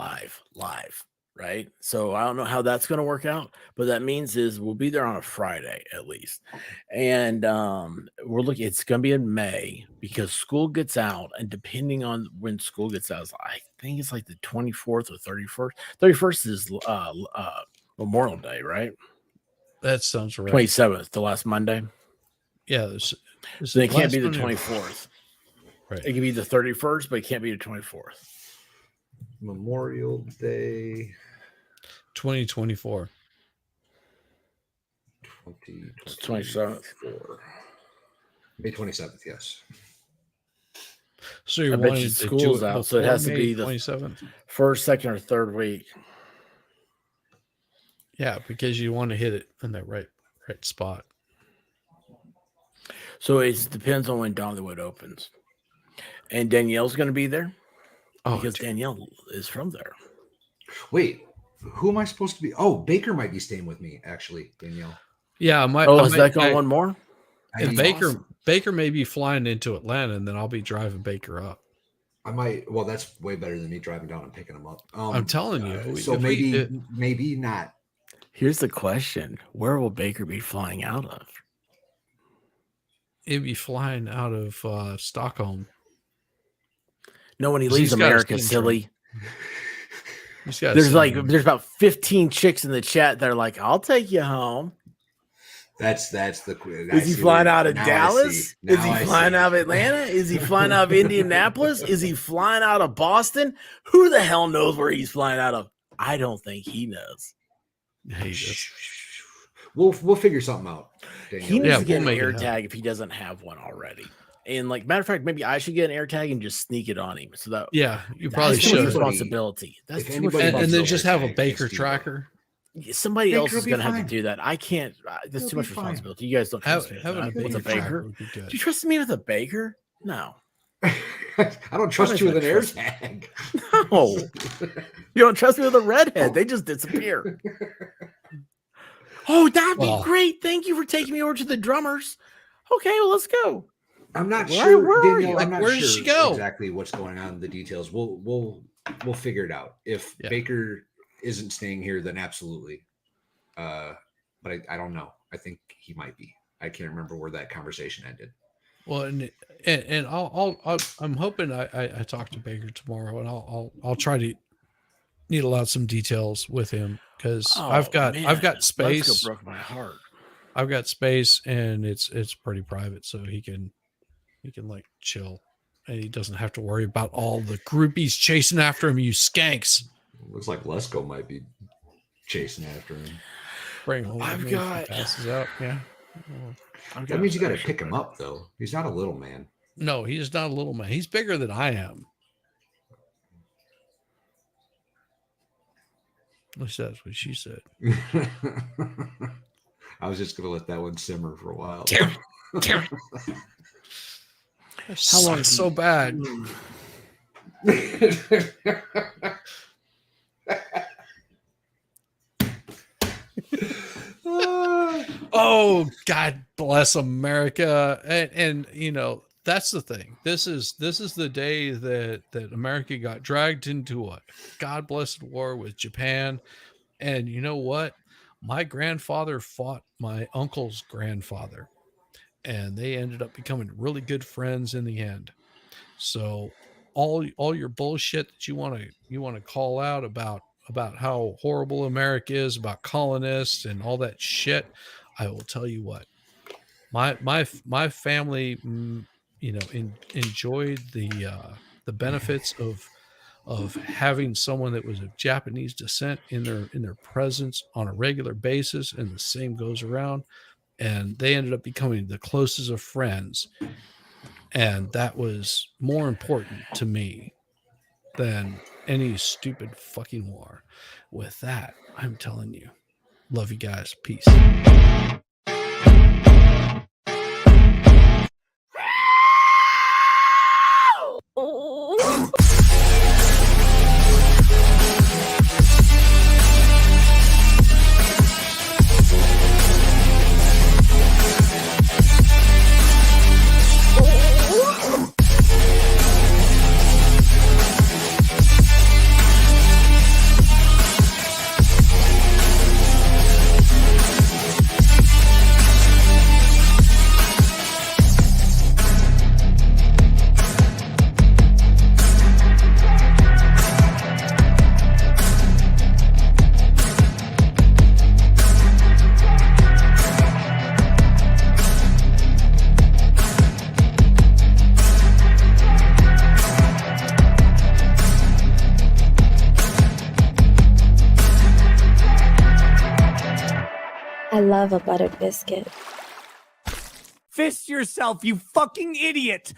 Live, right? So I don't know how that's going to work out, but that means is we'll be there on a Friday at least, and we're looking. It's going to be in May because school gets out, and depending on when school gets out, I think it's like the 24th or 31st. 31st is Memorial Day, right? That sounds right. 27th, the last Monday. Yeah, this So it can't be the last Monday. 24th. Right. It can be the 31st, but it can't be the 24th. Memorial Day 2024. 27th. May 27th, yes. So you're I bet wanting you to school's do it out, so it before has to May be the 27th. first, second, or third week. Yeah, because you want to hit it in that right spot. So it depends on when Dollywood opens. And Danielle's going to be there because Danielle is from there. Wait, who am I supposed to be? Oh, Baker might be staying with me, actually, Danielle. Yeah, is that going one more? And Baker may be flying into Atlanta, and then I'll be driving Baker up. I might. Well, that's way better than me driving down and picking him up. I'm telling you. So maybe not. Here's the question: where will Baker be flying out of? He'd be flying out of Stockholm. No, when he leaves America, silly. There's about 15 chicks in the chat that are like, "I'll take you home." Is he flying out of Dallas? Is he flying out of Atlanta? Is he flying out of Indianapolis? Is he flying out of Boston? Who the hell knows where he's flying out of? I don't think he knows. We'll figure something out. Daniel. He needs to get an air tag if he doesn't have one already. And matter of fact, maybe I should get an air tag and just sneak it on him. So that you probably should. Responsibility. That's too much and then just have a Baker tracker. Somebody else is going to have to do that. I can't. That's too much responsibility. You guys don't trust me with a Baker. Do you trust me with a Baker? No. I don't trust you with an air tag. No. You don't trust me with a redhead. They just disappear. Oh, that'd be great. Thank you for taking me over to the drummers. Okay, well, let's go. I'm not sure, Danielle. I'm not where did she go? Exactly what's going on in the details. We'll figure it out. If Baker isn't staying here, then absolutely. But I don't know. I think he might be. I can't remember where that conversation ended. Well, and I'm hoping I talk to Baker tomorrow, and I'll try to needle out some details with him because I've got space. Let's go broke my heart. I've got space, and it's pretty private, so he can like chill, and he doesn't have to worry about all the groupies chasing after him. You skanks. Looks like Lesko might be chasing after him. Bring home. I've got passes out. Yeah. That means you got to pick him up, though. He's not a little man. No, he's not a little man. He's bigger than I am. At least that's what she said. I was just going to let that one simmer for a while. Damn it. How long is so bad? Oh, God bless America. And you know, that's the thing. This is the day that America got dragged into a God blessed war with Japan. And you know what? My grandfather fought my uncle's grandfather, and they ended up becoming really good friends in the end. So all your bullshit that you want to call out about how horrible America is, about colonists and all that shit, I will tell you what, my family, enjoyed the benefits of having someone that was of Japanese descent in their presence on a regular basis, and the same goes around. And they ended up becoming the closest of friends, and that was more important to me than any stupid fucking war. With that, I'm telling you, love you guys. Peace. I love a buttered biscuit. Fist yourself, you fucking idiot!